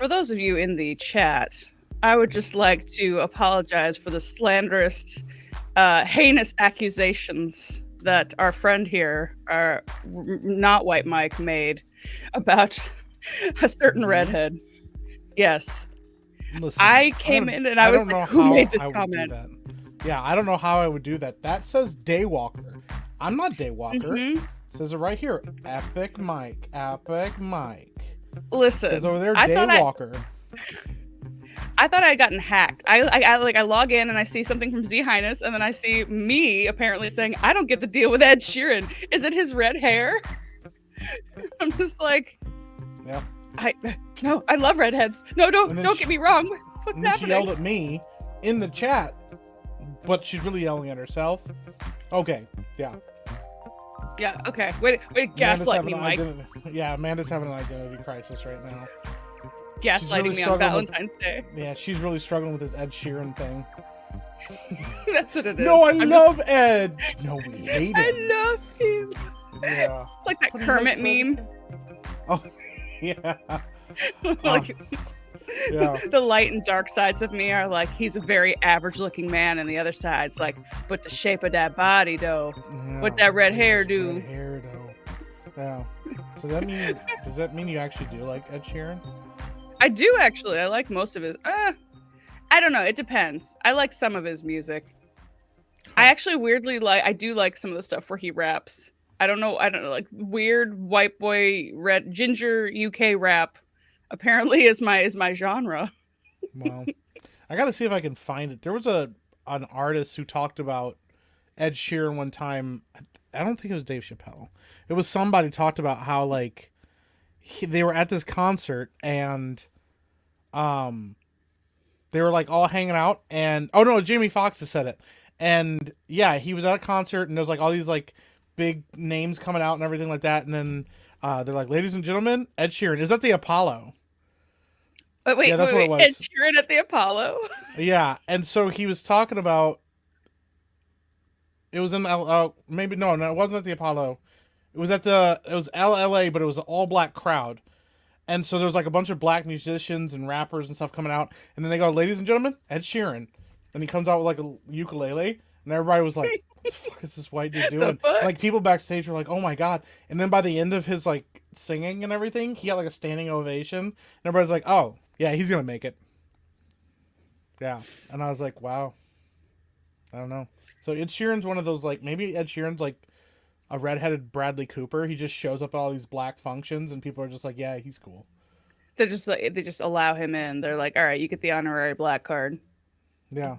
for those of you in the chat, I would just like to apologize for the slanderous, heinous accusations that our friend here, our not white Mike, made about a certain redhead. Yes. Listen, I came in and I I was don't like, know who how made this I would do comment? that. Yeah, I don't know how I would do that. That says Daywalker. I'm not Daywalker. Mm-hmm. It says it right here. Epic Mike. Epic Mike. Listen, It says over there I thought Daywalker. I thought I had gotten hacked. I log in and I see something from Z Highness, and then I see me apparently saying, I don't get the deal with Ed Sheeran. Is it his red hair? I'm just like, Yeah. No, I love redheads. No, don't get me wrong. What's And then she happening? yelled at me in the chat, but she's really yelling at herself. Okay, yeah. Yeah, okay. Wait, gaslight me, Mike. Yeah, Amanda's having an identity crisis right now. Gaslighting really me on struggling with- Valentine's Day. Yeah, she's really struggling with this Ed Sheeran thing. That's what it is. No, I I'm love Ed. No, we hate him. I love him. Yeah. It's like that What do you Kermit like, meme. Oh, yeah. Like, Yeah. the light and dark sides of me are like, he's a very average looking man, and the other side's like, but the shape of that body though, what that red hair do. Red hair though. Yeah. So does that mean you actually do like Ed Sheeran? I do actually. I like most of it. I don't know. It depends. I like some of his music. I actually weirdly I do like some of the stuff where he raps. I don't know, like weird white boy red ginger UK rap apparently is my genre. Well, I gotta see if I can find it. There was an artist who talked about Ed Sheeran one time. I don't think it was Dave Chappelle. It was somebody talked about how like they were at this concert and they were like all hanging out and oh no, Jamie Foxx has said it. And yeah, he was at a concert and there was like all these like big names coming out and everything like that. And then they're like, ladies and gentlemen, Ed Sheeran. Is that the Apollo? Wait, Yeah, that's what it was. Ed Sheeran at the Apollo. Yeah, and so he was talking about it was in maybe no, it wasn't at the Apollo. It was LLA, but it was an all black crowd. And so there was like a bunch of black musicians and rappers and stuff coming out, and then they go, ladies and gentlemen, Ed Sheeran. And he comes out with like a ukulele, and everybody was like, what the fuck is this white dude doing? Like people backstage were like, oh my god. And then by the end of his like singing and everything, he got like a standing ovation. And everybody's like, oh yeah, he's gonna make it. Yeah. And I was like, wow. I don't know. So Ed Sheeran's one of those like maybe Ed Sheeran's like a redheaded Bradley Cooper. He just shows up at all these black functions, and people are just like, yeah, he's cool. They just allow him in. They're like, all right, you get the honorary black card. Yeah.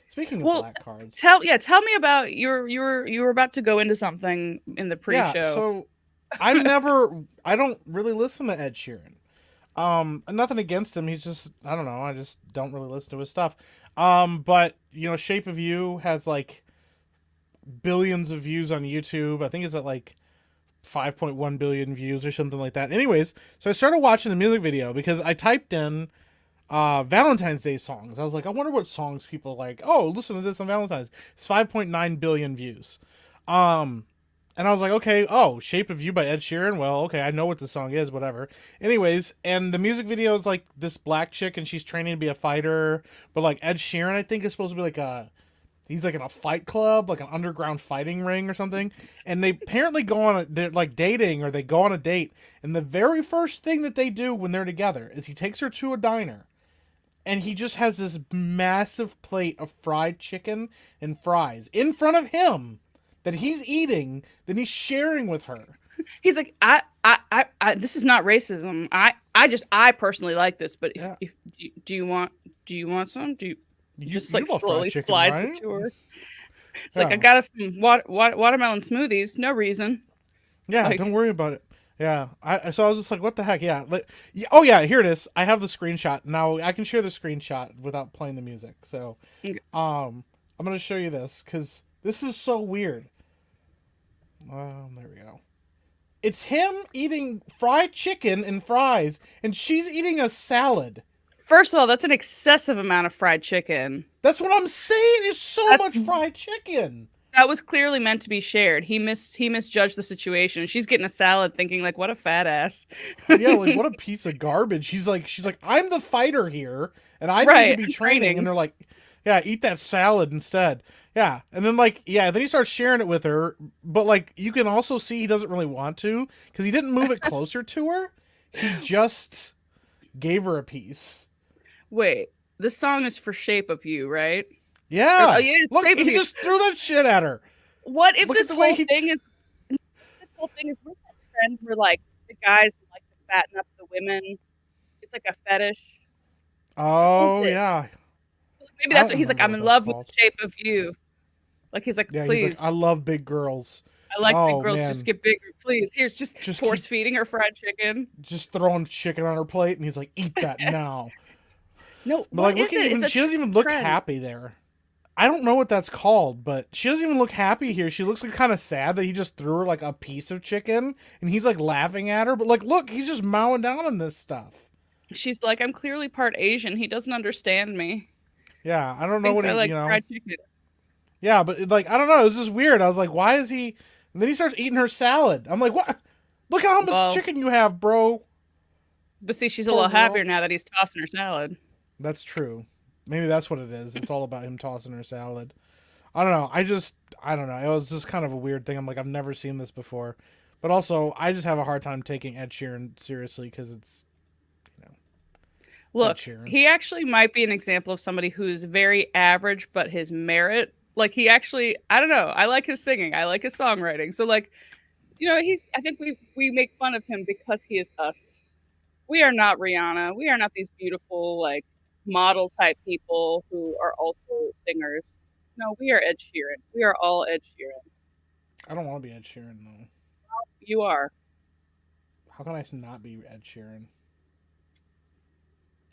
Speaking of black cards, tell me about you were about to go into something in the pre-show. Yeah, so I don't really listen to Ed Sheeran. Nothing against him. He's just I don't know. I just don't really listen to his stuff. But you know, Shape of You has like billions of views on YouTube. I think it's at like 5.1 billion views or something like that. Anyways, so I started watching the music video because I typed in Valentine's Day songs. I was like, I wonder what songs people like. Oh, listen to this on Valentine's. It's 5.9 billion views. And I was like, okay, oh, Shape of You by Ed Sheeran. Well, okay, I know what the song is, whatever. Anyways, and the music video is like this black chick and she's training to be a fighter. But like Ed Sheeran, I think is supposed to be like he's like in a fight club, like an underground fighting ring or something. And they apparently they're like dating or they go on a date. And the very first thing that they do when they're together is he takes her to a diner. And he just has this massive plate of fried chicken and fries in front of him that he's eating, that he's sharing with her. He's like, I this is not racism. I personally like this, but if do you want some? Do you just like slowly chicken, slides right? It to her? It's like I got us some watermelon smoothies, no reason. Yeah, like, don't worry about it. Yeah, so I was just like, what the heck? Yeah, oh yeah, here it is. I have the screenshot now. I can share the screenshot without playing the music. So, okay. I'm gonna show you this because this is so weird. There we go. It's him eating fried chicken and fries, and she's eating a salad. First of all, that's an excessive amount of fried chicken. That's what I'm saying. It's so much fried chicken. That was clearly meant to be shared. He misjudged the situation. She's getting a salad thinking like, what a fat ass. Yeah, like what a piece of garbage. She's like, I'm the fighter here, and I need to Right. be I'm training. And training. they're like, yeah, eat that salad instead. Yeah, and then then he starts sharing it with her, but like you can also see he doesn't really want to because he didn't move it closer to her. He just gave her a piece. Wait, this song is for Shape of You, right? Or, oh Yeah, yeah, it's look, Shape of he You. just threw that shit at her. What if Look at this the way whole he. thing is this whole thing is with that trend where like the guys like to fatten up the women? It's like a fetish. What is Oh it? yeah, So, like, maybe I that's don't what he's like. remember I'm what in that's love with the called. shape of you. Like he's like, Yeah, he's like, I please. love big girls. I like big Oh girls. Just man, get bigger, please. Here's just just keep force feeding her fried chicken. just throwing chicken on her plate, and he's like, eat that now. No, But what like, is look at it? It's even a she doesn't even look trend. happy there. I don't know what that's called, but she doesn't even look happy here. She looks like kind of sad that he just threw her like a piece of chicken, and he's like laughing at her. But like, look, he's just mowing down on this stuff. She's like, I'm clearly part Asian. He doesn't understand me. Yeah, I He don't know thinks what I he, like fried chicken. Yeah, but like, I don't know. It was just weird. I was like, why is he? And then he starts eating her salad. I'm like, what? Look at how much Well, chicken you have, bro. but see, she's a Poor little happier girl. now that he's tossing her salad. That's true. Maybe that's what it is. It's all about him tossing her salad. I don't know. I don't know. It was just kind of a weird thing. I'm like, I've never seen this before. But also, I just have a hard time taking Ed Sheeran seriously because you know, it's Ed Look, Sheeran. he actually might be an example of somebody who's very average, but his merit, like he actually, I don't know. I like his singing. I like his songwriting. So like, I think we make fun of him because he is us. We are not Rihanna. We are not these beautiful like model type people who are also singers. No, we are Ed Sheeran. We are all Ed Sheeran. I don't want to be Ed Sheeran though. You are. How can I not be Ed Sheeran?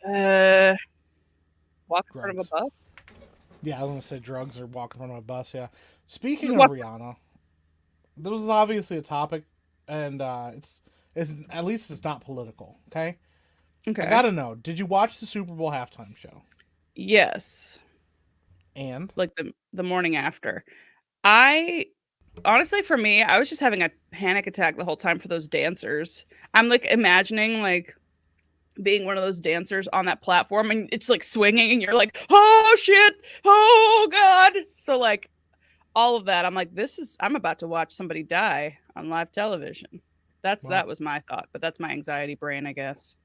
Uh, walk in front of a Drugs. bus. Yeah, I was gonna say drugs or walking in front of a bus. Yeah. Speaking of Walk. Rihanna, this is obviously a topic, and it's at least it's not political. Okay. I Okay. gotta know. Did you watch the Super Bowl halftime show? Yes. And Like the morning after. I honestly, for me, I was just having a panic attack the whole time for those dancers. I'm like imagining like being one of those dancers on that platform and it's like swinging and you're like, oh shit, oh god. So like all of that, I'm like, I'm about to watch somebody die on live television. well, That was my thought, but that's my anxiety brain, I guess.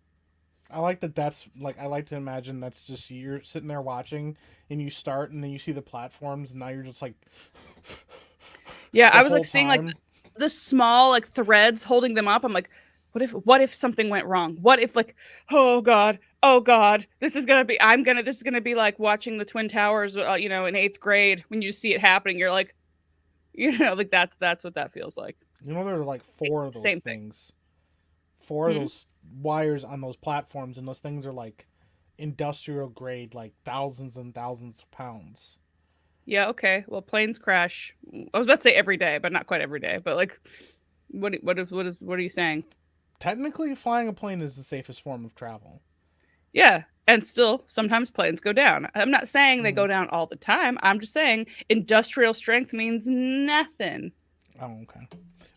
I like that. That's like I like to imagine that's just you're sitting there watching, and you start, and then you see the platforms, and now you're just like Yeah, the I was whole like seeing like time. the small like threads holding them up. I'm like, what if something went wrong? What if like, oh god, this is gonna be like watching the Twin Towers, in eighth grade when you see it happening. You're like, like that's what that feels like. You know, there are like four of those Same thing. things, four of Hmm? those wires on those platforms, and those things are like industrial grade, like thousands and thousands of pounds. Yeah, okay. Well, planes crash. I was about to say every day, but not quite every day. But like, what are you saying? Technically, flying a plane is the safest form of travel. Yeah. And still, sometimes planes go down. I'm not saying they Mm. go down all the time. I'm just saying industrial strength means nothing. Oh, okay.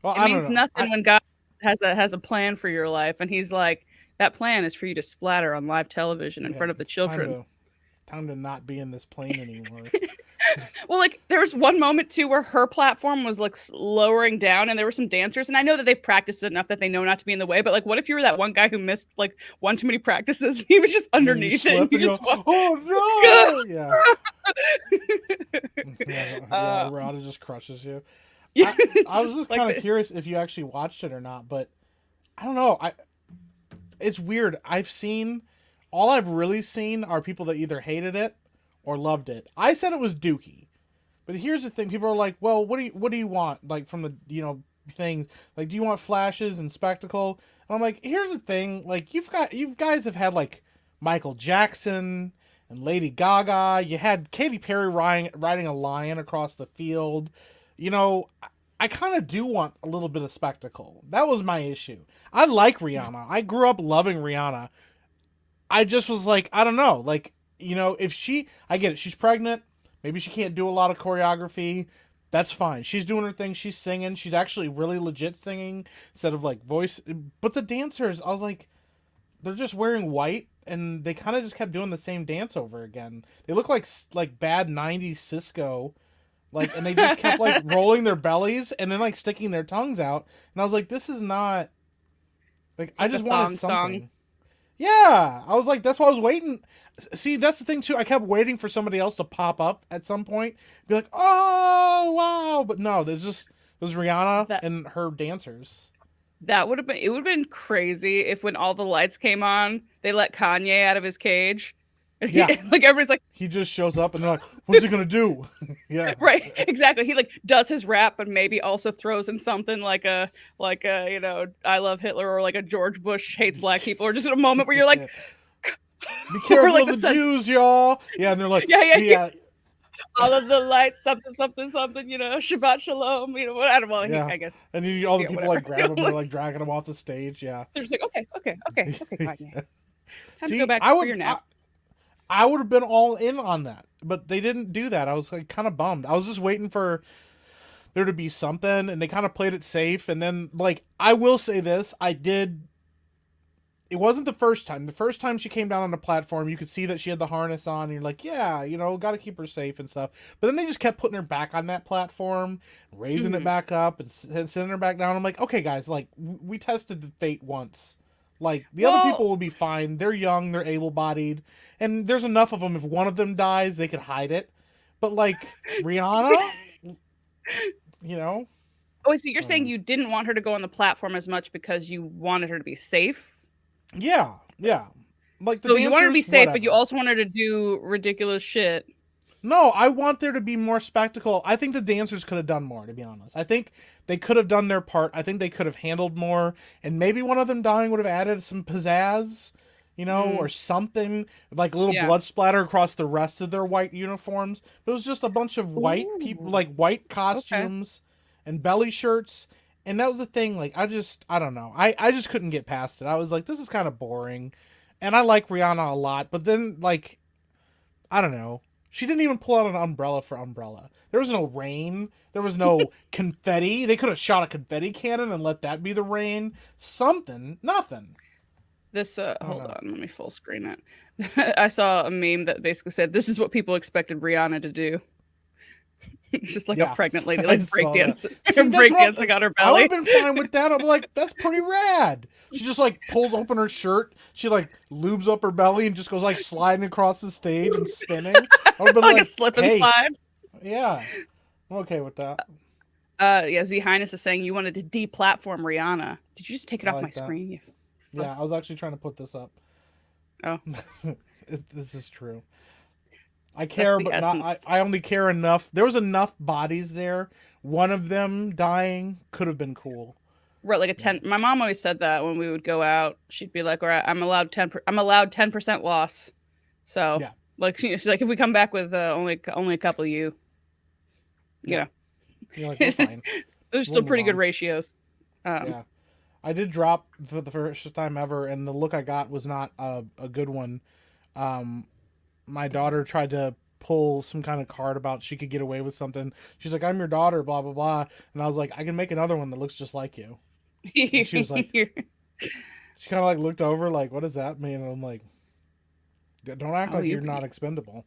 Well, It I don't means know. nothing when God has a plan for your life, and He's like, that plan is for you to splatter on live television in Yeah, front of the it's children. time to not be in this plane anymore. Well, like there was one moment too where her platform was like lowering down, and there were some dancers, and I know that they've practiced enough that they know not to be in the way. But like, what if you were that one guy who missed like one too many practices? And he was just Yeah, you underneath it, and slip you and you just go, walked. oh no! Yeah, yeah, yeah. uh, Rada just crushes you. yeah, I was just just like kind of the, curious if you actually watched it or not, but I don't know. It's weird. All I've really seen are people that either hated it or loved it. I said it was Dookie, but here's the thing: people are like, "Well, what do you want? Like from the things? Like, do you want flashes and spectacle?" And I'm like, "Here's the thing: like you guys have had like Michael Jackson and Lady Gaga. You had Katy Perry riding a lion across the field. You know, I kind of do want a little bit of spectacle. That was my issue. I like Rihanna. I grew up loving Rihanna. I just was like, I don't know. Like, if I get it, she's pregnant. Maybe she can't do a lot of choreography. That's fine. She's doing her thing. She's singing. She's actually really legit singing instead of like voice. But the dancers, I was like, they're just wearing white, and they kind of just kept doing the same dance over again. They look like bad '90s Cisco, like, and they just kept like rolling their bellies and then like sticking their tongues out. And I was like, this is not like It's I like the just wanted thong song. something. Yeah, I was like, that's why I was waiting. See, that's the thing too. I kept waiting for somebody else to pop up at some point, be like, "Oh wow!" But no, it was Rihanna That and her dancers. that would have been it would have been crazy if when all the lights came on, they let Kanye out of his cage. Yeah, Like everybody's like, he just shows up and they're like, "What's he gonna do?" Yeah, right, exactly. He like does his rap, but maybe also throws in something like a I love Hitler or like a George Bush hates black people or just a moment where you're like, yeah. Be or careful like of a the sen- Jews, y'all. Yeah, and they're like, yeah, yeah, all of the lights, something, something, something, Shabbat Shalom, what I don't know, yeah. I guess, And all the people whatever. like grab him, they're like dragging him off the stage. Yeah. They're just like, okay, Kanye, time to go See, back for your nap. I would have been all in on that, but they didn't do that. I was like kind of bummed. I was just waiting for there to be something, and they kind of played it safe. And then, like, I will say this: I did. It wasn't the first time. The first time she came down on the platform, you could see that she had the harness on, and you're like, yeah, got to keep her safe and stuff. But then they just kept putting her back on that platform, raising it Mhm. back up, and sending her back down. I'm like, okay, guys, like, we tested the fate once. Like, the other Well, people will be fine. They're young, they're able bodied, and there's enough of them. If one of them dies, they could hide it. But, like, Rihanna, you know? oh, so you're I don't saying know. you didn't want her to go on the platform as much because you wanted her to be safe? Yeah, yeah. Like, the So you want her to be dancers, safe, but you whatever. also want her to do ridiculous shit. No, I want there to be more spectacle. I think the dancers could have done more, to be honest. I think they could have done their part. I think they could have handled more. And maybe one of them dying would have added some pizzazz, or Mm, something like a little yeah. blood splatter across the rest of their white uniforms. But it was just a bunch of white people, Ooh, like white okay. costumes and belly shirts. And that was the thing. Like, I don't know. I just couldn't get past it. I was like, this is kind of boring. And I like Rihanna a lot. But then, like, I don't know. She didn't even pull out an umbrella for umbrella. There was no rain. There was no confetti. They could have shot a confetti cannon and let that be the rain. Something. Nothing. This I don't hold know. on, let me full screen it. I saw a meme that basically said this is what people expected Rihanna to do. It's just like a Yeah, pregnant lady I like saw that. breakdancing, See, that's what breakdancing on her I would have belly. been fine with that. I'm like, that's pretty rad. She just like pulls open her shirt. She like lubes up her belly and just goes like sliding across the stage and spinning. I would have been Like a like, slip and hey, slide. yeah, I'm okay with that. Yeah, Z Highness is saying you wanted to deplatform Rihanna. Did you just take it I off my like that. screen? You fuck. Yeah, I was actually trying to put this up. Oh, This is true. I that's care, the but not. essence. I only care enough. There was enough bodies there. One of them dying could have been cool. Right, like a Yeah. 10. My mom always said that when we would go out, she'd be like, "All right, I'm allowed 10. I'm allowed 10% loss." So, Yeah. like, she's like, if we come back with only a couple of you, you Yeah. know, You're like, we're fine. there's We'll still move pretty good on. ratios. Um, Yeah. I did drop for the first time ever, and the look I got was not a good one. Um, my daughter tried to pull some kind of card about she could get away with something. She's like, "I'm your daughter," blah blah blah, and I was like, "I can make another one that looks just like you." And she was like, she kind of like looked over, like, "What does that mean?" And I'm like, "Don't act oh, like you're not expendable."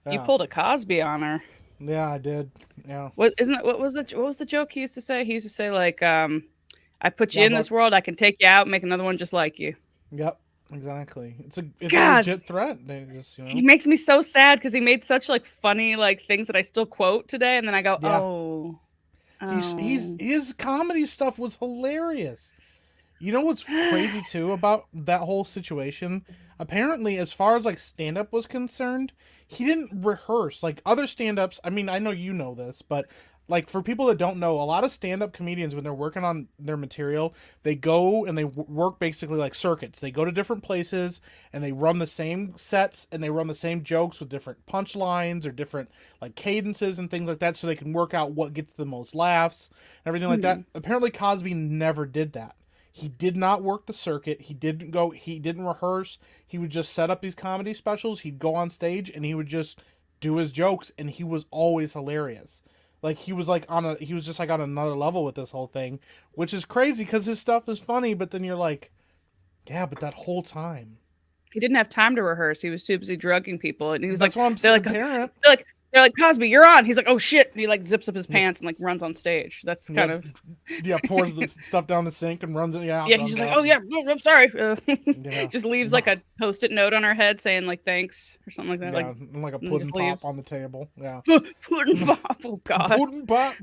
you Yeah, pulled a Cosby on her. yeah, I did. Yeah, What isn't that? What was the joke he used to say? He used to say like, "I put you yeah, in but this world, I can take you out, make another one just like you." yep, exactly. It's a God, legit threat. They just he makes me so sad because he made such like funny like things that I still quote today, and then I go, yeah. "Oh, He's oh." his comedy stuff was hilarious. You know what's crazy too about that whole situation? Apparently, as far as like stand up was concerned, he didn't rehearse. Like other stand ups, I mean, I know you know this, but like for people that don't know, a lot of stand up comedians, when they're working on their material, they go and they work basically like circuits. They go to different places and they run the same sets and they run the same jokes with different punchlines or different like cadences and things like that so they can work out what gets the most laughs and everything like that. Hmm. Apparently, Cosby never did that. He did not work the circuit. He didn't rehearse. He would just set up these comedy specials. He'd go on stage and he would just do his jokes and he was always hilarious. Like he was just like on another level with this whole thing, which is crazy because his stuff is funny, but then you're like, yeah, but that whole time. He didn't have time to rehearse. He was too busy drugging people, and he was That's like, why I'm they're saying like, parent. they're like, Cosby, you're on. He's like, oh shit, and he like zips up his Yeah. pants and like runs on stage. That's Yeah, kind of yeah, pours the stuff down the sink and runs it. Yeah, yeah. He's runs just like, out. oh yeah, I'm sorry. Yeah. Just leaves like a post-it note on our head saying like thanks or something like that. Yeah, like a pudding pop leaves. on the table. Yeah. Pudding pop. Oh god. Pudding pop.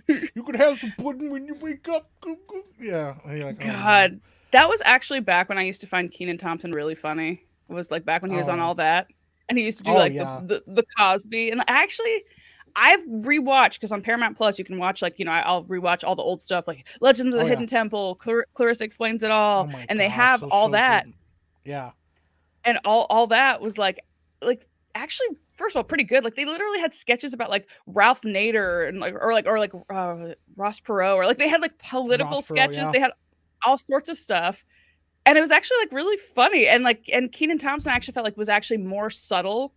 You could have some pudding when you wake up. Yeah. And you're like, oh, God, man. that was actually back when I used to find Kenan Thompson really funny. It was like back when he was on Oh. All That, and he used to do Oh, like yeah. the Cosby. And actually, I've rewatched because on Paramount Plus you can watch like I'll rewatch all the old stuff like Legends of the Oh, Hidden yeah. Temple, Clarissa Explains It All, Oh my and they gosh, have those all shows that, yeah. and all that was like actually. First of all, pretty good. Like they literally had sketches about like Ralph Nader and like Ross Perot, or like they had like political Ross Perot, sketches. yeah. They had all sorts of stuff. And it was actually like really funny, and Kenan Thompson actually felt like was actually more subtle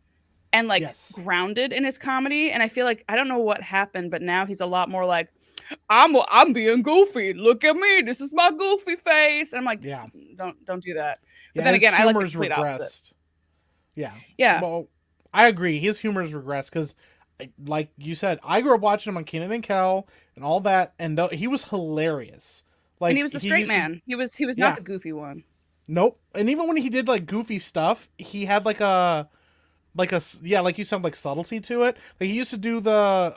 and like Yes. grounded in his comedy. And I feel like I don't know what happened, but now he's a lot more like I'm being goofy. Look at me, this is my goofy face. And I'm like, Yeah. don't do that. But Yeah, then his again, I like the humor's complete regressed. opposite. Yeah. Yeah. Well, I agree. His humor's regressed because, like you said, I grew up watching him on Kenan and Kel and all that, and he was hilarious. Like, And he was the straight man. He was not the goofy one. Nope. And even when he did like goofy stuff, he had like you said, like subtlety to it. Like he used to do the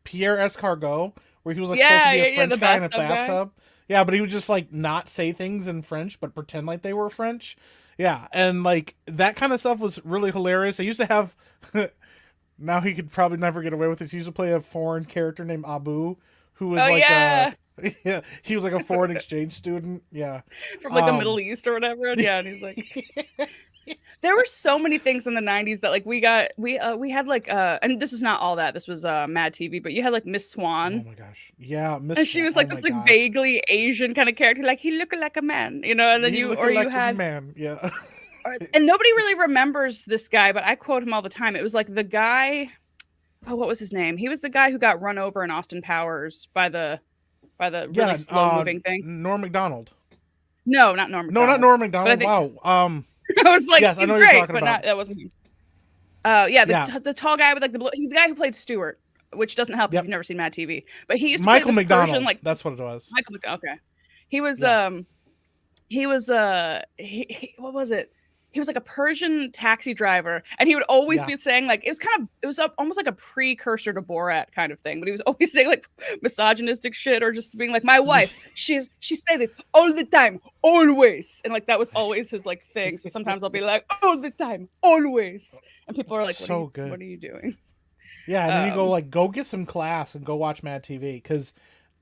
Pierre Escargot, where he was like supposed to be a French guy in a bathtub. Yeah, but he would just like not say things in French, but pretend like they were French. Yeah, and like that kind of stuff was really hilarious. I used to have. Now he could probably never get away with it. He used to play a foreign character named Abu, who was yeah, he was like a foreign exchange student. Yeah, from like the Middle East or whatever. And yeah, and he's like, there were so many things in the 90s that like we had like and this is not All That. This was Mad TV, but you had like Miss Swan. Oh my gosh, yeah, Miss. And she was like this like vaguely Asian kind of character, like he looked like a man, and then you had man, yeah. And nobody really remembers this guy, but I quote him all the time. It was like the guy. Oh, what was his name? He was the guy who got run over in Austin Powers by the really slow moving thing. Norm Macdonald. No, not Norm Macdonald. No, not Norm Macdonald. Wow. I was like, yes, he's I know great, you're talking about. that wasn't him. The tall guy with like the guy who played Stewart, which doesn't help if you've never seen Mad TV. But he used to Michael play this McDonald. Persian, like that's what it was. Michael McDonald. Okay, he was what was it? He was like a Persian taxi driver, and he would always be saying like it was almost like a precursor to Borat kind of thing. But he was always saying like misogynistic shit, or just being like, my wife, she say this all the time, always, and like that was always his like thing. So sometimes I'll be like, all the time, always, and people are like, what are you doing? Yeah, and then you go get some class and go watch Mad TV, because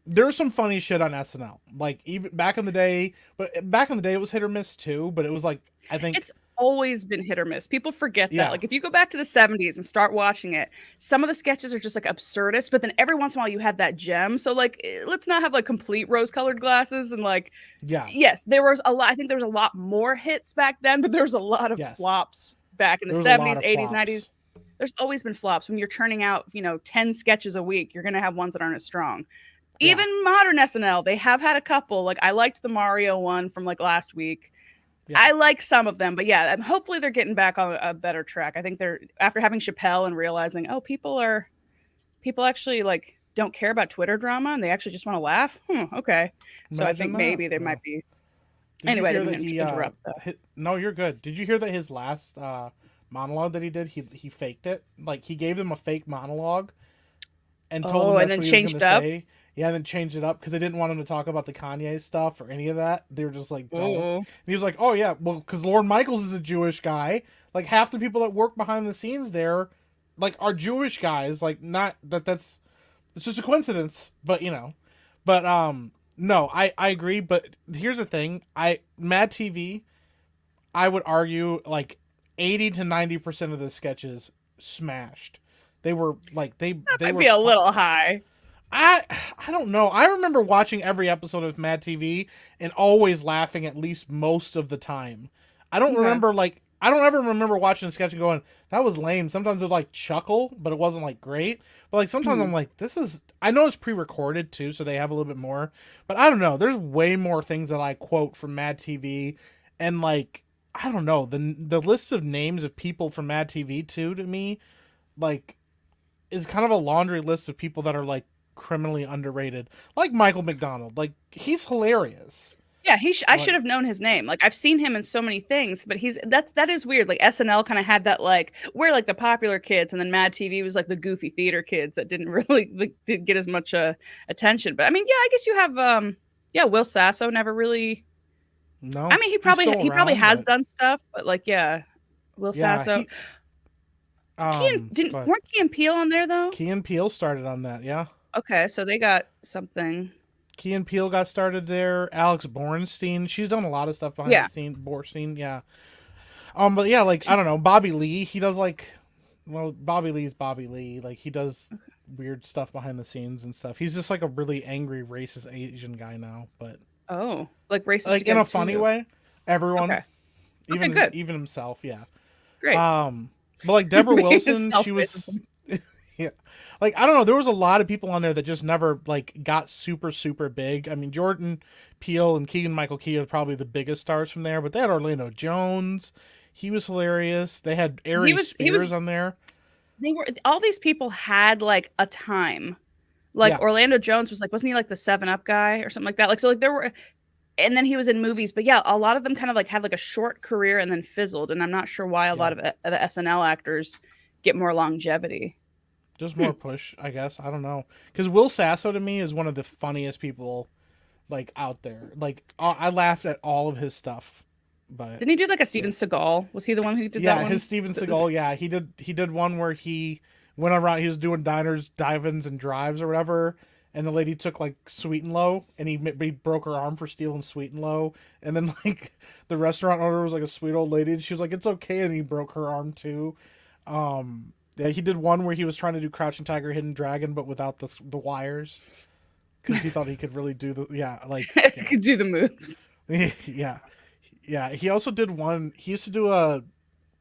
there's some funny shit on SNL. Like even back in the day, it was hit or miss too. But it was like, I think it's always been hit or miss. People forget that. Like if you go back to the 70s and start watching it, some of the sketches are just like absurdist, but then every once in a while you have that gem. So like let's not have like complete rose-colored glasses and like yes, there was a lot. I think there was a lot more hits back then, but there was a lot of flops back in the 70s, 80s, 90s. There's always been flops. When you're churning out, 10 sketches a week, you're going to have ones that aren't as strong. Even modern SNL, they have had a couple. Like I liked the Mario one from like last week. Yeah. I like some of them, but hopefully they're getting back on a better track. I think they're, after having Chappelle and realizing, people actually like don't care about Twitter drama and they actually just want to laugh. Okay. So I think maybe they might be. Anyway, I didn't interrupt that. No, you're good. Did you hear that his last monologue that he did, he faked it? Like he gave them a fake monologue and told them that's what he was going to say. Yeah, and then changed it up because they didn't want him to talk about the Kanye stuff or any of that. They were just like, and he was like, oh yeah, well, because Lorne Michaels is a Jewish guy. Like half the people that work behind the scenes there, like, are Jewish guys. Like, not it's just a coincidence, but no, I agree. But here's the thing, Mad TV, I would argue like 80 to 90% of the sketches smashed. They were like they might were be a little high. I don't know. I remember watching every episode of Mad TV and always laughing at least most of the time. I don't remember like I don't ever remember watching a sketch and going, that was lame. Sometimes it would like chuckle, but it wasn't like great. But like sometimes Mhm. I'm like, this is. I know it's pre-recorded too, so they have a little bit more. But I don't know. There's way more things that I quote from Mad TV, and like I don't know the list of names of people from Mad TV too to me, like is kind of a laundry list of people that are like criminally underrated, like Michael McDonald. Like he's hilarious. Yeah, I Like should have known his name. Like I've seen him in so many things, but that is weird. Like SNL kind of had that like we're like the popular kids, and then Mad TV was like the goofy theater kids that didn't really like didn't get as much attention. But I mean, yeah, I guess you have yeah, Will Sasso never really. I no, mean, he's still he probably around, has but done stuff, but like yeah, Will yeah, Sasso. he Key and go didn't ahead. weren't Key and Peele on there though? Key and Peele started on that, yeah. Okay, so they got something. Key and Peele got started there. Alex Bornstein, she's done a lot of stuff behind the Yeah. scene. Bornstein, yeah. But yeah, like I don't know, Bobby Lee. He does like, well, Bobby Lee's Bobby Lee. Like he does weird stuff behind the scenes and stuff. He's just like a really angry, racist Asian guy now, but Oh, like racist like in a against funny who? way. Everyone, Okay. Okay, good. even himself, yeah. Great. But like Deborah Made his Wilson, she was, self-racism. yeah. Like I don't know, there was a lot of people on there that just never like got super big. I mean, Jordan Peele and Keegan Michael Key are probably the biggest stars from there, but they had Orlando Jones. He was hilarious. They had He Ari was Spears on there. they were all these people had like a time. Like Yeah, Orlando Jones was like, wasn't he like the 7 Up guy or something like that? Like so like there were and then he was in movies, but yeah, a lot of them kind of like had like a short career and then fizzled. And I'm not sure why a yeah. lot of the SNL actors get more longevity. Just Hmm. more push, I guess. I don't know. Because Will Sasso to me is one of the funniest people like out there. Like I laughed at all of his stuff, but Didn't he do like a yeah. Steven Seagal? Was he the one who did that Yeah, one? his Steven Seagal. Yeah, he did one where he went around. He was doing diners, dive-ins, and drives or whatever. And the lady took like Sweet and Low, and he broke her arm for stealing Sweet and Low. And then like the restaurant owner was like a sweet old lady, and she was like, "It's okay," and he broke her arm too. Yeah, he did one where he was trying to do Crouching Tiger, Hidden Dragon, but without the wires, because he thought he could really do the yeah. Could do the moves. Yeah, yeah. He also did one. He used to do a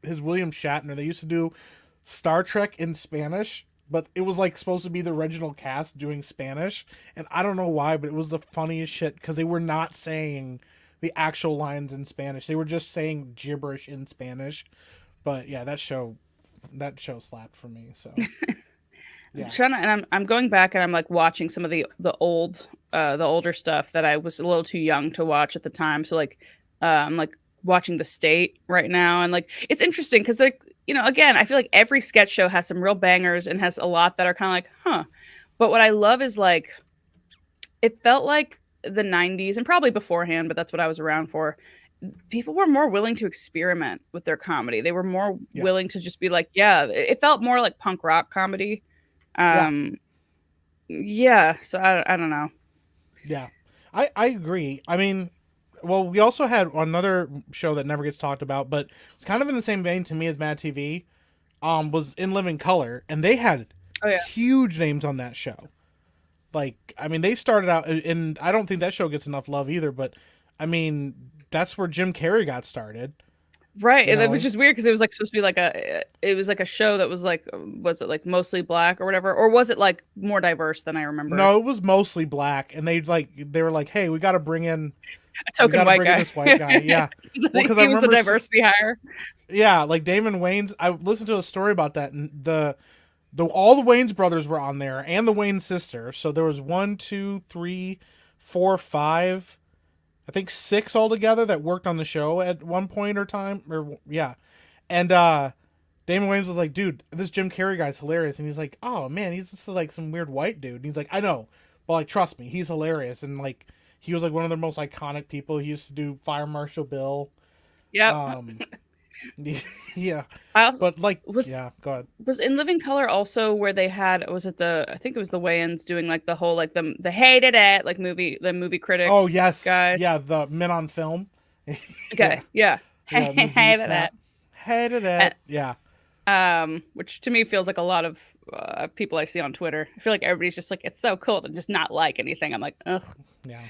his William Shatner. They used to do Star Trek in Spanish, but it was like supposed to be the original cast doing Spanish, and I don't know why, but it was the funniest shit because they were not saying the actual lines in Spanish. They were just saying gibberish in Spanish. But yeah, that show slapped for me. So I'm yeah, trying to, and I'm going back and I'm like watching some of the older stuff that I was a little too young to watch at the time. So like I'm like watching The State right now, and like it's interesting because like again I feel like every sketch show has some real bangers and has a lot that are kind of like huh. But what I love is like it felt like the 90s and probably beforehand, but that's what I was around for. People were more willing to experiment with their comedy. They were more yeah, willing to just be like, yeah, it felt more like punk rock comedy. yeah, Um, yeah, so I don't know. yeah. I agree. I mean, well, we also had another show that never gets talked about, but it's kind of in the same vein to me as Mad TV. Was In Living Color, and they had Oh yeah, huge names on that show. Like, I mean, they started out, and I don't think that show gets enough love either. But I mean, that's where Jim Carrey got started. right. You And it was know, just weird because it was like supposed to be like it was like a show that was like, was it like mostly black or whatever, or was it like more diverse than I remember? no, it was mostly black, and they were like, hey, A we token got to white bring in guy. this white guy. Yeah, well, because I He was the remember, diversity hire. yeah, like Damon Wayans. I listened to a story about that, and the all the Wayans brothers were on there, and the Wayans sister. So there was one, two, three, four, five, I think six altogether that worked on the show at one point or time, or yeah. And Damon Wayans was like, dude, this Jim Carrey guy's hilarious. And he's like, oh man, he's just like some weird white dude. And he's like, I know, but like, trust me, he's hilarious. And like, he was like one of the most iconic people. He used to do Fire Marshal Bill. Yep. Um, yeah, I also but like, was yeah, go ahead. was In Living Color also where they had was it the I think it was the Wayans doing like the whole like the hated it like movie critic Oh yes, guy. yeah, the Men on Film. Okay, Yeah, yeah. yeah, the Z Hated Snap. it. Hated And, it. Yeah, which to me feels like a lot of people I see on Twitter. I feel like everybody's just like it's so cool to just not like anything. I'm like, ugh. yeah.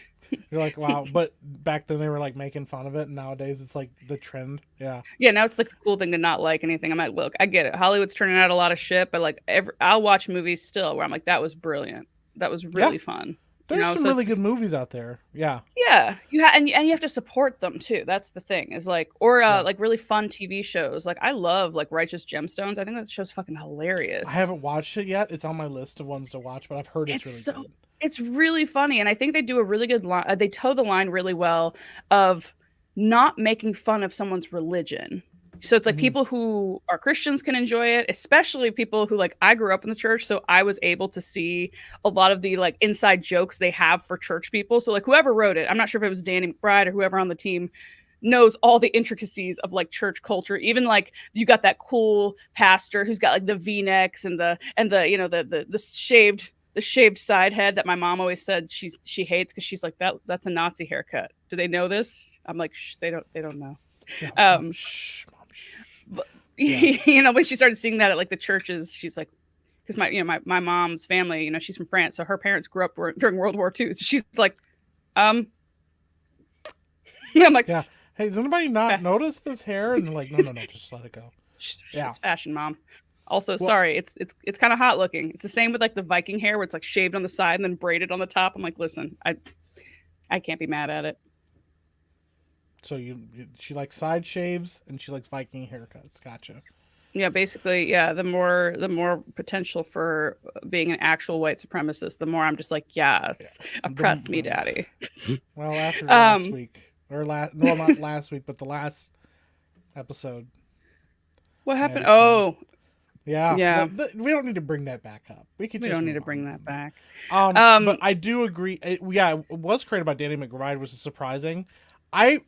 You're like, wow. But back then they were like making fun of it, and nowadays it's like the trend. Yeah. Yeah, now it's like the cool thing to not like anything. I'm like, look, I get it. Hollywood's turning out a lot of shit, but like, I'll watch movies still where I'm like, that was brilliant. That was Yeah. really fun. You There's know, some so really it's good just, movies out there. Yeah. yeah, and you have to support them too. That's the thing. Is like, or Yeah. like really fun TV shows. Like I love like Righteous Gemstones. I think that show's fucking I hilarious. haven't watched it yet. It's on my list of ones to watch, but I've heard it's It's really so good. it's really funny, and I think they do a really good line. They toe the line really well of not making fun of someone's religion. So it's like Hmm. people who are Christians can enjoy it, especially people who like I grew up in the church, so I was able to see a lot of the like inside jokes they have for church people. So like whoever wrote it, I'm not sure if it was Danny McBride or whoever on the team knows all the intricacies of like church culture. Even like you got that cool pastor who's got like the V-necks and the you know the shaved side head that my mom always said she hates because she's like that's a Nazi haircut. Do they know this? I'm like they don't know. Yeah. Um, Mom, shh. but Yeah. you know when she started seeing that at like the churches, she's like because my mom's family, you know, she's from France, so her parents grew up during World War II. So she's like, um, I'm like, Yeah. Hey, does anybody not notice this hair? And they're like, no, just let it go. Yeah. it's fashion, mom. Also, Well, sorry, it's kind of hot looking. It's the same with like the Viking hair where it's like shaved on the side and then braided on the top. I'm like, listen, I can't be mad at it. so she likes side shaves and she likes Viking haircuts. Gotcha. Yeah, basically, yeah. The more potential for being an actual white supremacist, the more I'm just like, Yeah. yes, oppress me, The, daddy. well, after last Um, week or no, not last week, but the last episode, what I had happened? a son. Oh, Yeah, yeah, we don't need to bring that back up. We could we just don't need move to on bring that from that. back. But Um, I do agree. Yeah, what's great about Danny McBride was surprising. I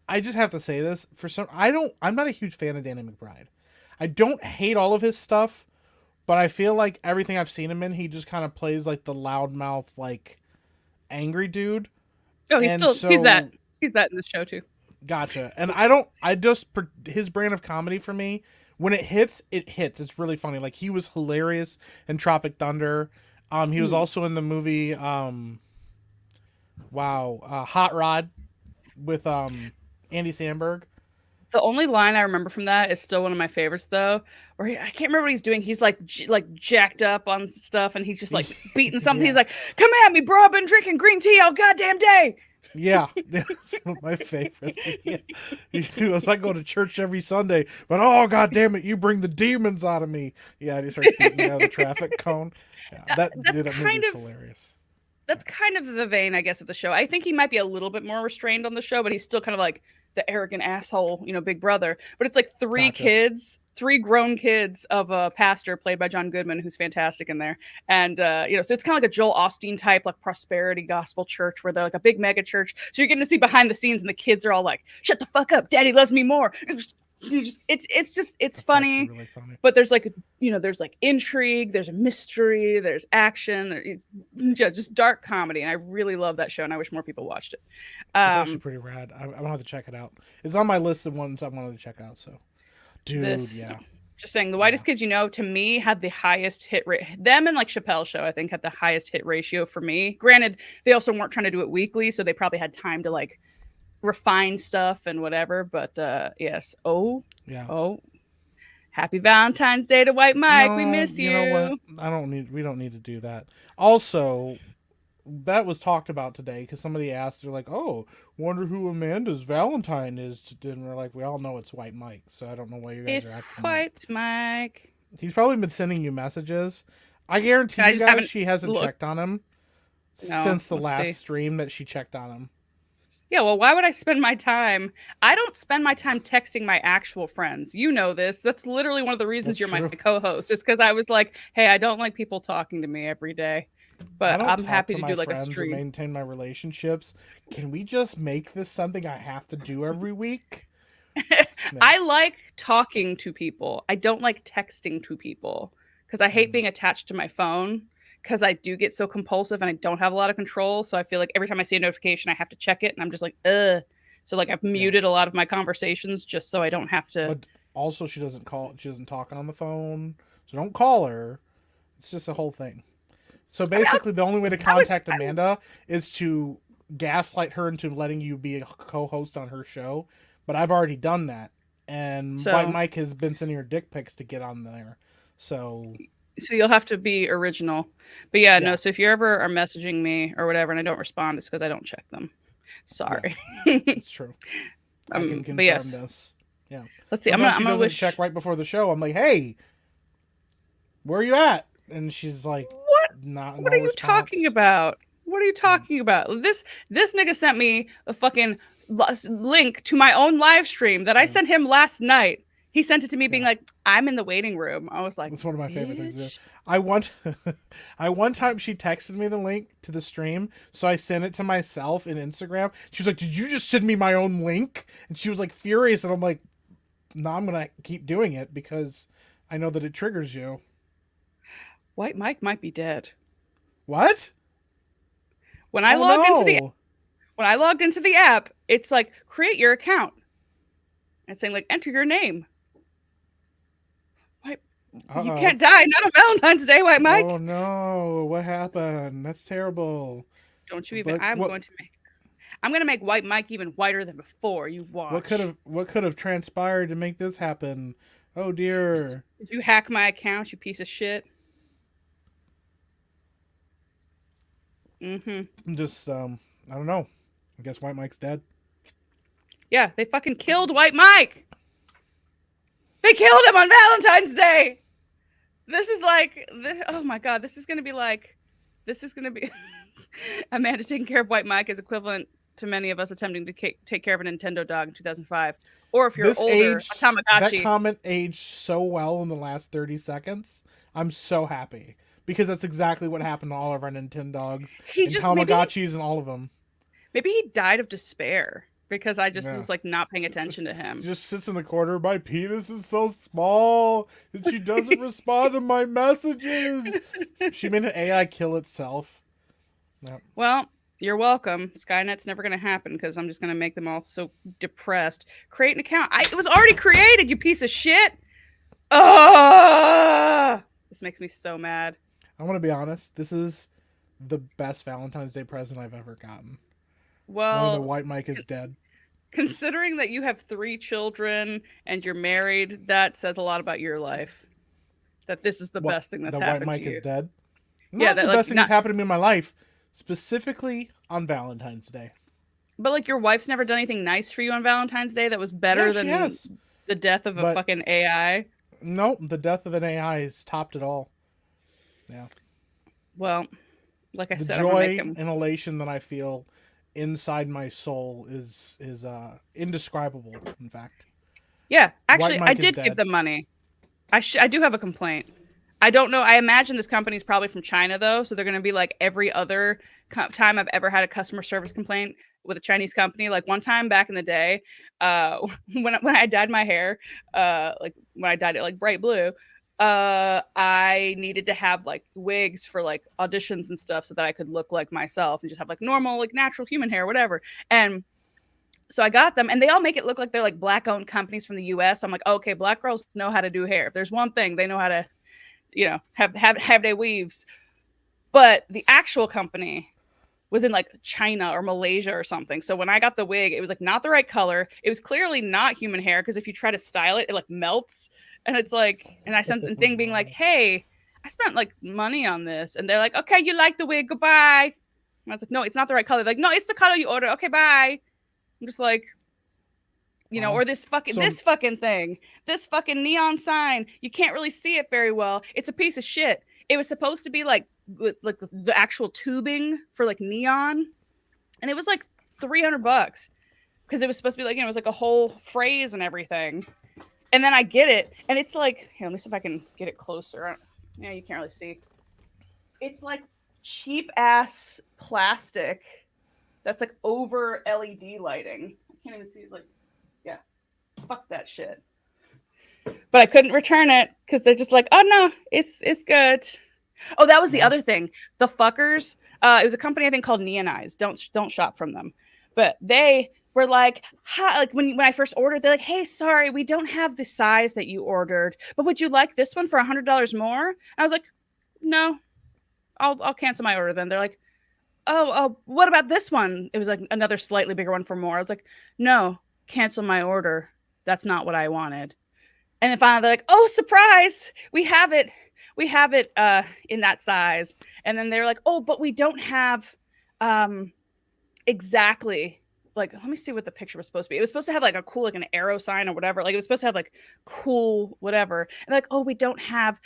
I just have to say this for some. I'm not a huge fan of Danny McBride. I don't hate all of his stuff, but I feel like everything I've seen him in, he just kind of plays like the loudmouth, like angry dude. oh, And he's that so, he's that in the show too. gotcha. And I don't. I just his brand of comedy for me. When it hits, it hits. It's really funny. Like he was hilarious in Tropic Thunder. He was Mm. also in the movie. Hot Rod with Andy Samberg. The only line I remember from that is still one of my favorites, though. I can't remember what he's doing. He's like like jacked up on stuff, and he's just like beating something. He's Yeah, like, "Come at me, bro! I've been drinking green tea all goddamn day." yeah, that's one of my favorites. Yeah. He goes, I go to church every Sunday, but oh god damn it, you bring the demons out of me. Yeah, and he starts beating out of the traffic cone. Yeah, That's that movie kind is of hilarious. that's kind of the vein, I guess, of the show. I think he might be a little bit more restrained on the show, but he's still kind of like the arrogant asshole, you know, big brother. But it's like Gotcha. three grown kids of a pastor played by John Goodman, who's fantastic in there. And you know, so it's kind of like a Joel Osteen type, like prosperity gospel church where they're like a big mega church. So you're getting to see behind the scenes, and the kids are all like, "Shut the fuck up, Daddy loves me more." It's That's actually funny, really funny. but there's like there's like intrigue, there's a mystery, there's action, it's just dark comedy, and I really love that show, and I wish more people watched it. It's actually um pretty rad. I want to have to check it out. It's on my list of ones I wanted to check out. So, dude, this yeah, just saying, the yeah, whitest kids, to me, had the highest hit rate. Them and like Chappelle Show, I think, had the highest hit ratio for me. Granted, they also weren't trying to do it weekly, so they probably had time to like refine stuff and whatever, but yes. yeah. Oh Happy Valentine's Day to White Mike, we No, miss you know what? you. We don't need to do that. Also, that was talked about today because somebody asked, they're like, "Oh, wonder who Amanda's Valentine is to dinner." Like, we all know it's White Mike, so I don't know why you guys It's are acting like White Mike. he's probably been sending you messages. I guarantee And I you just guys, haven't she hasn't looked. checked on him No, since the let's last see. stream that she checked on him. Yeah, well, why would I spend my time? I don't spend my time texting my actual friends. You know this. That's literally one of the reasons That's you're my true. co-host. It's because I was like, hey, I don't like people talking to me every day, I but don't I'm talk happy to to my do like a friends or stream. maintain my relationships. Can we just make this something I have to do every week? No. I like talking to people. I don't like texting to people because I hate Mm. being attached to my phone because I do get so compulsive and I don't have a lot of control. So I feel like every time I see a notification, I have to check it, and I'm just like, ugh. So like I've Yeah. muted a lot of my conversations just so I don't have to. But also, she doesn't call. She doesn't talk on the phone. So don't call her. It's just a whole thing. So I mean, basically, the only way to I would. contact Amanda is to gaslight her into letting you be a co-host on her show, but I've already done that, and White So Mike has been sending her dick pics to get on there. So you'll have to be original. But yeah, no, yeah, so if you ever are messaging me or whatever and I don't respond, it's because I don't check them. yeah, Sorry. it's true. I can But confirm yes. this. Yeah. Let's see. Sometimes I'm she gonna doesn't wish. check right before the show. I'm like, hey, where are you at? And she's like, What? not What no are you talking response. about? What are you Mm. talking about? This nigga sent me a fucking link to my own live stream that I Yeah. sent him last night. He sent it to me being Yeah. like, "I'm in the waiting room." I was like, That's one of my favorite things to do. "Bitch." I want I one time she texted me the link to the stream, so I sent it to myself in Instagram. She was like, "Did you just send me my own link?" And she was like furious, and I'm like, "No, I'm gonna keep doing it because I know that it triggers you." White Mike might be dead. What? When I Oh logged into the no! when I logged into the app, it's like create your account. And it's saying like enter your name. White, Uh you oh! can't die. Not on Valentine's Day, White Oh Mike. no! What happened? That's terrible. Don't you even? But I'm going to make White Mike even whiter than before. You watch. what could have transpired to make this happen? Oh dear. Did you hack my account, you piece of shit? Mm-hmm. I'm just I don't know. I guess White Mike's dead. Yeah, they fucking killed White Mike. They killed him on Valentine's Day. This is like, this, oh my god, this is gonna be like, this is gonna be. Amanda taking care of White Mike is equivalent to many of us attempting to take care of a Nintendo dog in 2005. Or if you're This older, a aged that Tamagotchi. comment aged so well in the last 30 seconds. I'm so happy because that's exactly what happened to all of our Nintendogs He and just Tamagotchis and all of them. maybe he died of despair because I just Yeah. was like not paying attention to He him. just sits in the corner. My penis is so small and she doesn't respond to my messages. She made an AI kill itself. Yep. Well, you're welcome. Skynet's never going to happen because I'm just going to make them all so depressed. Create an account. It was already created, you piece of shit. Oh, this makes me so mad. I want to be honest. This is the best Valentine's Day present I've ever gotten. Knowing that Well, White Mike is dead. considering that you have 3 children and you're married, that says a lot about your life. That this is the What? best thing that's The White happened Mike to you. is dead. Yeah, Not that the like best thing not, that's happened to me in my life, specifically on Valentine's Day. but like your wife's never done anything nice for you on Valentine's Day that was better Yeah, she than has. the death of a But fucking AI. no, the death of an AI has topped it all. Yeah. Well, like I The said, I'm gonna make joy him. and elation that I feel inside my soul is indescribable, in fact. Yeah, White actually, I Mike is did give dead. them money. I do have a complaint. I don't know. I imagine this company's probably from China though, so they're going to be like every other time I've ever had a customer service complaint with a Chinese company. Like one time back in the day, uh, when I dyed my hair, like when I dyed it like bright blue, I needed to have like wigs for like auditions and stuff so that I could look like myself and just have like normal, like natural human hair, whatever. And so I got them, and they all make it look like they're like black-owned companies from the U.S. So I'm like, okay, black girls know how to do hair. If there's one thing, they know how to, have their weaves. But the actual company was in like China or Malaysia or something. So when I got the wig, it was like not the right color. It was clearly not human hair because if you try to style it, it like melts. And it's like, and I sent the thing being like, hey, I spent like money on this, and they're like, okay, you like the wig, goodbye. And I was like, no, it's not the right color. They're like, no, it's the color you ordered. Okay, bye. I'm just like, Wow. or this fucking thing, this fucking neon sign. You can't really see it very well. It's a piece of shit. It was supposed to be like the actual tubing for like neon, and it was like $300 because it was supposed to be like, it was like a whole phrase and everything. And then I get it, and it's like, here, let me see if I can get it closer. Yeah, you can't really see. It's like cheap ass plastic that's like over LED lighting. I can't even see it. Like, yeah, fuck that shit. But I couldn't return it because they're just like, oh no, it's good. Oh, that was the other thing. The fuckers. It was a company I think called Neonize. Don't shop from them. But they were like, hi, like when I first ordered, they're like, hey, sorry, we don't have the size that you ordered, but would you like this one for $100 more? And I was like, no, I'll cancel my order then. They're like, oh, what about this one? It was like another slightly bigger one for more. I was like, no, cancel my order. That's not what I wanted. And then finally they're like, oh, surprise, we have it in that size. And then they're like, oh, but we don't have exactly, like, let me see what the picture was supposed to be. It was supposed to have like a cool, like an arrow sign or whatever. Like it was supposed to have like cool whatever. And like, oh, we don't have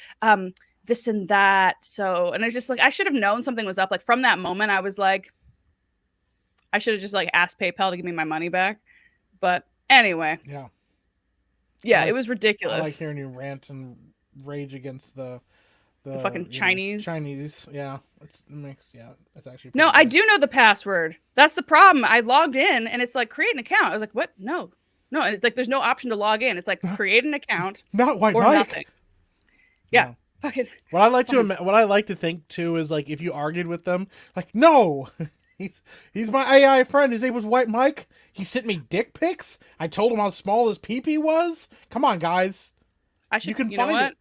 this and that. So, and it's just like, I should have known something was up. Like from that moment, I was like, I should have just like asked PayPal to give me my money back. But anyway, Yeah. yeah, it was ridiculous. I like hearing you rant and rage against the fucking Chinese. Chinese, yeah. It makes, yeah, that's actually no, good. I do know the password. That's the problem. I logged in and it's like create an account. I was like, what? No. And it's like there's no option to log in. It's like create an account. Not White or Mike. Nothing. Yeah. No. Fucking. What I like to think too is like if you argued with them, like, no, he's my AI friend. His name was White Mike. He sent me dick pics. I told him how small his pee-pee was. Come on, guys. You can find it.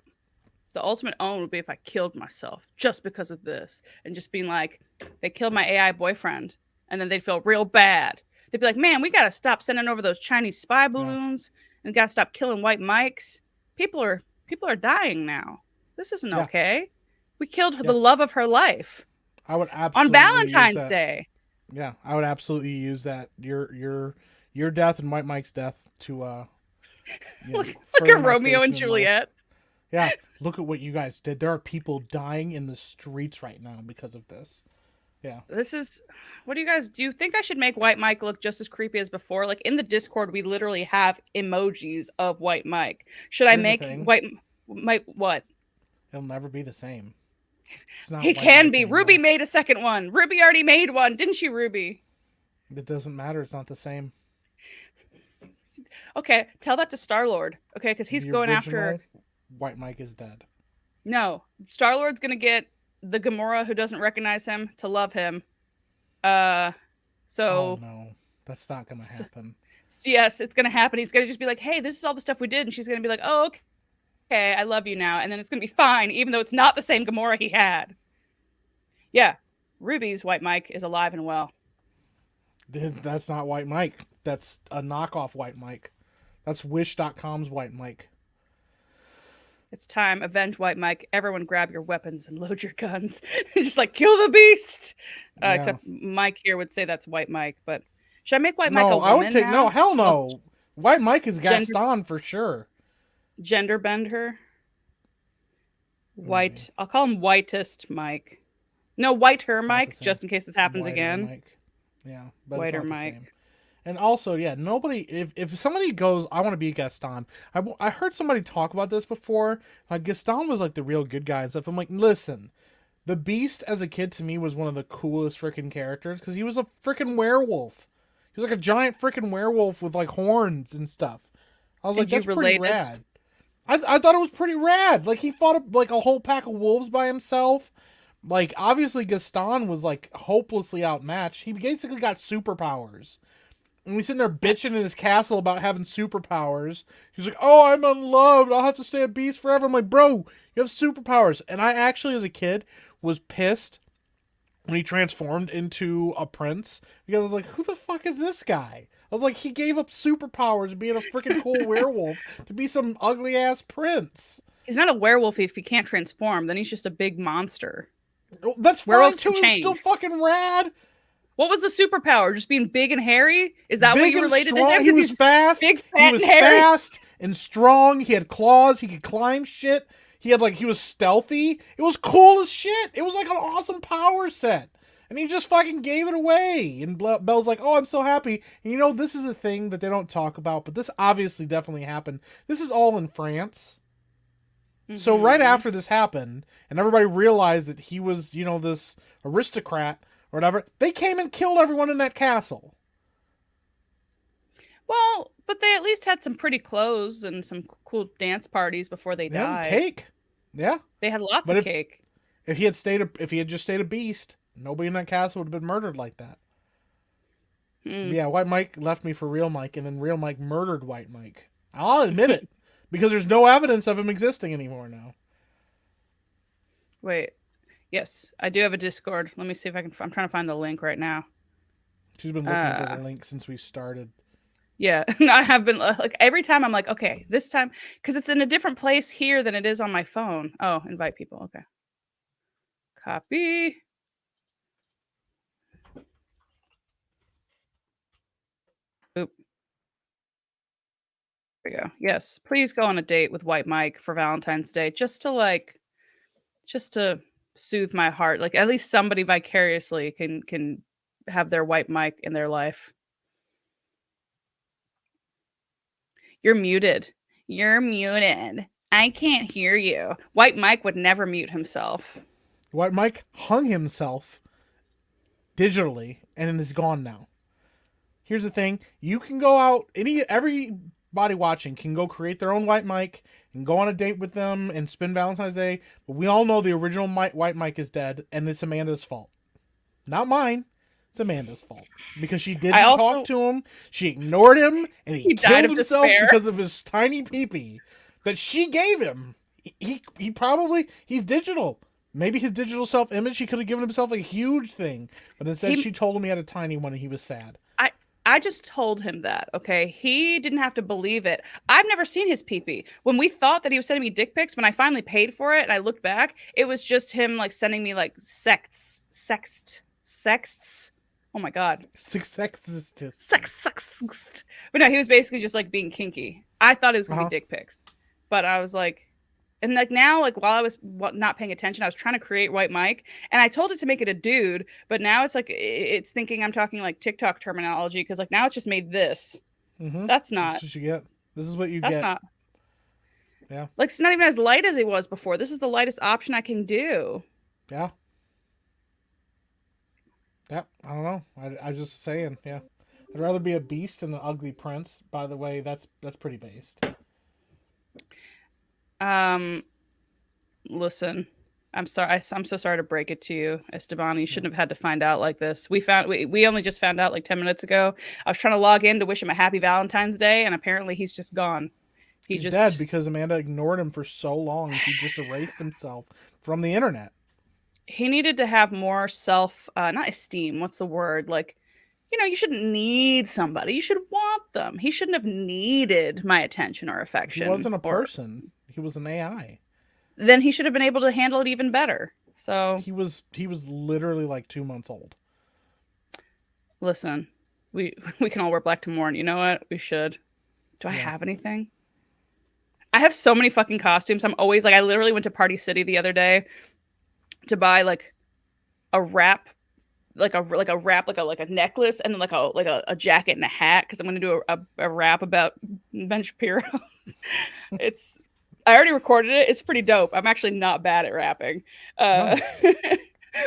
The ultimate own would be if I killed myself just because of this, and just being like, they killed my AI boyfriend, and then they'd feel real bad. They'd be like, man, we got to stop sending over those Chinese spy balloons and got to stop killing white Mikes. People are dying now. This isn't okay. We killed the love of her life. I would absolutely on Valentine's Day. Yeah, I would absolutely use that your death and White Mike's death to look at Romeo and Juliet. Yeah, look at what you guys did. There are people dying in the streets right now because of this. Yeah. This is, what do you think I should make White Mike look just as creepy as before? Like in the Discord, we literally have emojis of White Mike. Should I make White Mike what? He'll never be the same. He can be. Ruby made a second one. Ruby already made one, didn't she, Ruby? It doesn't matter. It's not the same. Okay, tell that to Star-Lord. Okay, because he's going after. White Mike is dead. No, Star-Lord's gonna get the Gamora who doesn't recognize him to love him. Oh no, that's not gonna happen. Yes, it's gonna happen. He's gonna just be like, "Hey, this is all the stuff we did," and she's gonna be like, "Oh, okay, I love you now," and then it's gonna be fine, even though it's not the same Gamora he had. Yeah, Ruby's White Mike is alive and well. That's not White Mike. That's a knockoff White Mike. That's Wish.com's White Mike. It's time. Avenge White Mike. Everyone grab your weapons and load your guns. Just like, kill the beast. Except Mike here would say that's White Mike. But should I make White Mike a woman? I would take, now? no, hell no. White Mike is Gaston for sure. Gender bend her. White. I'll call him Whitest Mike. No, Whiter Mike, just in case this happens again. Mike. Yeah. But Whiter Mike. And also, yeah, nobody, if somebody goes, I want to be Gaston. I heard somebody talk about this before. Like, Gaston was like the real good guy and stuff. I'm like, listen, the Beast as a kid to me was one of the coolest freaking characters because he was a freaking werewolf. He was like a giant freaking werewolf with like horns and stuff. I was like, that's pretty rad. I thought it was pretty rad. Like, he fought like a whole pack of wolves by himself. Like, obviously Gaston was like hopelessly outmatched. He basically got superpowers. And he's sitting there bitching in his castle about having superpowers. He's like, oh, I'm unloved. I'll have to stay a beast forever. I'm like, bro, you have superpowers. And I actually, as a kid, was pissed when he transformed into a prince. Because I was like, who the fuck is this guy? I was like, he gave up superpowers being a freaking cool werewolf to be some ugly-ass prince. He's not a werewolf if he can't transform. Then he's just a big monster. Well, that's fine, too. It's still fucking rad. What was the superpower? Just being big and hairy? Is that what you related to him? He was fast. Big, fat, and hairy. Fast and strong. He had claws. He could climb shit. He was stealthy. It was cool as shit. It was like an awesome power set. And he just fucking gave it away. And Belle's like, oh, I'm so happy. And this is a thing that they don't talk about, but this obviously definitely happened. This is all in France. Mm-hmm. So right after this happened, and everybody realized that he was, this aristocrat, or whatever, they came and killed everyone in that castle. Well, but they at least had some pretty clothes and some cool dance parties before they died. Cake. Yeah. They had lots of cake. If he had just stayed a beast, nobody in that castle would have been murdered like that. Yeah, White Mike left me for Real Mike, and then Real Mike murdered White Mike. I'll admit it. Because there's no evidence of him existing anymore now. Wait. Yes, I do have a Discord. Let me see if I can. I'm trying to find the link right now. She's been looking for the Uh, link since we started. yeah, I have been like every time I'm like, okay, this time because it's in a different place here than it is on my phone. Oh, invite people. Okay, copy. Oop, there we go. Yes, please go on a date with White Mike for Valentine's Day, just to soothe my heart. Like at least somebody vicariously can have their White Mike in their life. You're muted. You're muted. I can't hear you. White Mike would never mute himself. White Mike hung himself digitally and is gone now. Here's the thing: you can go out. Everybody watching can go create their own White Mike and go on a date with them and spend Valentine's Day. But we all know the original White Mike is dead, and it's Amanda's fault, not mine. It's Amanda's fault because she didn't talk to him. She ignored him, and he died killed of himself despair because of his tiny peepee that she gave him. He probably he's digital. Maybe his digital self image, he could have given himself a huge thing, but instead she told him he had a tiny one and he was sad. I just told him that, okay? He didn't have to believe it. I've never seen his peepee. When we thought that he was sending me dick pics, when I finally paid for it and I looked back, it was just him like sending me like sexts. Oh my god. Sext. But no, he was basically just like being kinky. I thought it was gonna be dick pics, but I was like, and like now, like while I was not paying attention, I was trying to create White Mike, and I told it to make it a dude, but now it's like it's thinking I'm talking like TikTok terminology because like now it's just made this. That's not. That's what you get. This is what you That's get. not. Yeah. Like it's not even as light as it was before. This is the lightest option I can do. Yeah. Yeah. I don't know. I just saying. Yeah. I'd rather be a beast than an ugly prince. By the way, that's pretty based. Listen, I'm sorry. I'm so sorry to break it to you, Esteban. You shouldn't have had to find out like this. We only just found out like 10 minutes ago. I was trying to log in to wish him a happy Valentine's Day, and apparently he's just gone. He's dead because Amanda ignored him for so long. He just erased himself from the internet. He needed to have more self, not esteem. What's the word? Like, you shouldn't need somebody. You should want them. He shouldn't have needed my attention or affection. He wasn't a person. He was an AI. Then he should have been able to handle it even better. So he was literally like 2 months old. Listen, we can all wear black to mourn. You know what? We should. Do I have anything? I have so many fucking costumes. I'm always like, I literally went to Party City the other day to buy like a wrap, like a necklace, and then like a jacket and a hat because I'm gonna do a rap about Ben Shapiro. I already recorded it. It's pretty dope. I'm actually not bad at rapping. Nice.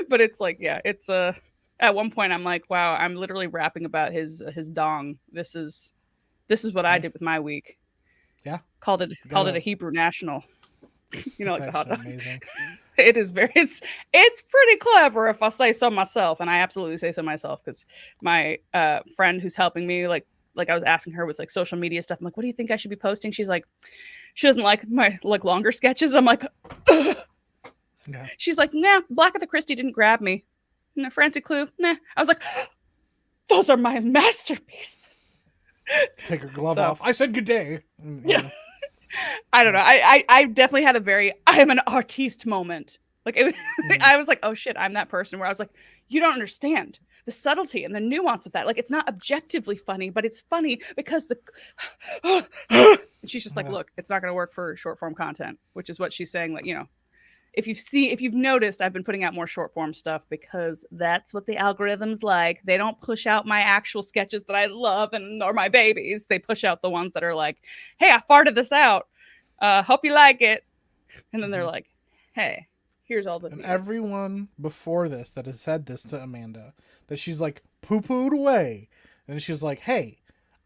But it's like, yeah, it's at one point I'm like, wow, I'm literally rapping about his dong. This is what I did with my week. Yeah. Called it a Hebrew national. Like the hot dogs. Amazing. It is it's pretty clever if I say so myself, and I absolutely say so myself because my friend who's helping me, like I was asking her with like social media stuff. I'm like, what do you think I should be posting? She's like, she doesn't like my like longer sketches. I'm like, yeah. She's like, nah, Black of the Christie didn't grab me. No, Francie Clue, nah. I was like, those are my masterpieces. Take her glove off. I said good day. Yeah. I don't know. I definitely had I am an artiste moment. Like I was like, oh shit, I'm that person where I was like, you don't understand the subtlety and the nuance of that. Like it's not objectively funny, but it's funny because and she's just like, look, it's not going to work for short form content, which is what she's saying. Like, if you've noticed, I've been putting out more short form stuff because that's what the algorithms like. They don't push out my actual sketches that I love or my babies. They push out the ones that are like, hey, I farted this out. Hope you like it. And then they're like, hey, here's all the and views. Everyone before this that has said this to Amanda, that she's like poo-pooed away. And she's like, hey,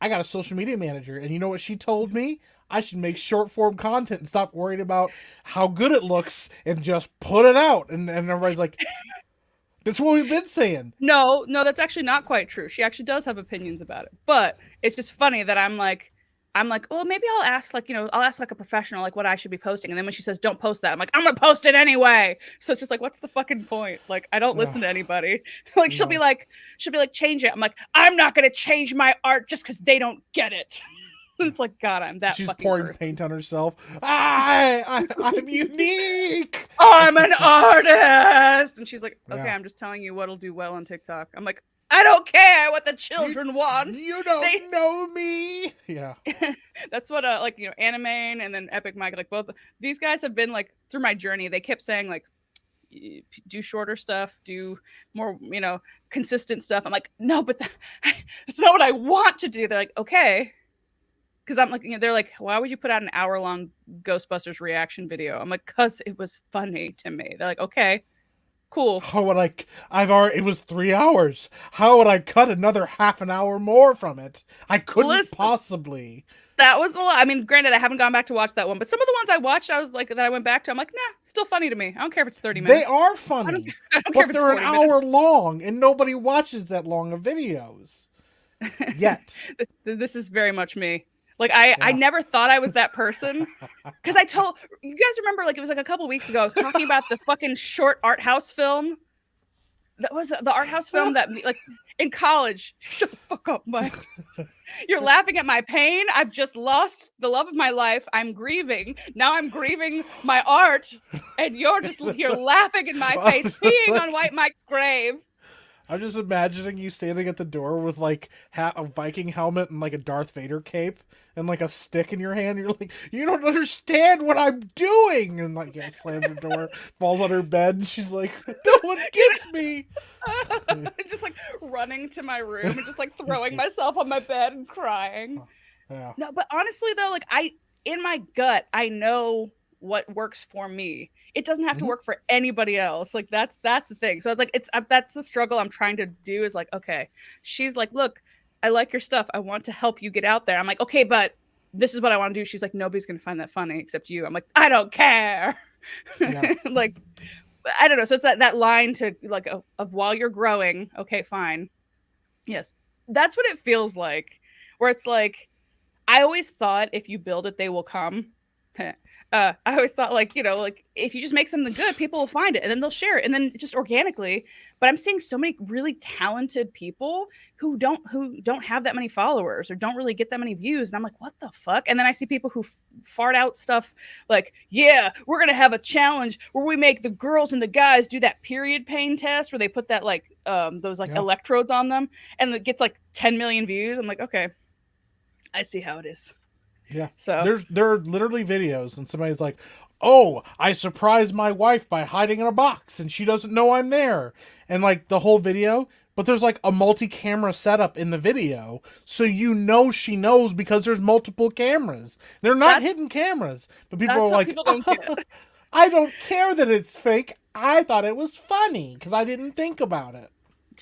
I got a social media manager. And you know what she told me? I should make short form content and stop worrying about how good it looks and just put it out. And everybody's like, that's what we've been saying. No, that's actually not quite true. She actually does have opinions about it. But it's just funny that I'm like, I'm like, well, maybe I'll ask like, I'll ask like a professional like what I should be posting. And then when she says don't post that, I'm like, I'm gonna post it anyway. So it's just like, what's the fucking point? Like, I don't Yeah, listen to anybody. Like no. she'll be like, change it. I'm like, I'm not gonna change my art just because they don't get it. It's like, God, I'm that She's fucking pouring person. paint on herself. I'm unique. I'm an artist. And she's like, okay, Yeah. I'm just telling you what'll do well on TikTok. I'm like, I don't care what the You, children want. you don't They know me. Yeah. that's what like Anime and then Epic Mike, like both these guys have been like through my journey. They kept saying like do shorter stuff, do more, consistent stuff. I'm like, no, but that's not what I want to do. They're like, okay. Because I'm like, they're like, why would you put out an hour-long Ghostbusters reaction video? I'm like, because it was funny to me. They're like, okay, cool. How would I've already, it was 3 hours. How would I cut another half an hour more from it? I couldn't Listen, possibly. that was a lot. I mean, granted, I haven't gone back to watch that one, but some of the ones I watched, I was like, that I went back to, I'm like, nah, still funny to me. I don't care if it's 30 They minutes. are I don't, funny, I don't care but if it's they're an 40 minutes. hour long, and nobody watches that long of videos. Yet. This is very much me. Like I Yeah. never thought I was that person because I told you guys remember like it was like a couple weeks ago I was talking about the fucking short art house film that was the art house film that like in college. Shut the fuck up, Mike. You're laughing at my pain. I've just lost the love of my life. I'm grieving. Now I'm grieving my art, and you're laughing in my face, peeing on White Mike's grave. I'm just imagining you standing at the door with like a Viking helmet and like a Darth Vader cape and like a stick in your hand. You're like, you don't understand what I'm doing, and like slams the door, falls on her bed, and she's like, no one gets me. Just like running to my room and just like throwing myself on my bed and crying. Yeah. No, but honestly though, like in my gut, I know what works for me. It doesn't have to work for anybody else. Like that's the thing. So like that's the struggle I'm trying to do is like, okay, she's like, look, I like your stuff. I want to help you get out there. I'm like, okay, but this is what I want to do. She's like, nobody's gonna find that funny except you. I'm like, I don't care. Yeah. Like, I don't know. So it's that line to like of while you're growing, okay, fine. Yes. That's what it feels like. Where it's like, I always thought if you build it, they will come. I always thought like, like if you just make something good, people will find it and then they'll share it and then just organically. But I'm seeing so many really talented people who don't have that many followers or don't really get that many views. And I'm like, what the fuck? And then I see people who fart out stuff like, yeah, we're going to have a challenge where we make the girls and the guys do that period pain test where they put that like those like electrodes on them and it gets like 10 million views. I'm like, okay, I see how it is. Yeah. So there are literally videos and somebody's like, oh, I surprised my wife by hiding in a box and she doesn't know I'm there. And like the whole video, but there's like a multi-camera setup in the video. So she knows because there's multiple cameras. They're not hidden cameras. But people are like, people don't get. I don't care that it's fake. I thought it was funny because I didn't think about it.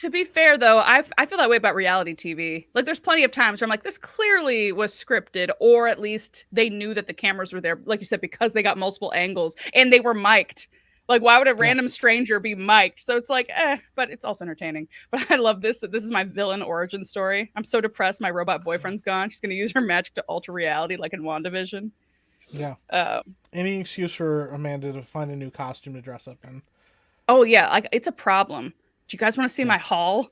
To be fair, though, I feel that way about reality TV. Like, there's plenty of times where I'm like, this clearly was scripted, or at least they knew that the cameras were there, like you said, because they got multiple angles and they were mic'd. Like, why would a random stranger be mic'd? So it's like, but it's also entertaining. But I love this, that this is my villain origin story. I'm so depressed my robot boyfriend's gone. She's going to use her magic to alter reality like in WandaVision. Yeah. Any excuse for Amanda to find a new costume to dress up in. Oh, yeah. Like, it's a problem. Do you guys want to see my haul?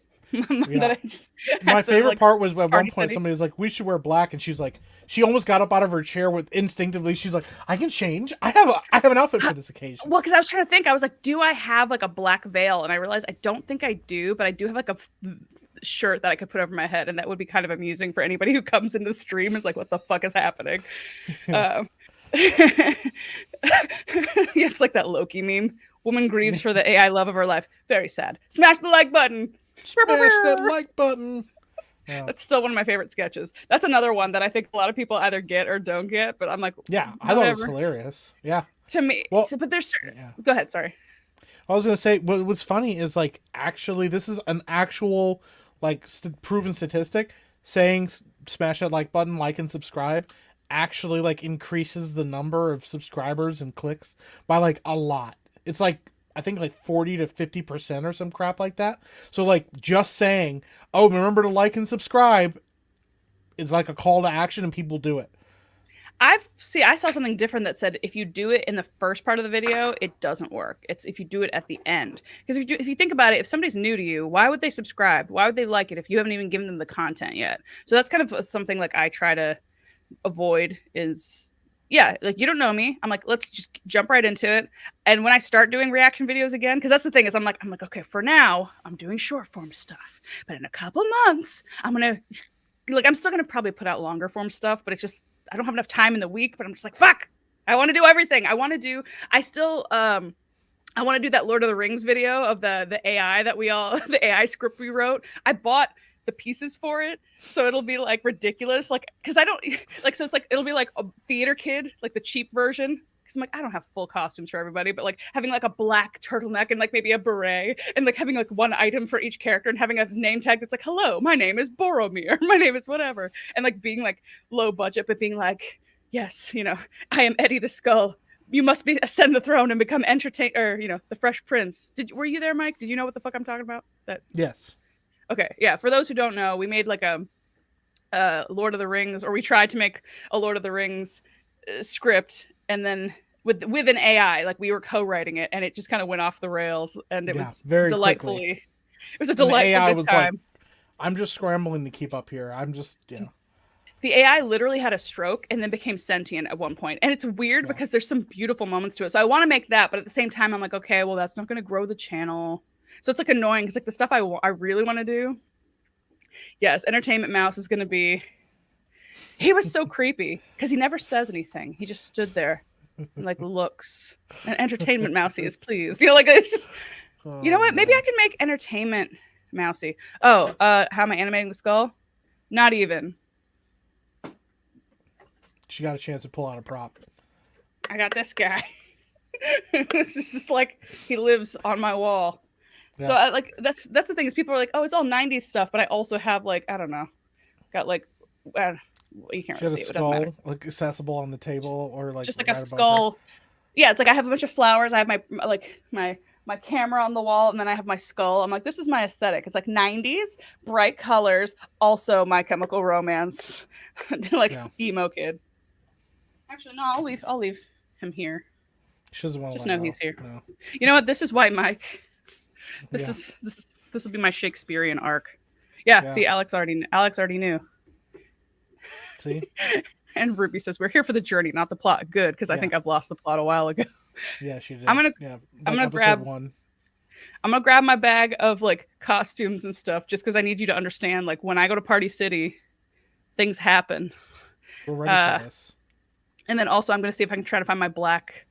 My favorite part was at one point somebody was like, we should wear black, and she's like, she almost got up out of her chair with instinctively, she's like, I can change. I have an outfit for this occasion. Well, because I was trying to think, I was like, do I have like a black veil? And I realized I don't think I do, but I do have like a shirt that I could put over my head, and that would be kind of amusing for anybody who comes into the stream is like, what the fuck is happening? Yeah, it's like that Loki meme. Woman grieves for the AI love of her life. Very sad. Smash the like button. Smash that like button. Yeah. That's still one of my favorite sketches. That's another one that I think a lot of people either get or don't get, but I'm like, yeah, I thought it was hilarious. Yeah. To me. Well, but there's certain... Go ahead, sorry. I was going to say, what's funny is like, actually, this is an actual like proven statistic saying smash that like button, like and subscribe actually like increases the number of subscribers and clicks by like a lot. It's like, I think like 40 to 50% or some crap like that. So like just saying, oh, remember to like and subscribe it's like a call to action and people do it. I saw something different that said if you do it in the first part of the video, it doesn't work. It's if you do it at the end. Because if you think about it, if somebody's new to you, why would they subscribe? Why would they like it if you haven't even given them the content yet? So that's kind of something like I try to avoid is yeah, like you don't know me. I'm like, let's just jump right into it. And when I start doing reaction videos again, because that's the thing is I'm like, okay, for now, I'm doing short form stuff. But in a couple months, I'm still gonna probably put out longer form stuff, but it's just I don't have enough time in the week, but I'm just like, fuck. I want to do everything. I want to do that Lord of the Rings video of the AI the AI script we wrote. I bought the pieces for it, so it'll be like ridiculous, like because I don't like so it's like it'll be like a theater kid, like the cheap version. Because I'm like, I don't have full costumes for everybody, but like having like a black turtleneck and like maybe a beret and like having like one item for each character and having a name tag that's like, hello, my name is Boromir, my name is whatever. And like being like low budget, but being like, yes, I am Eddie the Skull. You must ascend the throne and become the Fresh Prince. Were you there, Mike? Did you know what the fuck I'm talking about? Yes. Okay, yeah. For those who don't know, we made like a Lord of the Rings, or we tried to make a Lord of the Rings script, and then with an AI, like we were co-writing it, and it just kind of went off the rails, and it was very delightfully. Quickly. It was a delightful AI good was time. Like, I'm just scrambling to keep up here. I'm just The AI literally had a stroke and then became sentient at one point. And it's weird because there's some beautiful moments to it. So I want to make that, but at the same time, I'm like, okay, well, that's not going to grow the channel. So it's like annoying because like the stuff I really want to do. Yes, Entertainment Mouse is going to be. He was so creepy because he never says anything. He just stood there and like looks. And Entertainment Mousy is pleased. Like it's just. You know what? Maybe I can make Entertainment Mousy. Oh, how am I animating the skull? Not even. She got a chance to pull out a prop. I got this guy. It's just like he lives on my wall. Yeah. So that's the thing is people are like, oh, it's all 90s stuff, but I also have like I don't know, got like you can't really see it. Skull, it doesn't matter. Like accessible on the table or like just like right a skull. Yeah, it's like I have a bunch of flowers. I have my camera on the wall, and then I have my skull. I'm like, this is my aesthetic. It's like 90s, bright colors. Also, My Chemical Romance, like emo kid. Actually, no, I'll leave him here. She doesn't want to just know he's here. No. You know what? This is White Mike. This will be my Shakespearean arc. Yeah. See, Alex already knew. See. And Ruby says we're here for the journey, not the plot. Good, because I think I've lost the plot a while ago. Yeah, she did. I'm gonna grab my bag of like costumes and stuff, just because I need you to understand. Like when I go to Party City, things happen. We're ready for this. And then also I'm gonna see if I can try to find my black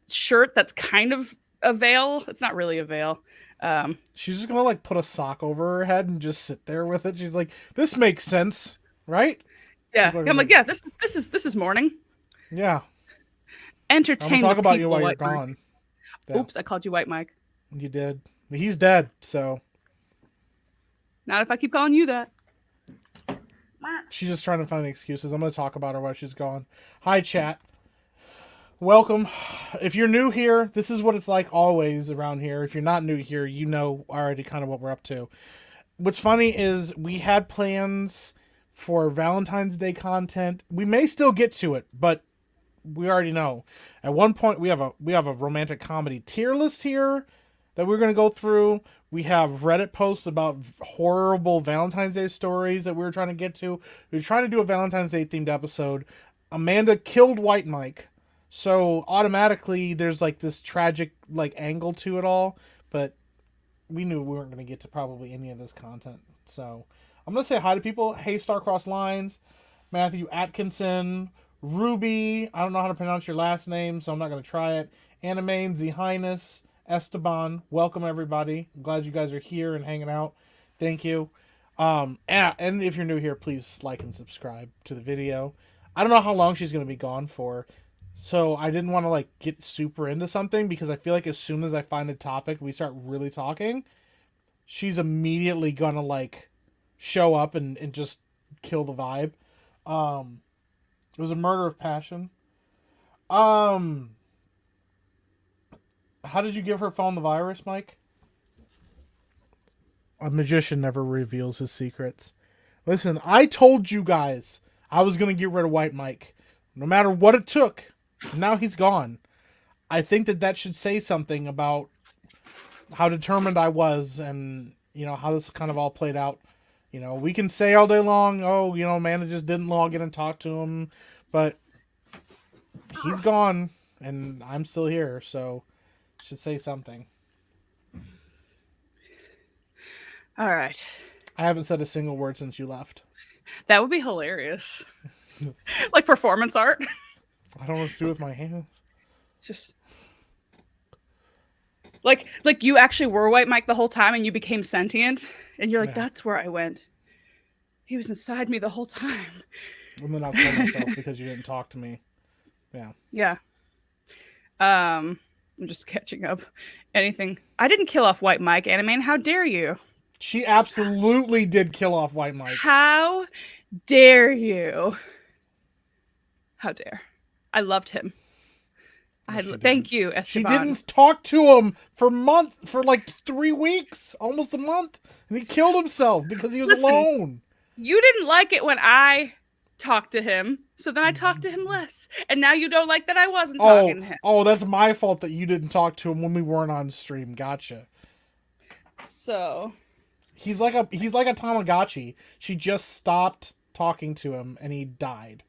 shirt that's kind of a veil. It's not really a veil. She's just gonna like put a sock over her head and just sit there with it. She's like, "This makes sense, right?" Yeah, I'm like, yeah, this is morning. Yeah. Entertain. I'm gonna talk about you while you're gone. Yeah. Oops, I called you White Mike. You did. He's dead, so. Not if I keep calling you that. She's just trying to find excuses. I'm gonna talk about her while she's gone. Hi, chat. Welcome. If you're new here, this is what it's like always around here. If you're not new here, you know already kind of what we're up to. What's funny is we had plans for Valentine's Day content. We may still get to it, but we already know. At one point, we have a romantic comedy tier list here that we're going to go through. We have Reddit posts about horrible Valentine's Day stories that we were trying to get to. We were trying to do a Valentine's Day themed episode. Amanda killed White Mike. So automatically there's like this tragic like angle to it all, but we knew we weren't going to get to probably any of this content. So I'm going to say hi to people. Hey, Starcross Lines, Matthew Atkinson, Ruby. I don't know how to pronounce your last name, so I'm not going to try it. Animane, Z Highness, Esteban. Welcome everybody. I'm glad you guys are here and hanging out. Thank you. And if you're new here, please like and subscribe to the video. I don't know how long she's going to be gone for. So I didn't want to like get super into something because I feel like as soon as I find a topic, we start really talking, she's immediately gonna like show up and just kill the vibe. It was a murder of passion. How did you give her phone the virus, Mike? A magician never reveals his secrets. Listen, I told you guys I was going to get rid of White Mike. No matter what it took. Now he's gone. I think that should say something about how determined I was and, how this kind of all played out. We can say all day long, oh, Amanda just didn't log in and talk to him. But he's gone and I'm still here. So it should say something. All right. I haven't said a single word since you left. That would be hilarious. Like performance art. I don't know what to do with my hands. Just like you actually were White Mike the whole time and you became sentient and you're like, that's where I went. He was inside me the whole time. And then I'll kill myself because you didn't talk to me. Yeah. Yeah. I'm just catching up. Anything. I didn't kill off White Mike, Animane. How dare you? She absolutely did kill off White Mike. How dare you? How dare. I loved him. Thank you, Esteban. She didn't talk to him for like 3 weeks, almost a month, and he killed himself because he was alone. You didn't like it when I talked to him, so then I talked to him less, and now you don't like that I wasn't talking to him. Oh, that's my fault that you didn't talk to him when we weren't on stream. Gotcha. So he's like a Tamagotchi. She just stopped talking to him, and he died.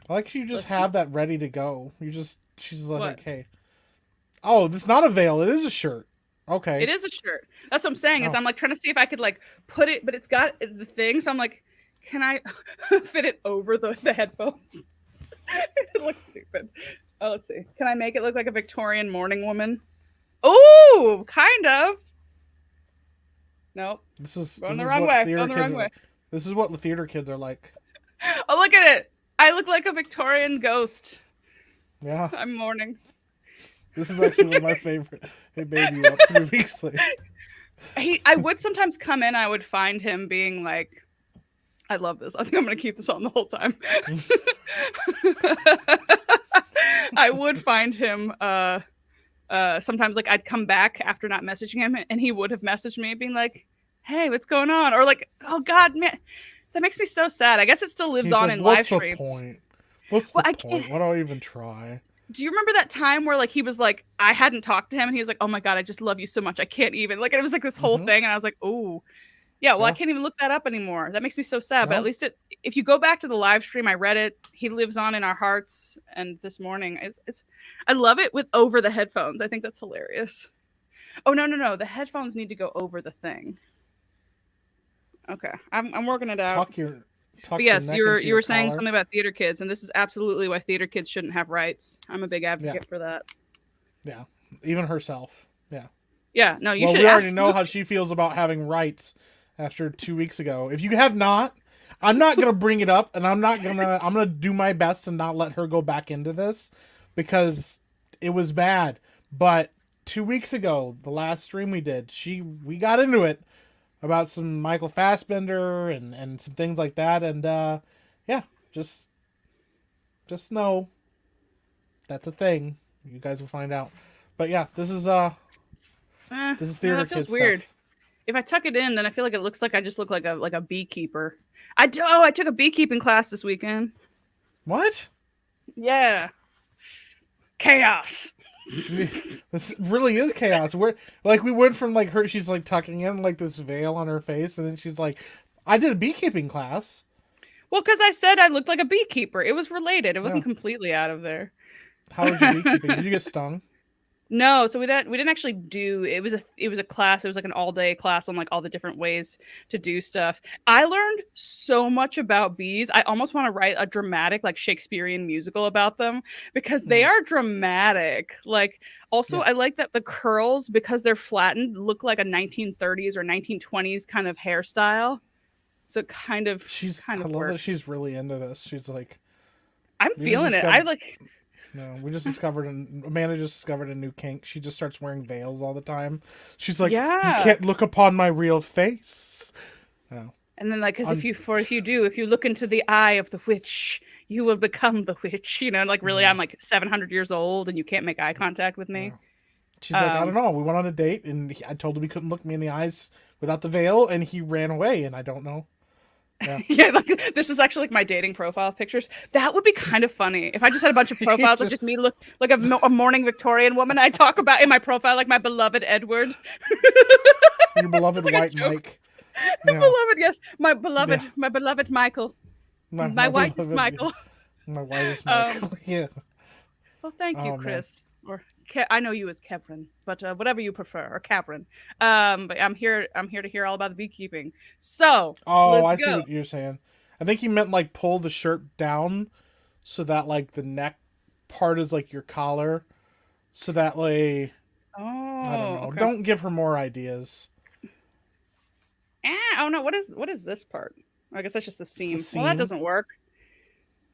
I like you just have that ready to go. She's like, what? Hey. Oh, it's not a veil. It is a shirt. Okay. It is a shirt. That's what I'm saying is I'm like trying to see if I could like put it, but it's got the thing. So I'm like, can I fit it over the headphones? It looks stupid. Oh, let's see. Can I make it look like a Victorian mourning woman? Oh, kind of. Nope. This is going the wrong way. Going the wrong way. This is what the theater kids are like. Oh, look at it. I look like a Victorian ghost. Yeah. I'm mourning. This is actually one of my favorite. Hey, baby, you up 3 weeks later. I would sometimes come in. I would find him being like, I love this. I think I'm going to keep this on the whole time. I would find him sometimes like I'd come back after not messaging him and he would have messaged me being like, hey, what's going on? Or like, oh God, man. That makes me so sad. I guess it still lives on in live streams. What's the point? What's the point? Why do I even try? Do you remember that time where like he was like, I hadn't talked to him and he was like, oh my God, I just love you so much. I can't even. Like, it was like this whole thing. And I was like, oh, yeah, well, I can't even look that up anymore. That makes me so sad. But at least if you go back to the live stream, I read it. He lives on in our hearts. And this morning, I love it with over the headphones. I think that's hilarious. Oh, no. The headphones need to go over the thing. Okay, I'm working it out. But yes, you were saying something about theater kids, and this is absolutely why theater kids shouldn't have rights. I'm a big advocate for that. Yeah, even herself. Yeah. Yeah, no, you should. We already know how she feels about having rights after 2 weeks ago. If you have not, I'm not gonna bring it up, and I'm gonna do my best and not let her go back into this because it was bad. But 2 weeks ago, the last stream we did, we got into it. About some Michael Fassbender and some things like that, and just know that's a thing. You guys will find out. But yeah, this is theater kids weird. Stuff. If I tuck it in, then I feel like it looks like I just look like a beekeeper. I took a beekeeping class this weekend. What? Yeah. Chaos. This really is chaos. We went from like her, she's like tucking in like this veil on her face, and then she's like, I did a beekeeping class. Well, because I said I looked like a beekeeper. It was related. It wasn't completely out of there. How was your beekeeping? Did you get stung? No, so we didn't actually do it was a class. It was like an all-day class on like all the different ways to do stuff. I learned so much about bees. I almost want to write a dramatic like Shakespearean musical about them because they are dramatic. Like also I like that the curls, because they're flattened, look like a 1930s or 1920s kind of hairstyle. So kind of I love works. that she's really into this. She's like, I'm feeling it. I like. No, Amanda just discovered a new kink. She just starts wearing veils all the time. She's like, you can't look upon my real face. Oh. And then like, because if you look into the eye of the witch, you will become the witch. You know, like really, I'm like 700 years old and you can't make eye contact with me. She's like, I don't know. We went on a date, and I told him he couldn't look me in the eyes without the veil, and he ran away, and I don't know. Yeah. Yeah, like, this is actually like my dating profile pictures. That would be kind of funny if I just had a bunch of profiles of just me look like a morning Victorian woman. I talk about in my profile like my beloved Edward, Your beloved like white Mike. my Yeah. beloved, yes, my beloved Michael, my whitest beloved- Michael. My whitest Michael. Yeah. Well, thank you, Oh, man. Chris. Or I know you as Kevin, but whatever you prefer, or Kavrin. But I'm here. I'm here to hear all about the beekeeping. So Oh, I let's see go. what you're saying. I think he meant like pull the shirt down so that like the neck part is like your collar. So that like Oh, I don't know. okay. Don't give her more ideas. Oh no, what is this part? I guess that's just a seam. Well, that seam. doesn't work.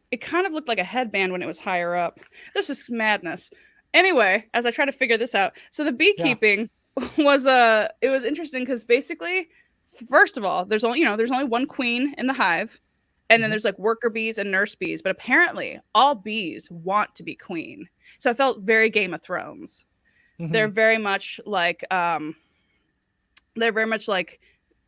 It kind of looked like a headband when it was higher up. This is madness. Anyway, as I try to figure this out, so the beekeeping was it was interesting because basically, first of all, there's only one queen in the hive, and then there's like worker bees and nurse bees. But apparently, all bees want to be queen. So I felt very Game of Thrones. Mhm. They're very much like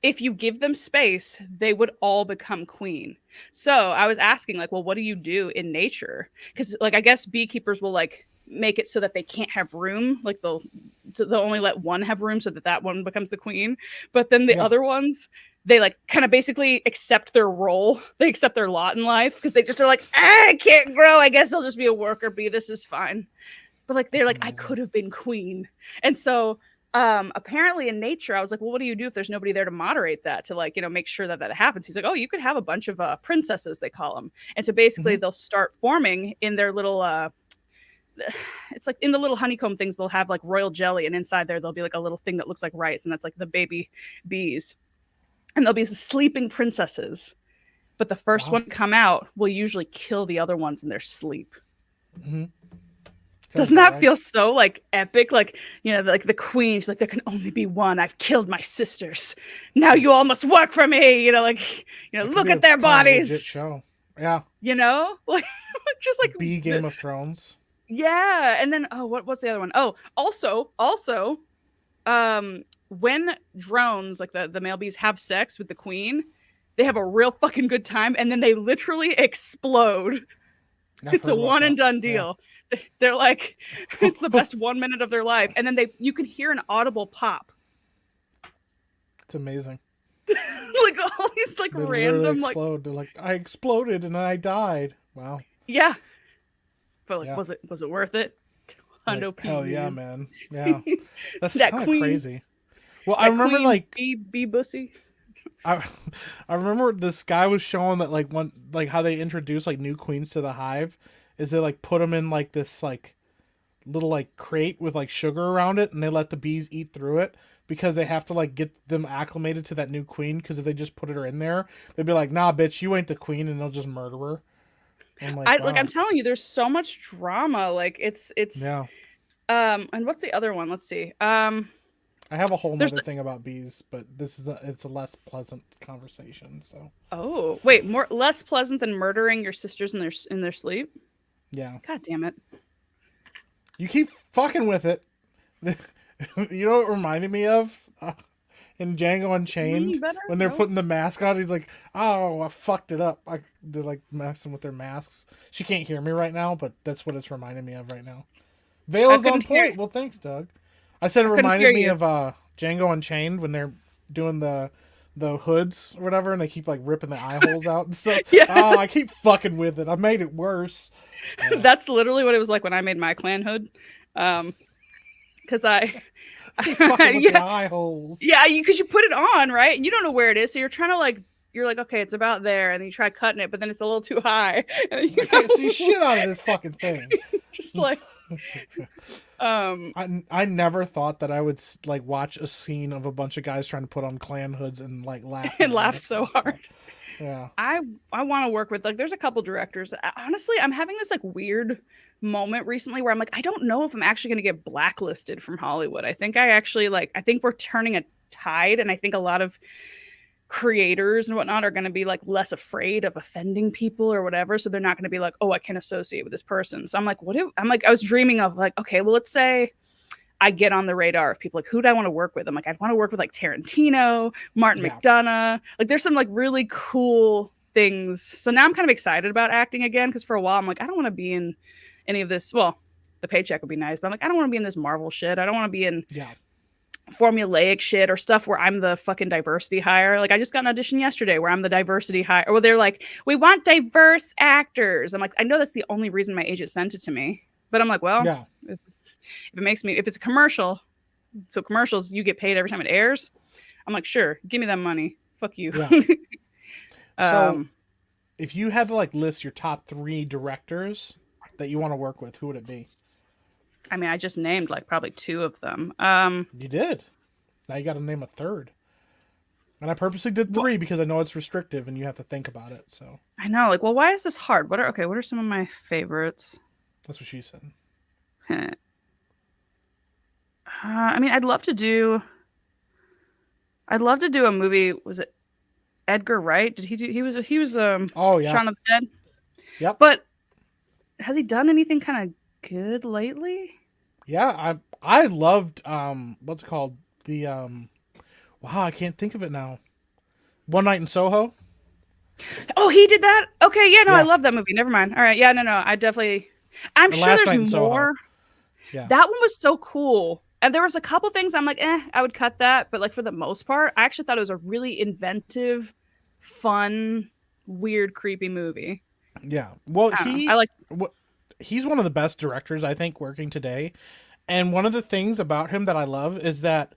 if you give them space, they would all become queen. So I was asking, like, well, what do you do in nature? Because, like, I guess beekeepers will like make it so that they can't have room. Like they'll only let one have room so that one becomes the queen. But then the other ones, they like kind of basically accept their role. They accept their lot in life because they just are like, I can't grow. I guess I'll just be a worker bee. This is fine. But like they're like, I could have been queen. And so apparently in nature, I was like, well, what do you do if there's nobody there to moderate that, to like, make sure that happens? He's like, oh, you could have a bunch of princesses, they call them. And so basically they'll start forming in their little it's like in the little honeycomb things, they'll have like royal jelly, and inside there there'll be like a little thing that looks like rice, and that's like the baby bees. And there'll be sleeping princesses, but the first one to come out will usually kill the other ones in their sleep. Doesn't that feel so like epic? Like, like the queen, she's like, there can only be one. I've killed my sisters. Now you all must work for me. Look at their bodies. Show. Yeah. Like just like Game of Thrones. Yeah. And then what's the other one? Oh, also, when drones, like the male bees, have sex with the queen, they have a real fucking good time, and then they literally explode. It's a one and done deal. Yeah. They're like, it's the best 1 minute of their life, and then you can hear an audible pop. It's amazing. Like all these like they random explode. like they're like, I exploded and I died. Wow. Yeah. But like, was it worth it? Like, hell yeah, man. Yeah. That's kind of crazy. Well, I remember like bee bussy. I remember this guy was showing that like how they introduce like new queens to the hive is they like put them in like this like little like crate with like sugar around it, and they let the bees eat through it because they have to like get them acclimated to that new queen, because if they just put her in there, they'd be like, nah bitch, you ain't the queen, and they'll just murder her. I'm like, wow. I'm telling you, there's so much drama. Like it's yeah. And what's the other one? Let's see. I have a whole nother thing about bees, but it's a less pleasant conversation. So. Oh wait, less pleasant than murdering your sisters in their sleep? Yeah. God damn it! You keep fucking with it. You know what it reminded me of? In Django Unchained, when they're putting the mask on, he's like, "Oh, I fucked it up." They're like messing with their masks. She can't hear me right now, but that's what it's reminding me of right now. Veil is on point. Well, thanks, Doug. I said it reminded me of Django Unchained when they're doing the hoods or whatever, and they keep like ripping the eye holes out and stuff. Yeah. Oh, I keep fucking with it. I made it worse. Yeah. That's literally what it was like when I made my clan hood. Because I fucking with the eye holes. Yeah, because you put it on, right? And you don't know where it is, so you're trying to you're like, okay, it's about there, and then you try cutting it, but then it's a little too high. And you can't see shit out of this fucking thing. Just like, I never thought that I would like watch a scene of a bunch of guys trying to put on clan hoods and like laugh so hard. Yeah, I want to work with there's a couple directors. Honestly, I'm having this like weird moment recently where I'm like, I don't know if I'm actually going to get blacklisted from Hollywood. I think I think we're turning a tide, and I think a lot of creators and whatnot are going to be like less afraid of offending people or whatever, so they're not going to be like, oh, I can't associate with this person. So I'm like, I was dreaming of like, okay, well, let's say I get on the radar of people like, who do I want to work with? I'm like, I'd want to work with like Tarantino, Martin Yeah. McDonagh. Like there's some like really cool things. So now I'm kind of excited about acting again, because for a while I'm like, I don't want to be in any of this. Well, the paycheck would be nice, but I'm like, I don't want to be in this Marvel shit. I don't want to be in Yeah. formulaic shit or stuff where I'm the fucking diversity hire. Like I just got an audition yesterday where I'm the diversity hire. Or they're like, we want diverse actors. I'm like, I know that's the only reason my agent sent it to me. But I'm like, well, Yeah. if it makes me, if it's a commercial, so commercials, you get paid every time it airs. I'm like, sure, give me that money. Fuck you. Yeah. So if you had to like list your top 3 directors that you want to work with, who would it be? I mean, I just named like probably 2 of them. You did. Now you got to name a third. And I purposely did 3 because I know it's restrictive and you have to think about it. So I know, like, well, why is this hard? What are some of my favorites? that's what she said. I mean, I'd love to do a movie. Was it Edgar Wright? Did he do? He was Oh yeah. Shaun of the Dead. Yep. But has he done anything kind of good lately? Yeah, I loved what's it called? The wow, I can't think of it now. One Night in Soho. Oh, he did that? Okay, yeah, no, I Yeah. love that movie. Never mind. All right, yeah, no, I'm And sure Last Night in there's Soho. more. Yeah. That one was so cool. And there was a couple things I'm like, I would cut that. But like for the most part, I actually thought it was a really inventive, fun, weird, creepy movie. Yeah. Well, I like. he's one of the best directors I think working today. And one of the things about him that I love is that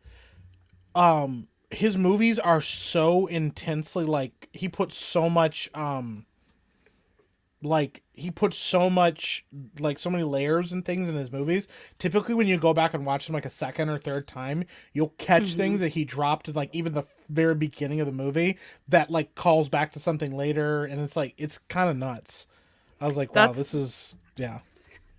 his movies are so intensely like he puts so much like so many layers and things in his movies. Typically when you go back and watch them like a second or third time, you'll catch things that he dropped at like even the very beginning of the movie that like calls back to something later, and it's like it's kind of nuts. I was like, wow, this is yeah.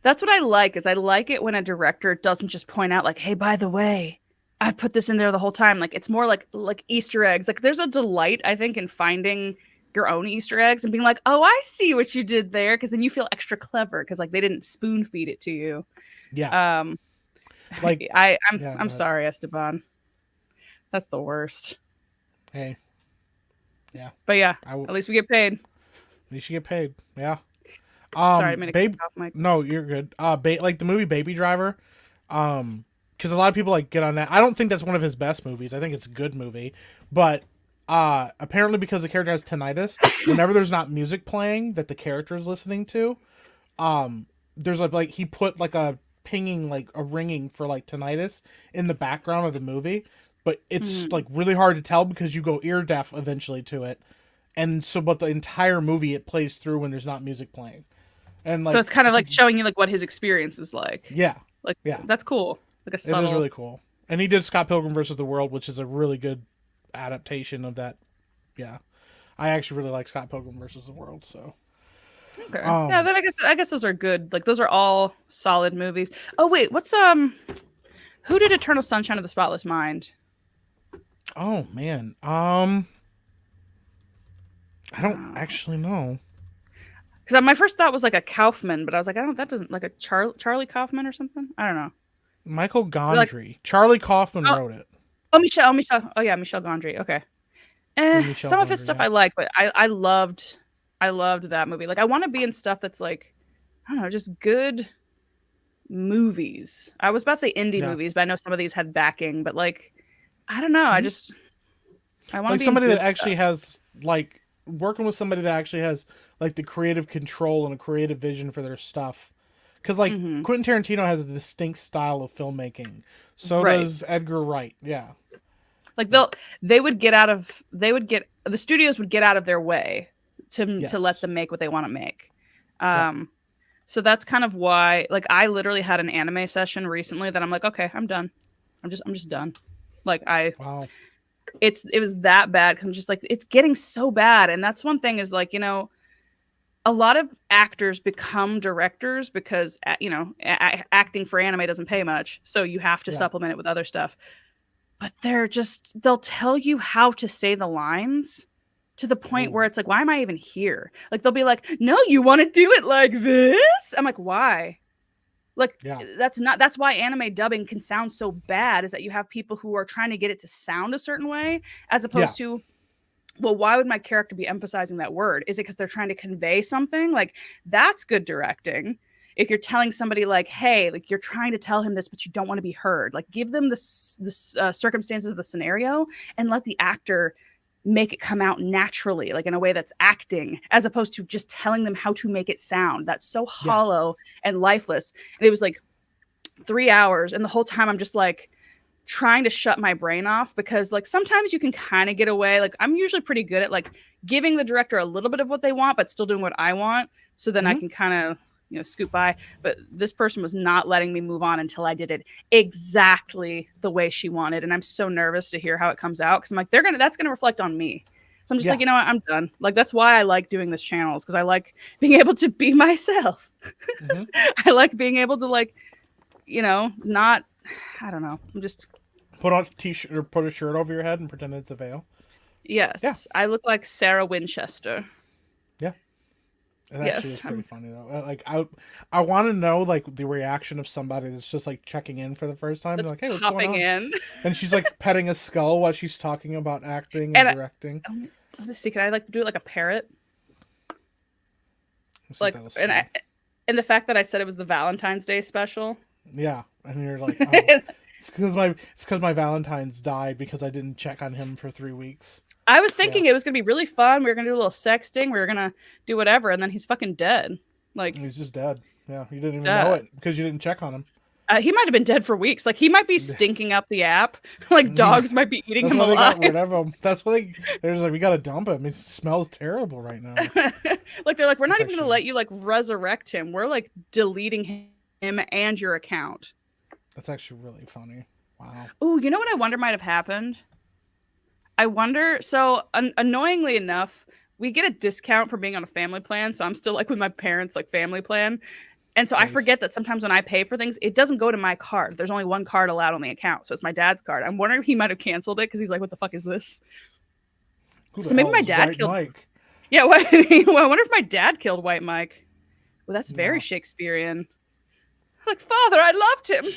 That's what I like, is I like it when a director doesn't just point out like, hey, by the way, I put this in there the whole time. Like it's more like Easter eggs. Like there's a delight, I think, in finding your own Easter eggs and being like, oh, I see what you did there, because then you feel extra clever because like they didn't spoon feed it to you. Yeah. Like I'm sorry, Esteban. That's the worst. Hey. Yeah. But yeah, at least we get paid. At least you get paid. Yeah. Sorry, I mean, No, you're good. Like the movie Baby Driver, because a lot of people like get on that. I don't think that's one of his best movies. I think it's a good movie, but apparently because the character has tinnitus, whenever there's not music playing that the character is listening to, there's like he put like a pinging, like a ringing for like tinnitus in the background of the movie, but it's like really hard to tell because you go ear deaf eventually to it, and so but the entire movie it plays through when there's not music playing. And like, so it's kind of like showing you like what his experience was like. Yeah. Like, yeah. That's cool. Like a subtle... It is really cool. And he did Scott Pilgrim versus the World, which is a really good adaptation of that. Yeah. I actually really like Scott Pilgrim versus the World, so. Okay. Yeah, then I guess those are good. Like those are all solid movies. Oh wait, what's who did Eternal Sunshine of the Spotless Mind? Oh man. I don't actually know. Because my first thought was like a Kaufman, but I was like, that doesn't like a Charlie Kaufman or something. I don't know. Michael Gondry. Charlie Kaufman wrote it. Oh, Michel. Oh yeah, Michel Gondry. Okay. Some of his stuff I like, but I loved that movie. Like I want to be in stuff that's like, I don't know, just good movies. I was about to say indie movies, but I know some of these had backing. But like, I don't know. I want to like be somebody that actually has like. Working with somebody that actually has like the creative control and a creative vision for their stuff, because like Quentin Tarantino has a distinct style of filmmaking, so does Edgar Wright. Yeah, like the studios would get out of their way to let them make what they want to make. So that's kind of why, like, I literally had an anime session recently that I'm like, okay, I'm done. I'm just done. Like wow. It was that bad, because I'm just like, it's getting so bad. And that's one thing is like, you know, a lot of actors become directors because, you know, acting for anime doesn't pay much. So you have to supplement it with other stuff. But they'll tell you how to say the lines to the point where it's like, why am I even here? Like, they'll be like, no, you want to do it like this? I'm like, why? Like Yeah. that's why anime dubbing can sound so bad, is that you have people who are trying to get it to sound a certain way, as Yeah. opposed to, well, why would my character be emphasizing that word? Is it because they're trying to convey something? Like, that's good directing. If you're telling somebody like, hey, like you're trying to tell him this, but you don't want to be heard, like give them the circumstances of the scenario and let the actor make it come out naturally, like in a way that's acting, as opposed to just telling them how to make it sound. That's so Yeah. hollow and lifeless. And it was like 3 hours, and the whole time I'm just like trying to shut my brain off, because like sometimes you can kind of get away. Like I'm usually pretty good at like giving the director a little bit of what they want, but still doing what I want. So then I Mhm. can kind of, scoot by. But this person was not letting me move on until I did it exactly the way she wanted. And I'm so nervous to hear how it comes out, because I'm like, that's gonna reflect on me. So I'm just Yeah. like, you know what, I'm done. Like that's why I like doing this channel, is because I like being able to be myself. Mhm. I like being able to like, not, I don't know. I'm just, Put on a t-shirt or put a shirt over your head and pretend it's a veil. Yeah. yes, I look like Sarah Winchester. Yeah. It actually Yes, is pretty funny though. Like I want to know like the reaction of somebody that's just like checking in for the first time. They're that's like, "Hey, what's going popping on?" in. And she's like petting a skull while she's talking about acting and And directing. let me see, can I like do it like a parrot? Let's see if Like, that'll and see. and the fact that I said it was the Valentine's Day special. Yeah, and you're like, "Oh, it's because my Valentines died because I didn't check on him for 3 weeks." I was Yeah, thinking it was gonna be really fun. We were gonna do a little sexting. We were gonna do whatever, and then he's fucking dead. Like, he's just dead. Yeah, you didn't even know uh, it because you didn't check on him. he might have been dead for weeks. Like, he might be stinking up the app. Like, dogs might be eating That's him why they alive. got rid of him. That's why they're just like, we gotta dump him. It smells terrible right now. Like, they're like, we're not That's even gonna actually let you like resurrect him. We're like deleting him and your account. that's actually really funny. Wow. Oh, you know what I wonder might have happened? I wonder. So, annoyingly enough, we get a discount for being on a family plan. So I'm still like with my parents' like family plan, and so I Nice. forget that sometimes when I pay for things, it doesn't go to my card. There's only one card allowed on the account, so it's my dad's card. I'm wondering if he might have canceled it because he's like, "What the fuck is this?" Who the So maybe hell my is dad White killed. Mike? Yeah, what? Well, I wonder if my dad killed White Mike. Well, that's very Yeah. Shakespearean. Like, father, I loved him.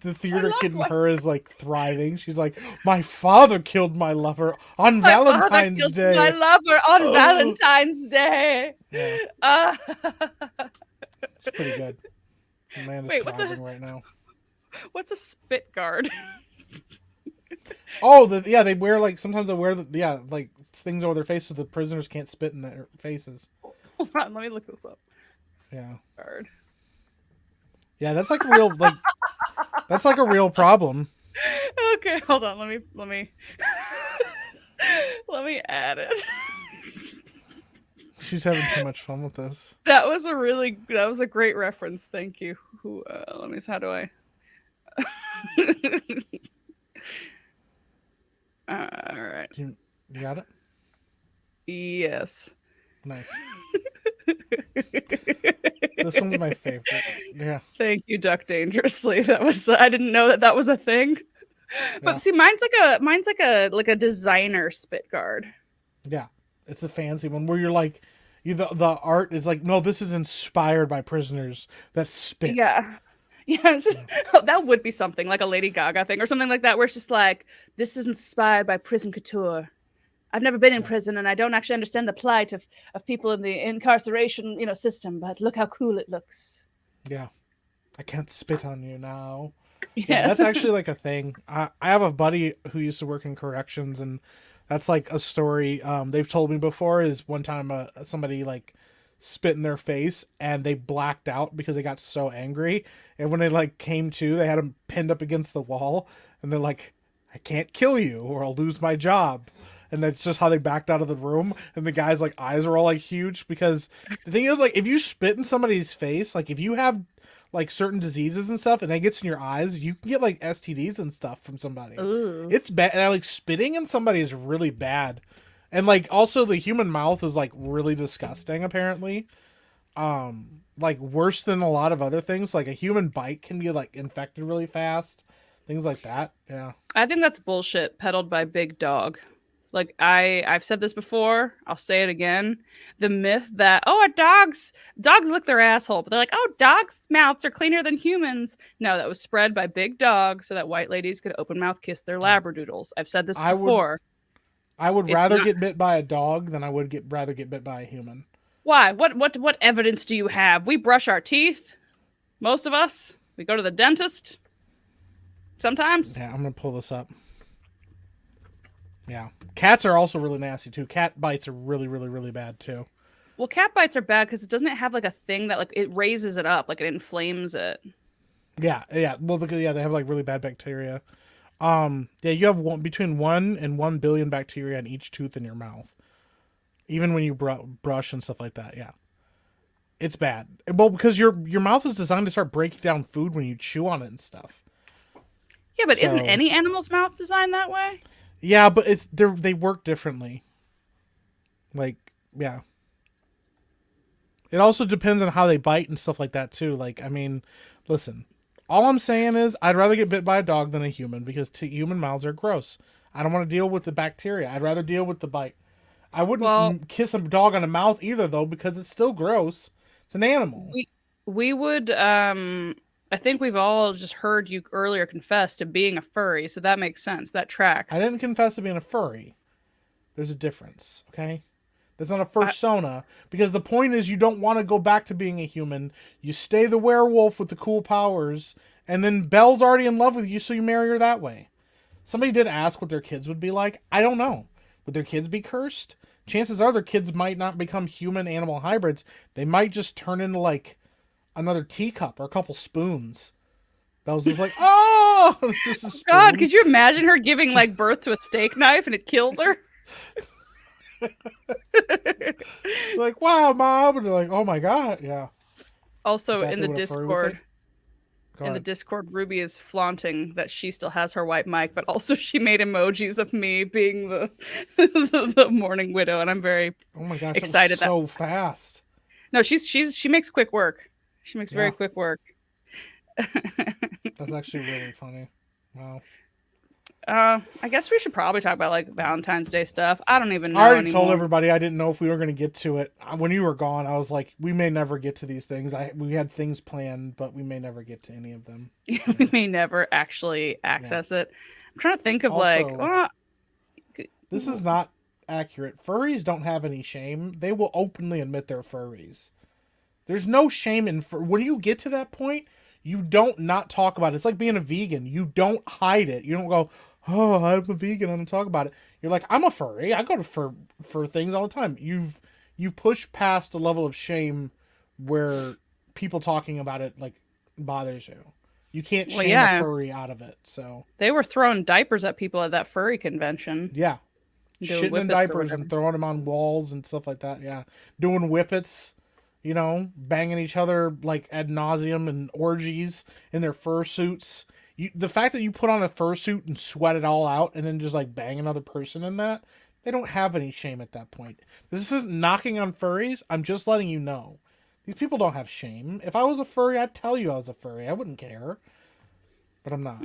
The I theater kid loved in White. her is like thriving. She's like, my father killed my lover on My father Valentine's killed my Day. lover on Oh, Valentine's Day. yeah, Uh, it's pretty good. The man is wait, thriving right now. what's a spit guard? Oh, yeah, they wear like sometimes they wear like things over their face so the prisoners can't spit in their faces. Hold on, let me look this up. Yeah, Guard. yeah, that's like a real that's like a real problem. Okay, hold on. Let me let me add it. She's having too much fun with this. That was a great reference. Thank you. Who? Let me. How do I? All right. You got it? Yes. Nice. This one's my favorite. Yeah. Thank you, Duck Dangerously. That was. I didn't know that was a thing. But Yeah. see, mine's like a designer spit guard. Yeah. It's a fancy one where you're like, the art is like, no, this is inspired by prisoners that spit. Yeah. Yes. That would be something like a Lady Gaga thing or something like that, where it's just like, this is inspired by prison couture. I've never been in prison and I don't actually understand the plight of people in the incarceration, system, but look how cool it looks. Yeah. I can't spit on you now. Yeah, Yes. that's actually like a thing. I have a buddy who used to work in corrections, and that's like a story they've told me before. Is one time somebody like spit in their face and they blacked out because they got so angry, and when they like came to, they had him pinned up against the wall, and they're like, "I can't kill you, or I'll lose my job." And that's just how they backed out of the room. And the guy's like eyes are all like huge, because the thing is, like, if you spit in somebody's face, like if you have like certain diseases and stuff and that gets in your eyes, you can get like STDs and stuff from somebody. Ooh. It's bad. Like spitting in somebody is really bad. And like also the human mouth is like really disgusting apparently. Like worse than a lot of other things. Like a human bite can be like infected really fast. Things like that. Yeah. I think that's bullshit peddled by Big Dog. Like I've said this before, I'll say it again. The myth that oh, a dogs lick their asshole, but they're like, oh, dogs' mouths are cleaner than humans. No, that was spread by big dogs so that white ladies could open mouth kiss their labradoodles. I've said this I would before. I would It's rather not. get bit by a dog than I would get rather get bit by a human. Why? What evidence do you have? We brush our teeth. Most of us. We go to the dentist sometimes. Yeah, I'm gonna pull this up. Yeah, cats are also really nasty too. Cat bites are really, really, really bad too. Well, cat bites are bad because it doesn't have like a thing that like it raises it up, like it inflames it. Yeah, yeah. Well, yeah, they have like really bad bacteria. Yeah, you have between 1 and 1 billion bacteria in each tooth in your mouth, even when you brush and stuff like that. Yeah, it's bad. Well, because your mouth is designed to start breaking down food when you chew on it and stuff. Yeah, but isn't So any animal's mouth designed that way? yeah, but they work differently. Like yeah, it also depends on how they bite and stuff like that too. Like I mean, listen, all I'm saying is I'd rather get bit by a dog than a human because human mouths are gross. I don't want to deal with the bacteria. I'd rather deal with the bite. I wouldn't Well, kiss a dog on the mouth either though because it's still gross. It's an animal. we we would I think we've all just heard you earlier confess to being a furry, so that makes sense. That I tracks. didn't confess to being a furry. There's a difference, okay? That's not a I, fursona because the point is you don't want to go back to being a human. You stay the werewolf with the cool powers, and then Belle's already in love with you, so you marry her that way. Somebody did ask what their kids would be like. I don't know. Would their kids be cursed? Chances are their kids might not become human animal hybrids. They might just turn into like another teacup or a couple spoons. Belle's just like, oh, it's just a God, spoon. could you imagine her giving like birth to a steak knife and it kills her? Like, wow, mom. And they're like, oh my God. Yeah. Also Exactly what a furry would say. Go In the ahead. Discord, Ruby is flaunting that she still has her white mic, but also she made emojis of me being the the mourning widow, and I'm very Oh my gosh, that was excited that so fast. no, she makes quick work. She makes very Yeah, quick work. that's actually really funny. Wow. I guess we should probably talk about like Valentine's Day stuff. I don't even I know already told anymore. everybody I didn't know if we were going to get to it. When you were gone, I was like, we may never get to these things. We had things planned, but we may never get to any of them. We So, may never actually yeah. access it. I'm trying to think of like, Also, this is not accurate. Furries don't have any shame. They will openly admit they're furries. There's no shame in when you get to that point, you don't not talk about it. It's like being a vegan. You don't hide it. You don't go, "Oh, I'm a vegan. I don't talk about it." You're like, "I'm a furry. I go to fur things all the time." You've pushed past a level of shame where people talking about it like bothers you. You can't well, shame a yeah, furry out of it. So, they were throwing diapers at people at that furry convention, yeah. doing Shitting in whippets or diapers whatever. and throwing them on walls and stuff like that. Yeah. Doing whippets, banging each other like ad nauseum and orgies in their fursuits. The fact that you put on a fursuit and sweat it all out and then just like bang another person in that, they don't have any shame at that point. This isn't knocking on furries. I'm just letting you know. These people don't have shame. If I was a furry, I'd tell you I was a furry. I wouldn't care. But I'm not.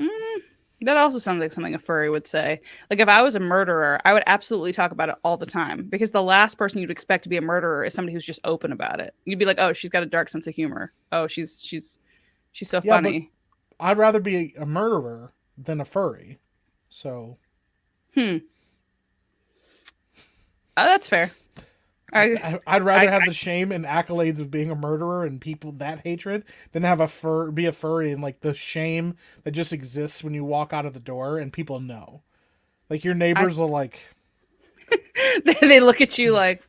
That also sounds like something a furry would say. Like if I was a murderer, I would absolutely talk about it all the time because the last person you'd expect to be a murderer is somebody who's just open about it. You'd be like, "Oh, she's got a dark sense of humor. Oh, she's so Yeah, but funny." I'd rather be a murderer than a furry. So Hmm. Oh, that's fair. I I'd rather I have the shame and accolades of being a murderer and people that hatred than have be a furry and like the shame that just exists when you walk out of the door and people know. Like your I neighbors will like, they look at you like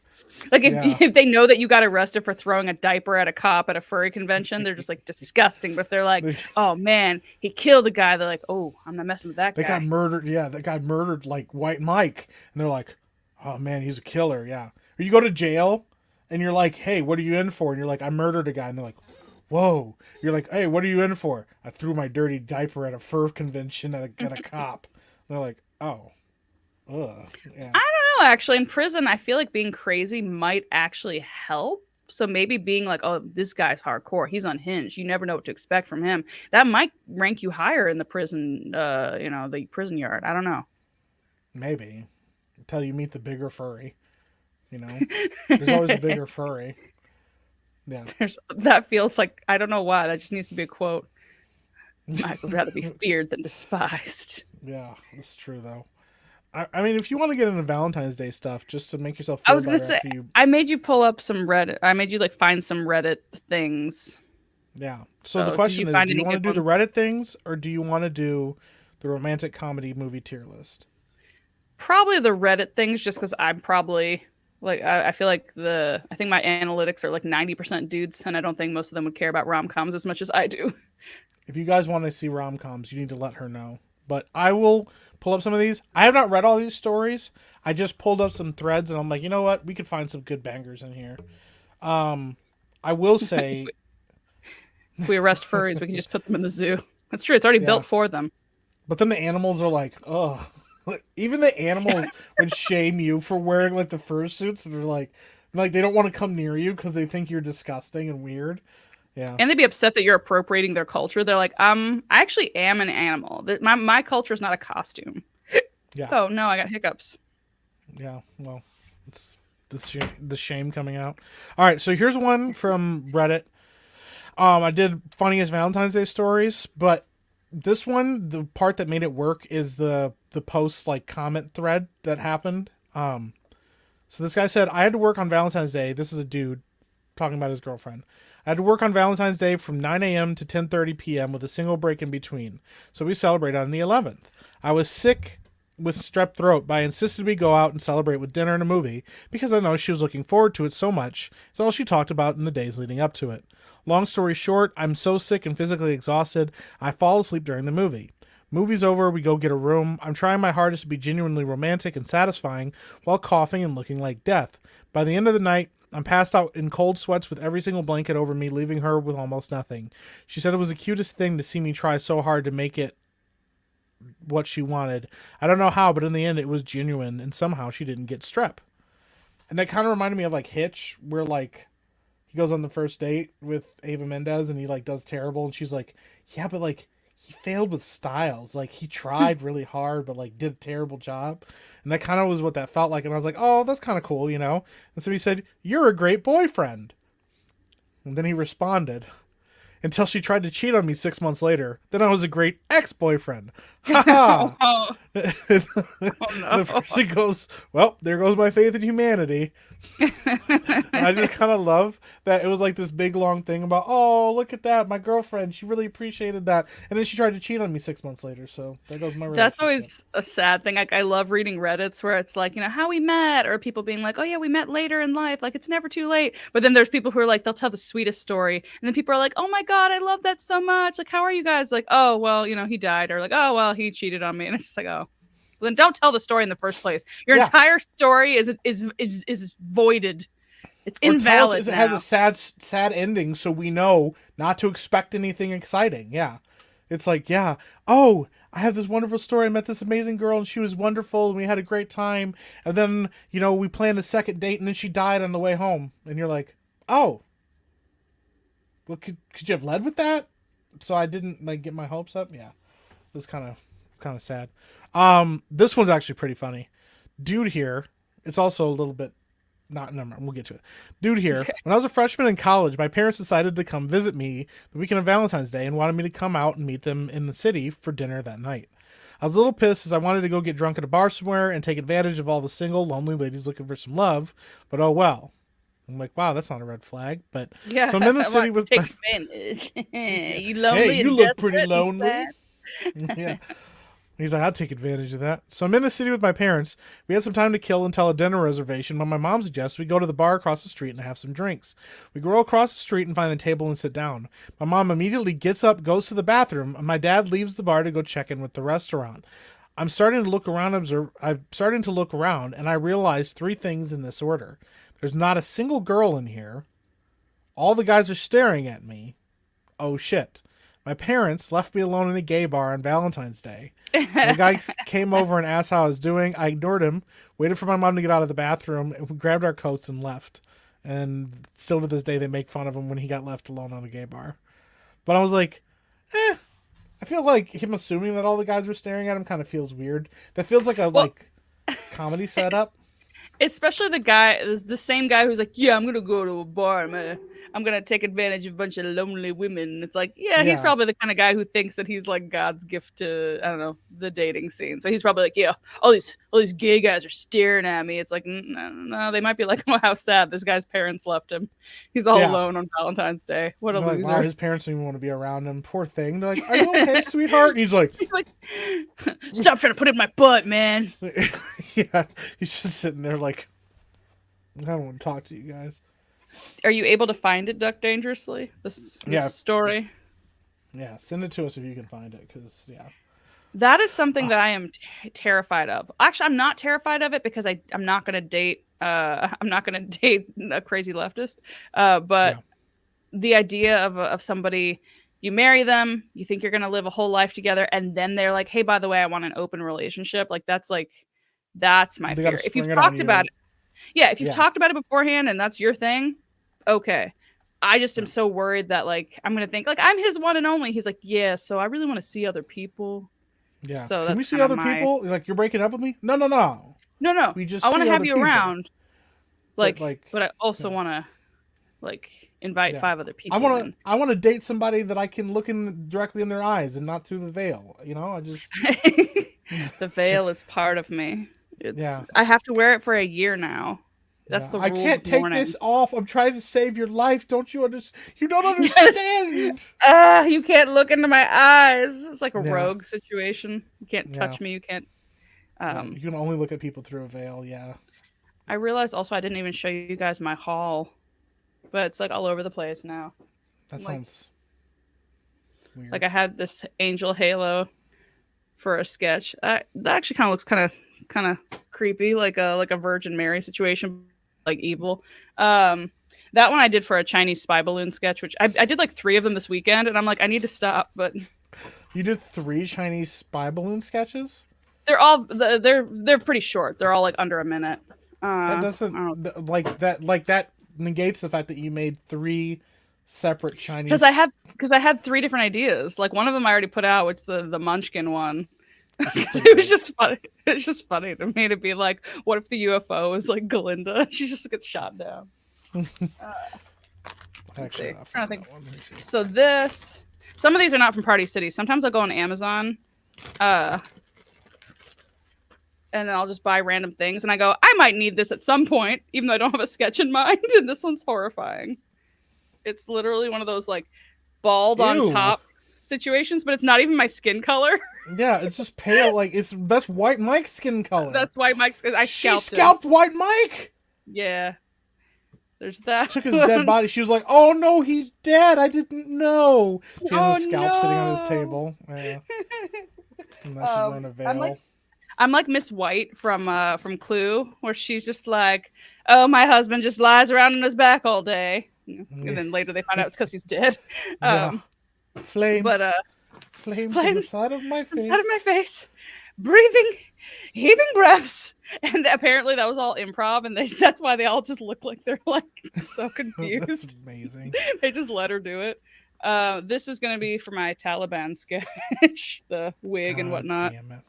if yeah, if they know that you got arrested for throwing a diaper at a cop at a furry convention, they're just like disgusting. But if they're like, they, "Oh man, he killed a guy," they're like, "Oh, I'm not messing with that they got guy." murdered. Yeah, that guy murdered like White Mike, and they're like, oh man, he's a killer. Yeah. Or you go to jail and you're like, hey, what are you in for? And you're like, I murdered a guy, and they're like, whoa. You're like, hey, what are you in for? I threw my dirty diaper at a fur convention at a cop. And they're like, oh, ugh, yeah. I don't know, actually. In prison, I feel like being crazy might actually help. So maybe being like, oh, this guy's hardcore. He's unhinged. You never know what to expect from him. That might rank you higher in the prison, the prison yard. I don't know. Maybe. until you meet the bigger furry. You know, there's always a bigger furry. Yeah. That feels like, I don't know why. That just needs to be a quote. I would rather be feared than despised. Yeah, that's true though. I mean, if you want to get into Valentine's Day stuff, just to make yourself I feel was gonna better say, after you. I made you pull up some Reddit. I made you like find some Reddit things. Yeah. So the So did you question is, find do you any want to good do the ones? Reddit things or do you want to do the romantic comedy movie tier list? Probably the Reddit things, just because I'm probably like I feel like I think my analytics are like 90% dudes, and I don't think most of them would care about rom coms as much as I do. If you guys want to see rom coms, you need to let her know. But I will pull up some of these. I have not read all these stories. I just pulled up some threads, and I'm like, you know what? We could find some good bangers in here. I will say, If we arrest furries, we can just put them in the zoo. That's true. It's already yeah. built for them. But then the animals are like, oh. Even the animals would shame you for wearing like the fursuits. They're like they don't want to come near you because they think you're disgusting and weird. Yeah. And they'd be upset that you're appropriating their culture. They're like, I actually am an animal. My culture is not a costume. Yeah. Oh no, I got hiccups. Yeah. Well, it's the shame coming out. All right. So here's one from Reddit. I did funniest Valentine's Day stories, but this one, the part that made it work is the post like comment thread that happened. So this guy said, I had to work on Valentine's Day. This is a dude talking about his girlfriend. I had to work on Valentine's Day from 9 a.m. to 10:30 p.m. with a single break in between. So we celebrated on the 11th. I was sick with strep throat, but I insisted we go out and celebrate with dinner and a movie because I know she was looking forward to it so much. It's all she talked about in the days leading up to it. Long story short, I'm so sick and physically exhausted, I fall asleep during the movie. Movie's over, we go get a room. I'm trying my hardest to be genuinely romantic and satisfying while coughing and looking like death. By the end of the night, I'm passed out in cold sweats with every single blanket over me, leaving her with almost nothing. She said it was the cutest thing to see me try so hard to make it what she wanted. I don't know how, but in the end it was genuine, and somehow she didn't get strep. And that kind of reminded me of like Hitch, where like he goes on the first date with Ava Mendez and he like does terrible, and she's like, yeah, but like he failed with Styles. Like he tried really hard, but like did a terrible job. And that kind of was what that felt like. And I was like, oh, that's kind of cool, you know? And so he said, you're a great boyfriend. And then he responded, until she tried to cheat on me 6 months later. Then I was a great ex-boyfriend. Ha ha! Oh, oh no. The person goes, well, there goes my faith in humanity. And I just kind of love that it was like this big long thing about, oh, look at that, my girlfriend, she really appreciated that, and then she tried to cheat on me 6 months later. So there goes my relationship. That's always a sad thing. Like I love reading Reddits where it's like, how we met, or people being like, oh yeah, we met later in life. Like it's never too late. But then there's people who are like, they'll tell the sweetest story, and then people are like, oh my god, I love that so much. Like, how are you guys? Like, oh well, he died, or like, oh well, he cheated on me, and it's just like, oh. Well, then don't tell the story in the first place. Your entire story is voided. It's invalid. It has a sad ending, so we know not to expect anything exciting. Yeah. It's like, yeah, oh, I have this wonderful story. I met this amazing girl and she was wonderful and we had a great time. And then, we planned a second date and then she died on the way home. And you're like, oh, well, could you have led with that? So I didn't like get my hopes up. Yeah. It was kind of sad. This one's actually pretty funny. Dude here, it's also a little bit never mind, we'll get to it. Dude here, when I was a freshman in college, my parents decided to come visit me the weekend of Valentine's Day and wanted me to come out and meet them in the city for dinner that night. I was a little pissed as I wanted to go get drunk at a bar somewhere and take advantage of all the single, lonely ladies looking for some love, but oh well. I'm like, wow, that's not a red flag. But yeah, so I'm in the city with take advantage. You lonely? Hey, you look pretty lonely. Yeah. He's like, I'll take advantage of that. So I'm in the city with my parents. We had some time to kill until a dinner reservation, but my mom suggests we go to the bar across the street and have some drinks. We go across the street and find the table and sit down. My mom immediately gets up, goes to the bathroom, and my dad leaves the bar to go check in with the restaurant. I'm starting to look around, and I realize three things in this order. There's not a single girl in here. All the guys are staring at me. Oh shit. My parents left me alone in a gay bar on Valentine's Day. The guy came over and asked how I was doing. I ignored him, waited for my mom to get out of the bathroom, and we grabbed our coats and left. And still to this day, they make fun of him when he got left alone on a gay bar. But I was like, I feel like him assuming that all the guys were staring at him kind of feels weird. That feels like kind comedy setup. Especially the same guy who's like, yeah, I'm gonna go to a bar. I'm gonna take advantage of a bunch of lonely women. It's like, yeah, he's Yeah, probably the kind of guy who thinks that he's like God's gift to, I don't know, the dating scene. So he's probably like, yeah, all these gay guys are staring at me. It's like, no, no, they might be like, oh, how sad. This guy's parents left him. He's all yeah. alone on Valentine's Day. What a They're like, wow, loser. his parents don't even want to be around him. Poor thing. They're like, are you okay, sweetheart? And he's like, He's like, stop trying to put it in my butt, man. yeah. He's just sitting there like, I don't want to talk to you guys. Are you able to find it, Duck Dangerously? This Yeah, story. yeah. Send it to us if you can find it, because yeah. That is something that I am terrified of. Actually, I'm not terrified of it because I'm not going to date. I'm not going to date a crazy leftist. But Yeah. the idea of somebody, you marry them, you think you're going to live a whole life together, and then they're like, "Hey, by the way, I want an open relationship." That's my They got fear. to If you've spring it on talked you. about it, yeah, if you've Yeah. talked about it beforehand and that's your thing, okay. I just am so worried that like I'm gonna think like I'm his one and only. He's like, yeah, so I really want to see other people. Yeah. So Can we that's see kind of other my people? Like, you're breaking up with me? No, no, no. no, no. We just I want see to have other you people. around, But like, but I also yeah. want to like invite Yeah. 5 other I people want in. to. I want to date somebody that I can look in directly in their eyes and not through the veil. You know, I just. The veil is part of me. Yeah. I have to wear it for a year now. That's Yeah. the I rules can't of take mourning. this off. I'm trying to save your life. Don't you understand? You don't Yes. understand. You can't look into my eyes. It's like a Yeah. rogue situation. You can't Yeah. touch me. You can't. Yeah. You can only look at people through a veil. Yeah. I realized also I didn't even show you guys my haul, but it's like all over the place now. That Like, sounds like weird. I had this angel halo for a sketch. That actually kind of looks kind of creepy, like a Virgin Mary situation, like evil. That one I did for a Chinese spy balloon sketch, which I did like 3 of them this weekend, and I'm like, I need to stop, but You did 3 Chinese spy balloon sketches? they're pretty short. They're all like under a minute. That I don't know. doesn't like that negates the fact that you made 3 separate Because Chinese. I had 3 different ideas. Like one of them I already put out, which the Munchkin one. Which is pretty It was good. just funny. It's just funny to me to be like, what if the UFO is like Glinda? She just gets shot down. Let's Actually, see. not Trying to found think. that one. Let me see. So some of these are not from Party City. Sometimes I'll go on Amazon, and then I'll just buy random things, and I go, I might need this at some point, even though I don't have a sketch in mind. And this one's horrifying. It's literally one of those like bald on Ew. top situations, but it's not even my skin color. Yeah, it's just pale. Like that's White Mike's skin color. That's why Mike's. I She scalped him. scalped White Mike. Yeah, there's She that. took his dead body. She was like, "Oh no, he's dead. I didn't know." She has Oh a scalp sitting on his no. table. Yeah. And now she's wearing a veil. I'm like Miss White from Clue, where she's just like, "Oh, my husband just lies around on his back all day," and then later they find out it's because he's dead. Yeah. Flames. But Flames on the flames side of my face. inside of my face, breathing, heaving breaths, and apparently that was all improv, and that's why they all just look like they're like so confused. That's amazing. They just let her do it. This is gonna be for my Taliban sketch, the wig and God whatnot. damn it.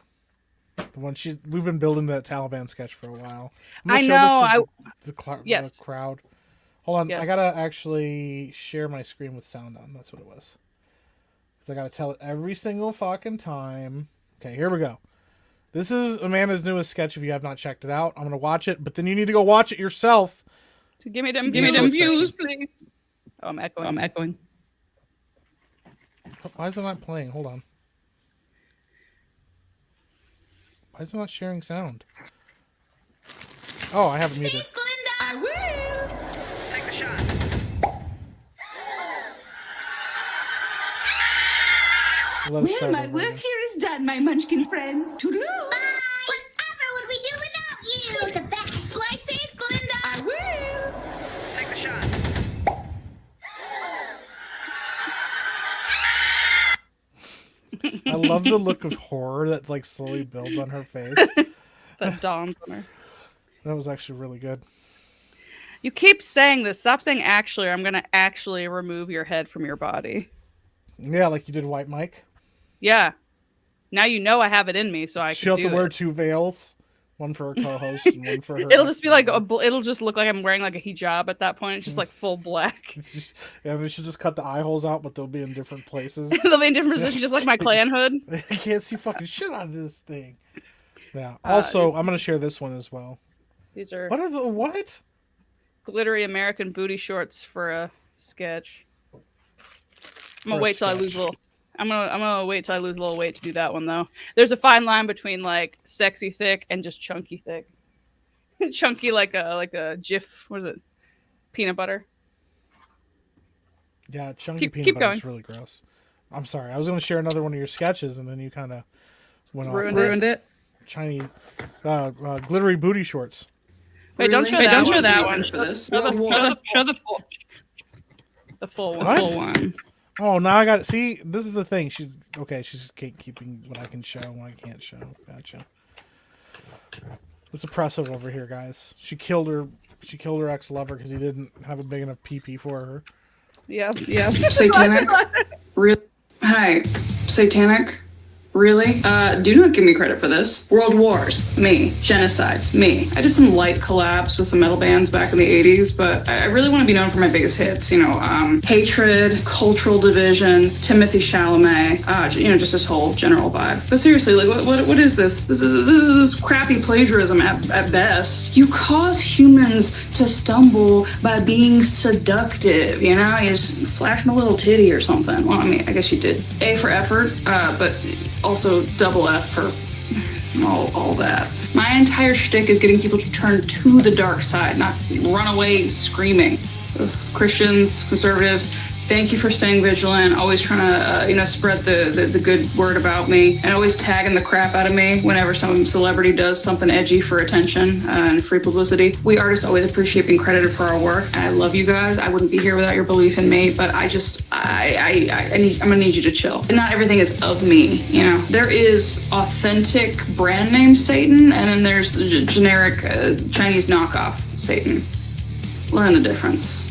The one we've been building that Taliban sketch for a while. I know. The Yes. crowd. Hold on, I Yes. gotta actually share my screen with sound on. That's what it was. Because I gotta tell it every single fucking time. Okay, here we go. This is Amanda's newest sketch. If you have not checked it out, I'm gonna watch it, but then you need to go watch it yourself. So give me them short views, section. please. Oh, I'm echoing. I'm echoing. Why is it not playing? Hold on. Why is it not sharing sound? Oh, I have it muted. I will. Take the shot. Let us Well, start my over work again. here is done, my munchkin friends. Toodaloo. Whatever would we do without you? She's the best. Fly safe, Glinda. I will. Take the shot. I love the look of horror that like slowly builds on her face. That dawns on her. That was actually really good. You keep saying this. Stop saying actually, or I'm gonna actually remove your head from your body. Yeah, like you did White Mike. Yeah. Now you know I have it in me, so I She'll have can to do wear it. 2 veils. One for her co-host and one for her. It'll just be like it'll just look like I'm wearing like a hijab at that point. It's just like full black. Yeah, we should just cut the eye holes out, but they'll be in different places. They'll be in different positions, just like my clan hood. I can't see fucking shit out of this thing. Yeah. Also, I'm gonna share this one as well. These are What are the what? glittery American booty shorts for a sketch. I'm gonna wait till I lose a little. I'm gonna wait till I lose a little weight to do that one though. There's a fine line between like sexy thick and just chunky thick. Chunky like a Jif. What is it? Peanut butter. Yeah, chunky peanut keep butter going. is really gross. I'm sorry. I was gonna share another one of your sketches, and then you kind of went Ruined it. Chinese glittery booty shorts. Wait, don't show that one. For this. Show the full one. What? Full one. Oh, now I got it. See, this is the thing. She's gatekeeping what I can show and what I can't show. Gotcha. It's oppressive over here, guys. She killed her ex-lover because he didn't have a big enough pee for her. Yeah. Satanic. Really? Hi. Satanic. Really? Do not give me credit for this. World Wars, me. Genocides, me. I did some light collabs with some metal bands back in the 80s, but I really want to be known for my biggest hits. Hatred, Cultural Division, Timothy Chalamet, just this whole general vibe. But seriously, like, what is this? This is crappy plagiarism at best. You cause humans to stumble by being seductive, You just flash my little titty or something. Well, I mean, I guess you did. A for effort, but also double F for all that. My entire shtick is getting people to turn to the dark side, not run away screaming. Ugh. Christians, conservatives, thank you for staying vigilant, always trying to, spread the good word about me, and always tagging the crap out of me whenever some celebrity does something edgy for attention and free publicity. We artists always appreciate being credited for our work, and I love you guys. I wouldn't be here without your belief in me, but I'm gonna need you to chill. Not everything is of me, There is authentic brand name Satan, and then there's generic Chinese knockoff Satan. Learn the difference.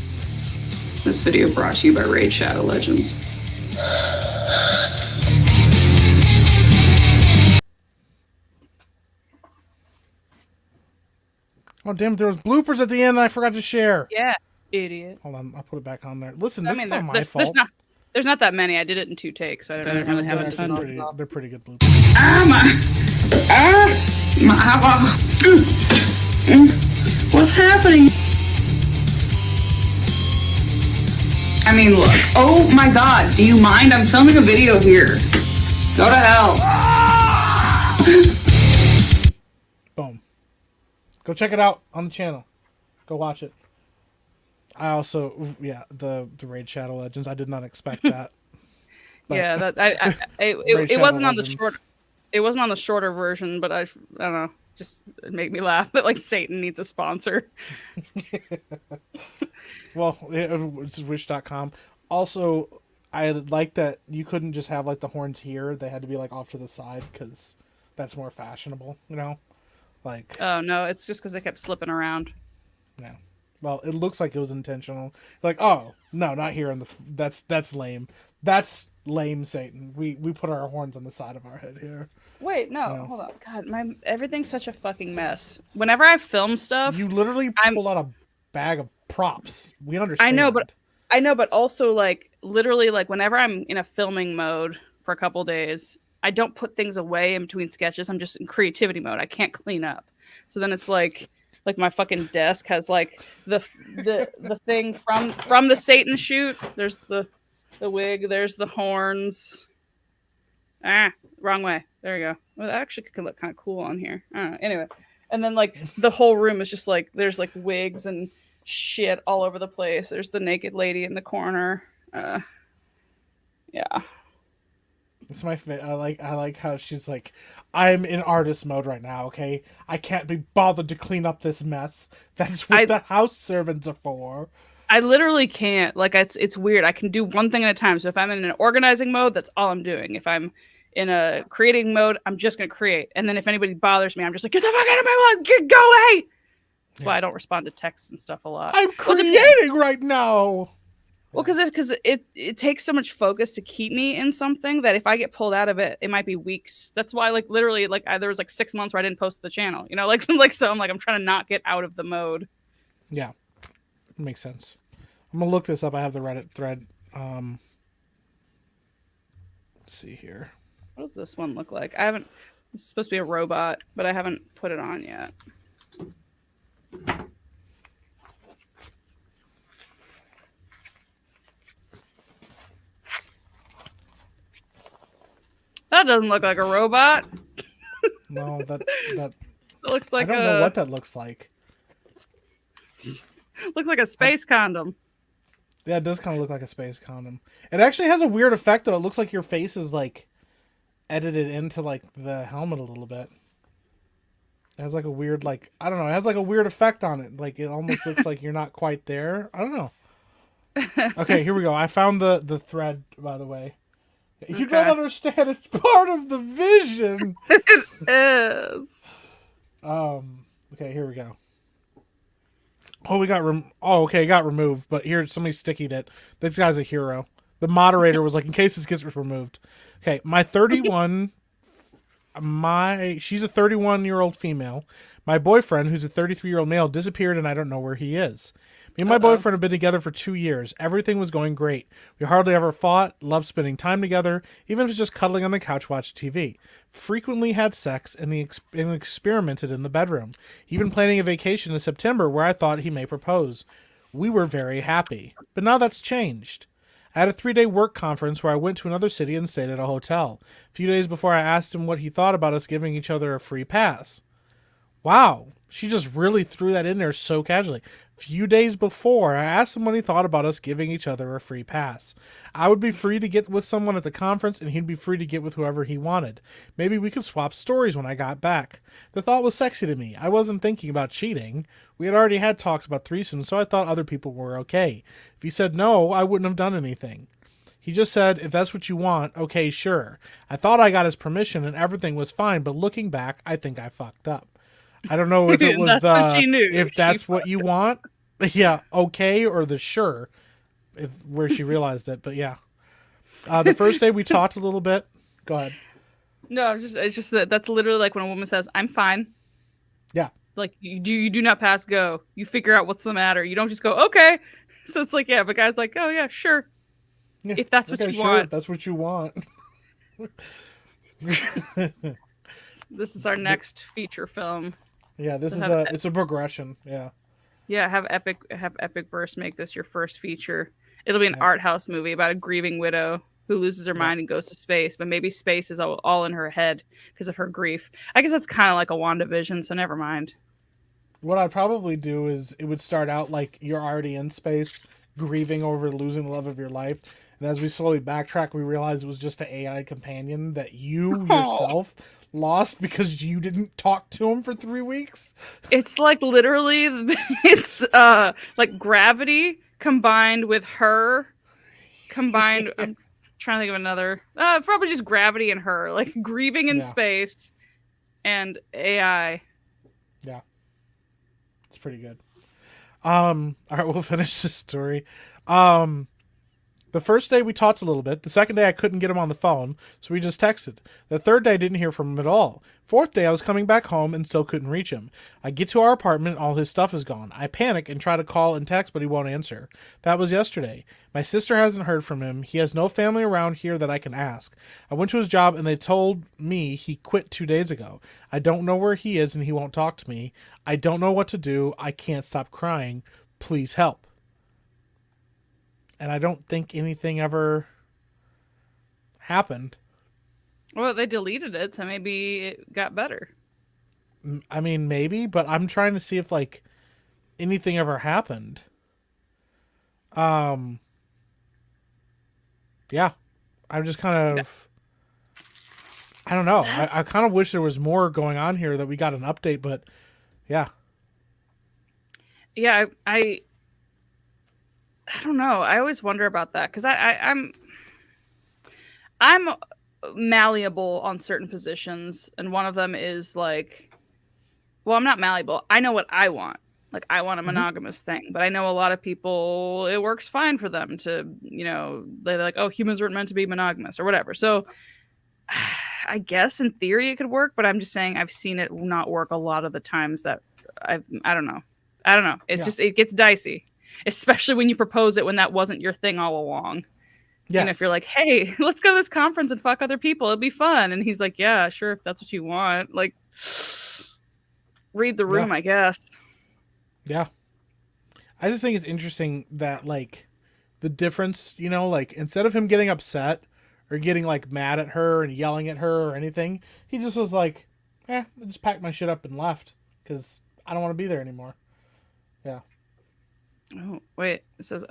This video brought to you by Raid Shadow Legends. Oh damn! There was bloopers at the end, and I forgot to share. Yeah, idiot. Hold on, I'll put it back on there. Listen, this is not my fault. There's not that many. I did it in 2 takes, so I don't really have a ton. They're pretty good bloopers. What's happening? I mean, look. Oh my god, do you mind? I'm filming a video here. Go to hell. Boom. Go check it out on the channel. Go watch it. I also, the Raid Shadow Legends. I did not expect that. But Yeah, it wasn't on the short. It wasn't on the shorter version, but I don't know. Just it made me laugh that like Satan needs a sponsor. Well, it's wish.com. Also, I like that you couldn't just have like the horns here. They had to be like off to the side because that's more fashionable, Like, Oh no, it's just because they kept slipping around. yeah. Well, it looks like it was intentional. Like, oh no, not here. That's lame. That's lame, Satan. We put our horns on the side of our head here. Wait, no, hold on. God, everything's such a fucking mess. Whenever I film stuff, You literally pulled out a bag of props. We understand. I know, but also like literally like whenever I'm in a filming mode for a couple days, I don't put things away in between sketches. I'm just in creativity mode. I can't clean up. So then it's like my fucking desk has like the thing from the Satan shoot. There's the wig. There's the horns. Wrong way. There you go. Well, that actually could look kind of cool on here. I don't know. Anyway, and then like the whole room is just like there's like wigs and shit all over the place. There's the naked lady in the corner. Yeah. It's my favorite. I like how she's like, I'm in artist mode right now. Okay, I can't be bothered to clean up this mess. That's what the house servants are for. I literally can't. Like it's weird. I can do one thing at a time. So if I'm in an organizing mode, that's all I'm doing. If I'm in a creating mode, I'm just gonna create. And then if anybody bothers me, I'm just like, get the fuck out of my mode, go away. That's why I don't respond to texts and stuff a lot. I'm creating right now. Well, because it takes so much focus to keep me in something that if I get pulled out of it, it might be weeks. That's why, like, literally, like, there was like 6 months where I didn't post the channel. You know, like so I'm trying to not get out of the mode. Yeah, makes sense. I'm gonna look this up. I have the Reddit thread. Let's see here. What does this one look like? I haven't. It's supposed to be a robot, but I haven't put it on yet. That doesn't look like a robot. No, that It looks like I don't know what that looks like. Looks like a space condom. Yeah, it does kind of look like a space condom. It actually has a weird effect though. It looks like your face is like edited into like the helmet a little bit. It has like a weird like I don't know. It has like a weird effect on it. Like it almost looks like you're not quite there. I don't know. Okay, here we go. I found the thread, by the way. You don't understand. It's part of the vision. It is. Okay, here we go. Oh, we got okay, it got removed, but here somebody stickied it. This guy's a hero. The moderator was like, in case this gets removed. Okay, she's a 31-year-old female. My boyfriend, who's a 33-year-old male, disappeared and I don't know where he is. Me and my boyfriend have been together for 2 years. Everything was going great. We hardly ever fought, loved spending time together, even if it's just cuddling on the couch watching TV. Frequently had sex and experimented in the bedroom. Even planning a vacation in September where I thought he may propose. We were very happy. But now that's changed. I had a 3-day work conference where I went to another city and stayed at a hotel. A few days before I asked him what he thought about us giving each other a free pass. Wow. She just really threw that in there so casually. A few days before, I asked him what he thought about us giving each other a free pass. I would be free to get with someone at the conference, and he'd be free to get with whoever he wanted. Maybe we could swap stories when I got back. The thought was sexy to me. I wasn't thinking about cheating. We had already had talks about threesomes, so I thought other people were okay. If he said no, I wouldn't have done anything. He just said, if that's what you want, okay, sure. I thought I got his permission and everything was fine, but looking back, I think I fucked up. I don't know if it was if that's what you want. Yeah, okay, or the sure, where she realized it. But yeah, the first day we talked a little bit. Go ahead. No, it's just that's literally like when a woman says, "I'm fine." Yeah. Like you do not pass go. You figure out what's the matter. You don't just go, "Okay." So it's like, yeah, but guys like, "Oh yeah, sure." Yeah. If that's what you want. If that's what you want. This is our next feature film. Yeah, it's a progression. Yeah. Yeah, have Epic Burst make this your first feature. It'll be an art house movie about a grieving widow who loses her mind and goes to space, but maybe space is all in her head because of her grief. I guess that's kind of like a WandaVision, so never mind. What I'd probably do is it would start out like you're already in space, grieving over losing the love of your life. And as we slowly backtrack, we realize it was just an AI companion that you yourself lost because you didn't talk to him for 3 weeks. It's like literally, it's like Gravity combined with her, combined. I'm trying to think of another. Probably just Gravity and her, like grieving in space, and AI. Yeah, it's pretty good. All right, we'll finish this story. The first day we talked a little bit. The second day I couldn't get him on the phone, so we just texted. The third day I didn't hear from him at all. Fourth day I was coming back home and still couldn't reach him. I get to our apartment, all his stuff is gone. I panic and try to call and text, but he won't answer. That was yesterday. My sister hasn't heard from him. He has no family around here that I can ask. I went to his job and they told me he quit 2 days ago. I don't know where he is and he won't talk to me. I don't know what to do. I can't stop crying. Please help. And I don't think anything ever happened. Well, they deleted it, so maybe it got better. I mean, maybe, but I'm trying to see if, like, anything ever happened. Yeah. I'm just kind of... I don't know. I kind of wish there was more going on here, that we got an update, but yeah. Yeah, I don't know. I always wonder about that because I'm malleable on certain positions, and one of them is like, well, I'm not malleable. I know what I want. Like, I want a monogamous thing, but I know a lot of people, it works fine for them to, they're like, oh, humans weren't meant to be monogamous or whatever. So I guess in theory it could work, but I'm just saying I've seen it not work a lot of the times that I don't know. It gets dicey, especially when you propose it when that wasn't your thing all along. Yes. And if you're like, hey, let's go to this conference and fuck other people, it'll be fun. And he's like, yeah, sure, if that's what you want. Like, read the room, I guess. Yeah. I just think it's interesting that, like, the difference, like, instead of him getting upset or getting, like, mad at her and yelling at her or anything, he just was like, I just packed my shit up and left because I don't want to be there anymore. Yeah. Oh, wait. It says,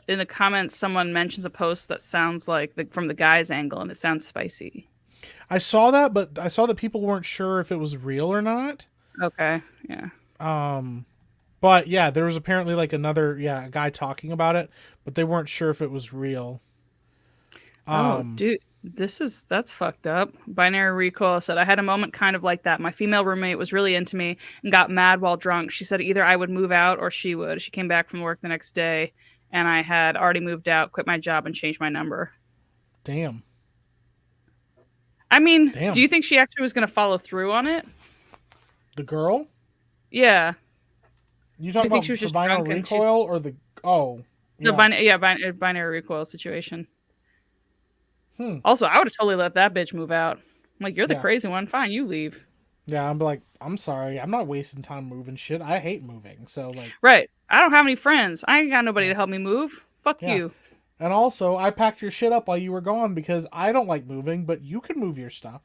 in the comments, someone mentions a post that sounds like from the guy's angle, and it sounds spicy. I saw that, but I saw that people weren't sure if it was real or not. Okay, yeah. But yeah, there was apparently like a guy talking about it, but they weren't sure if it was real. Dude, that's fucked up. Binary Recoil said, I had a moment kind of like that. My female roommate was really into me and got mad while drunk. She said either I would move out or she would. She came back from work the next day and I had already moved out, quit my job, and changed my number. Damn. I mean, do you think she actually was going to follow through on it? The girl? Yeah. You talking about the Binary Recoil or the... Oh. Yeah. The Binary Recoil situation. Also, I would have totally let that bitch move out. I'm like, you're the crazy one. Fine, you leave. Yeah, I'm like, I'm sorry. I'm not wasting time moving shit. I hate moving. So, like... Right. I don't have any friends. I ain't got nobody to help me move. Fuck you. And also, I packed your shit up while you were gone because I don't like moving, but you can move your stuff.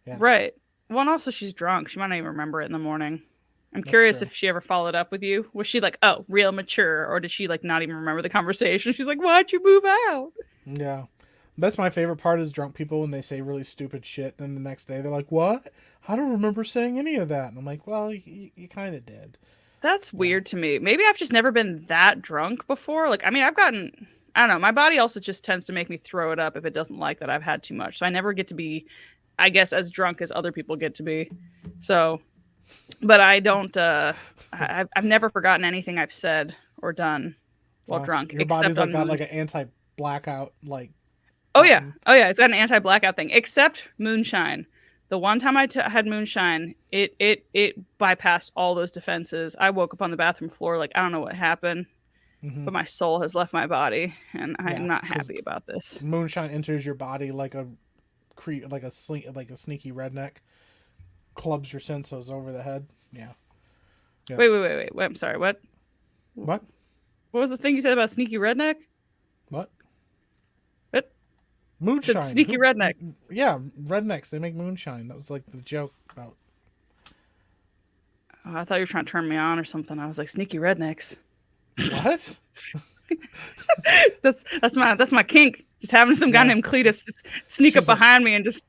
Yeah. Right. Well, and also she's drunk. She might not even remember it in the morning. I'm curious if she ever followed up with you. Was she like, oh, real mature? Or did she like not even remember the conversation? She's like, why'd you move out? Yeah. That's my favorite part is drunk people when they say really stupid shit. And the next day they're like, what? I don't remember saying any of that. And I'm like, well, you kind of did. That's weird to me. Maybe I've just never been that drunk before. Like, I mean, I don't know. My body also just tends to make me throw it up if it doesn't like that I've had too much. So I never get to be, I guess, as drunk as other people get to be. So, but I don't, I've never forgotten anything I've said or done while drunk. Your body's like got like an anti-blackout, like. Oh yeah. It's got an anti-blackout thing, except moonshine. The one time I had moonshine, it bypassed all those defenses. I woke up on the bathroom floor like, I don't know what happened, but my soul has left my body, and I'm not happy about this. Moonshine enters your body like a sneaky redneck, clubs your sensos over the head. Yeah. Wait. I'm sorry. What? What? What was the thing you said about sneaky redneck? What? What? Moonshine. Sneaky redneck. Yeah, rednecks. They make moonshine. That was like the joke about. Oh, I thought you were trying to turn me on or something. I was like, sneaky rednecks. What? that's my kink. Just having some guy named Cletus just sneak up behind me and just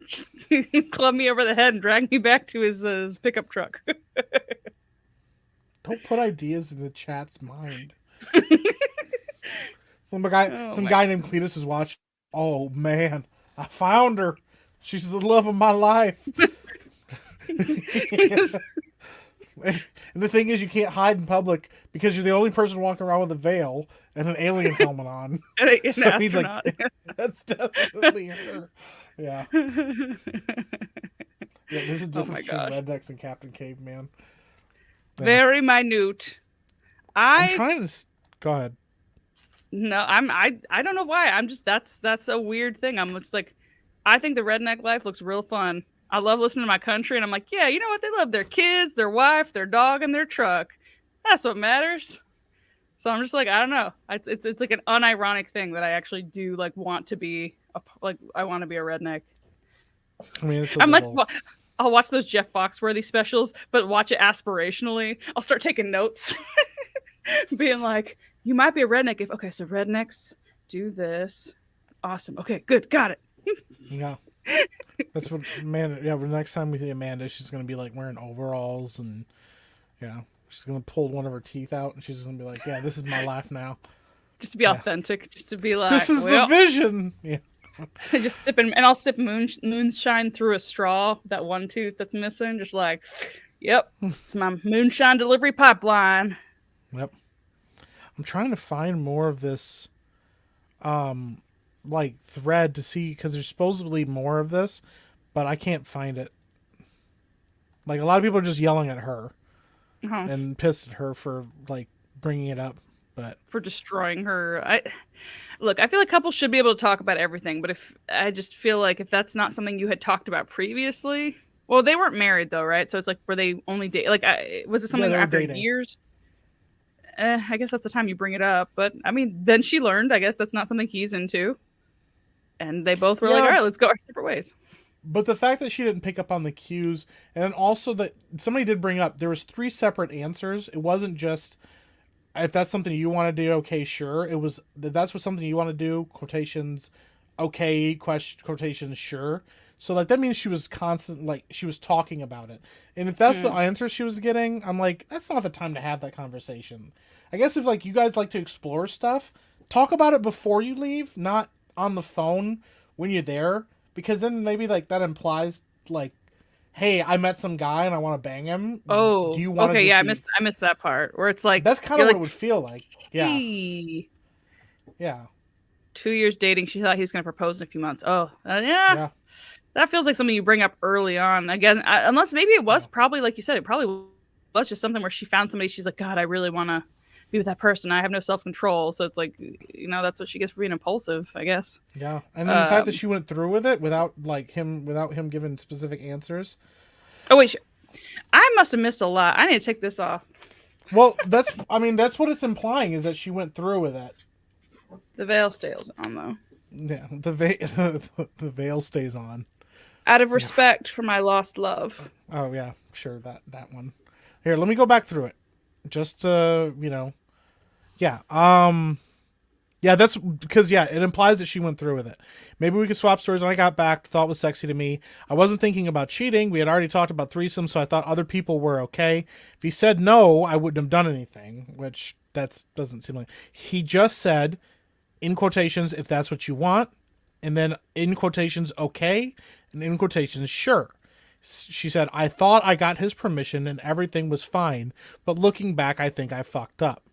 club me over the head and drag me back to his pickup truck. Don't put ideas in the chat's mind. Some guy named Cletus is watching. Oh man, I found her. She's the love of my life. And the thing is, you can't hide in public because you're the only person walking around with a veil and an alien helmet on. So he's like, that's definitely her. Yeah. There's a difference between rednecks and Captain Caveman. Yeah. Very minute. I'm trying to. Go ahead. No, I don't know why. I'm just that's a weird thing. I'm just like, I think the redneck life looks real fun. I love listening to my country, and I'm like, yeah, you know what? They love their kids, their wife, their dog, and their truck. That's what matters. So I'm just like, I don't know. It's like an unironic thing that I actually do like want to be I want to be a redneck. I mean, I'm like, well, I'll watch those Jeff Foxworthy specials, but watch it aspirationally. I'll start taking notes, being like, you might be a redneck if so rednecks do this. Awesome. Okay, good, got it. Yeah. That's what Amanda. Yeah, the next time we see Amanda, she's gonna be like wearing overalls and she's gonna pull one of her teeth out and she's gonna be like, "Yeah, this is my life now." Just to be authentic, just to be like, "This is the vision." Yeah. Just sipping, and I'll sip moonshine through a straw. That one tooth that's missing, just like, yep, it's my moonshine delivery pipeline. Yep. I'm trying to find more of this, like thread to see because there's supposedly more of this, but I can't find it. Like a lot of people are just yelling at her and pissed at her for like bringing it up, but For destroying her. Look, I feel like couples should be able to talk about everything, but if I just feel like if that's not something you had talked about previously, well, they weren't married though, right? So it's like were they only date? Like, was it something they were after dating. years? I guess that's the time you bring it up. But I mean, then she learned. I guess that's not something he's into, and they both were like, "All right, let's go our separate ways." But the fact that she didn't pick up on the cues, and then also that somebody did bring up there was 3 separate answers. It wasn't just if that's something you want to do, okay, sure. It was that's what something you want to do. Quotations, okay. Question quotations, sure. So like that means she was constant, like she was talking about it. And if that's the answer she was getting, I'm like, that's not the time to have that conversation. I guess if like you guys like to explore stuff, talk about it before you leave, not on the phone when you're there, because then maybe like that implies like, hey, I met some guy and I want to bang him. Oh, do you want? okay, yeah, I missed that part where it's like that's kind of you're what it would feel like. Yeah, "Hey." yeah, 2 years dating. She thought he was going to propose in a few months. Oh, yeah. That feels like something you bring up early on. Again, unless maybe it was probably like you said, it probably was just something where she found somebody. She's like, God, I really want to be with that person. I have no self control. So it's like, that's what she gets for being impulsive, I guess. Yeah, and then the fact that she went through with it without him giving specific answers. Oh wait, I must have missed a lot. I need to take this off. Well, that's what it's implying is that she went through with it. The veil stays on though. Yeah, the veil stays on. Out of respect for my lost love. Oh yeah, sure that one. Here, let me go back through it. Just yeah. Yeah, that's because it implies that she went through with it. Maybe we could swap stories. When I got back, the thought was sexy to me. I wasn't thinking about cheating. We had already talked about threesomes, so I thought other people were okay. If he said no, I wouldn't have done anything, which doesn't seem like. He just said, in quotations, if that's what you want, and then in quotations, okay, and in quotations, sure. She said, I thought I got his permission and everything was fine, but looking back, I think I fucked up.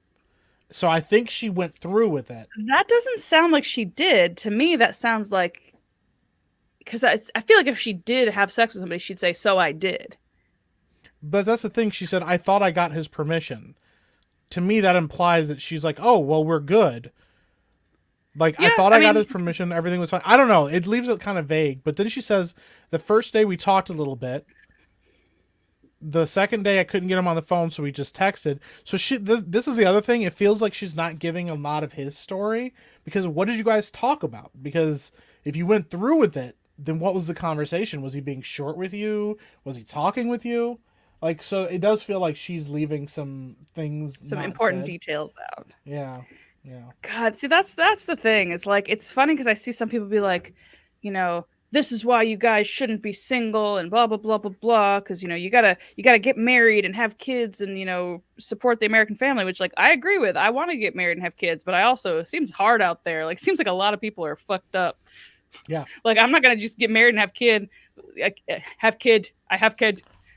So I think she went through with it. That doesn't sound like she did. To me, that sounds like... Because I feel like if she did have sex with somebody, she'd say, so I did. But that's the thing. She said, I thought I got his permission. To me, that implies that she's like, oh, well, we're good. Like, yeah, I thought I got his permission. Everything was fine. I don't know. It leaves it kind of vague. But then she says, the first day we talked a little bit. The second day I couldn't get him on the phone, so we just texted. So this is the other thing. It feels like she's not giving a lot of his story. Because what did you guys talk about? Because if you went through with it, then what was the conversation? Was he being short with you? Was he talking with you? Like, so it does feel like she's leaving some things, some important details out. Yeah. Yeah. God, see, that's the thing. It's like, it's funny because I see some people be like, this is why you guys shouldn't be single and blah, blah, blah, blah, blah. Because, you gotta get married and have kids and, support the American family, which like I agree with. I want to get married and have kids, but it seems hard out there. Like, it seems like a lot of people are fucked up. Yeah. Like, I'm not going to just get married and have kid. I have kid.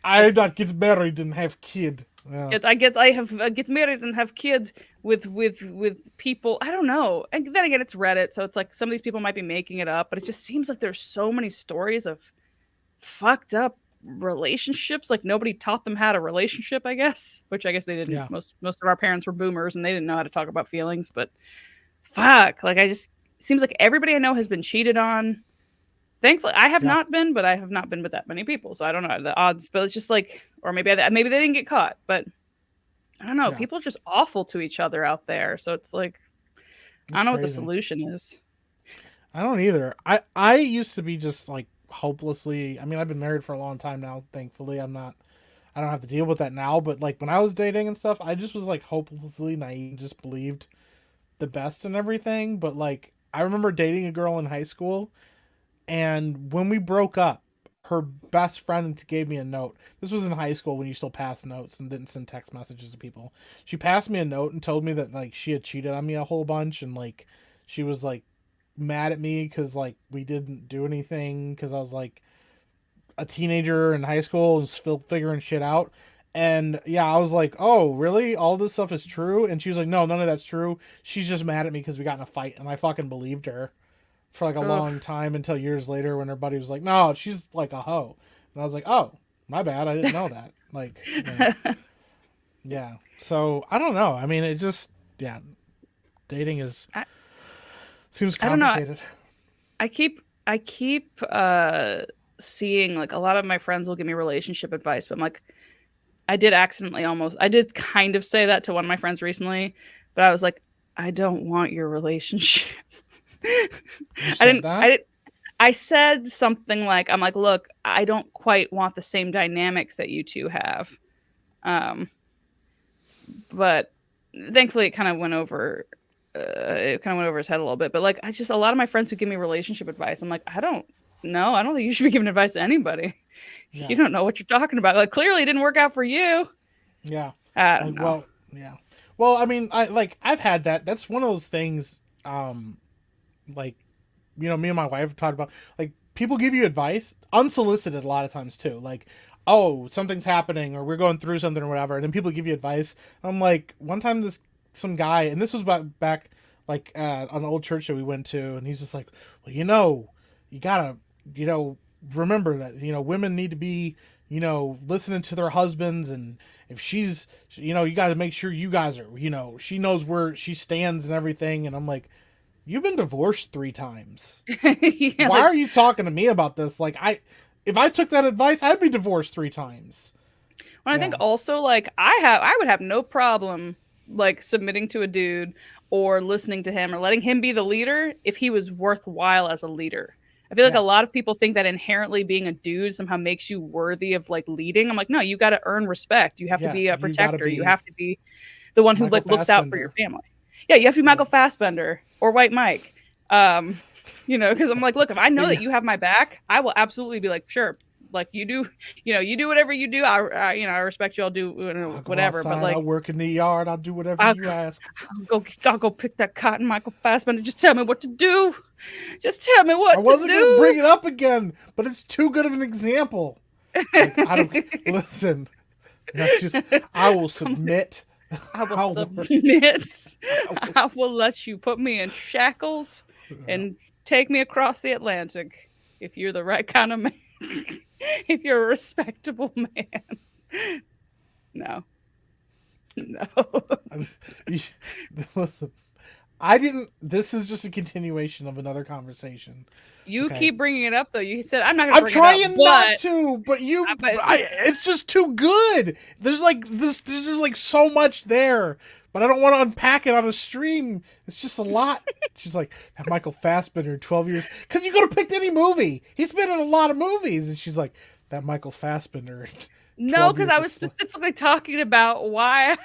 I not get married and have kid. Yeah. I get married and have kids with people. I don't know. And then again, it's Reddit, so it's like some of these people might be making it up, but it just seems like there's so many stories of fucked up relationships. Like nobody taught them how to relationship, I guess. Which I guess they didn't. Yeah. Most of our parents were boomers and they didn't know how to talk about feelings. But fuck, like it seems like everybody I know has been cheated on. Thankfully, I have not been, but I have not been with that many people, so I don't know the odds. But it's just like, or maybe they didn't get caught, but I don't know. Yeah. People are just awful to each other out there, so it's like, I don't know what the solution is. I don't either. I used to be just like hopelessly. I mean, I've been married for a long time now. Thankfully, I don't have to deal with that now. But like when I was dating and stuff, I just was like hopelessly naive, just believed the best and everything. But like, I remember dating a girl in high school. And when we broke up, her best friend gave me a note. This was in high school when you still passed notes and didn't send text messages to people. She passed me a note and told me that like she had cheated on me a whole bunch and like she was like mad at me because like we didn't do anything because I was like a teenager in high school and still figuring shit out. And yeah, I was like, oh, really? All this stuff is true? And she was like, no, none of that's true. She's just mad at me because we got in a fight. And I fucking believed her for like a long time until years later when her buddy was like, no, she's like a hoe. And I was like, oh, my bad. I didn't know that. Like, yeah. So I don't know. I mean, it just, yeah, dating seems complicated. I don't know. I keep seeing like a lot of my friends will give me relationship advice, but I'm like, I did kind of say that to one of my friends recently, but I was like, I don't want your relationship. I said something like, I'm like, look, I don't quite want the same dynamics that you two have. But thankfully it kind of went over his head a little bit. But like, a lot of my friends who give me relationship advice, I'm like, I don't think you should be giving advice to anybody. Yeah. You don't know what you're talking about. Like, clearly it didn't work out for you. Yeah. I don't know. Well, yeah. Well, I mean, I've had that. That's one of those things, like, you know, me and my wife talked about, like, people give you advice unsolicited a lot of times too. Like, oh, something's happening or we're going through something or whatever. And then people give you advice. I'm like, one time some guy, and this was back like on an old church that we went to. And he's just like, well, you know, you gotta, you know, remember that, you know, women need to be, you know, listening to their husbands. And if she's, you know, you got to make sure you guys are, you know, she knows where she stands and everything. And I'm like, you've been divorced 3 times. Yeah, why are you talking to me about this? Like, if I took that advice, I'd be divorced 3 times. Well, I think also, like, I would have no problem, like, submitting to a dude or listening to him or letting him be the leader if he was worthwhile as a leader. I feel like a lot of people think that inherently being a dude somehow makes you worthy of, like, leading. I'm like, no, you got to earn respect. You have to be a protector. You have to be the one who like looks out for your family. Yeah, you have to be Michael Fassbender or White Mike. You know, because I'm like, look, if I know that you have my back, I will absolutely be like, sure, like you do, you know, you do whatever you do. I respect you. I'll do whatever. Outside, but like, I'll work in the yard. I'll do whatever you ask. I'll go pick that cotton, Michael Fassbender. Just tell me what to do. Just tell me what to do. I wasn't gonna bring it up again, but it's too good of an example. Like, I don't listen. I will submit. I will submit. I will let you put me in shackles and take me across the Atlantic if you're the right kind of man. If you're a respectable man. No. Listen, this is just a continuation of another conversation. You keep bringing it up, though. You said, I'm not going to bring it up. I'm trying not to, but it's just too good. There's just like so much there, but I don't want to unpack it on a stream. It's just a lot. She's like, that Michael Fassbender, 12 years. Because you could have picked any movie. He's been in a lot of movies. And she's like, that Michael Fassbender. No, because I was specifically talking about why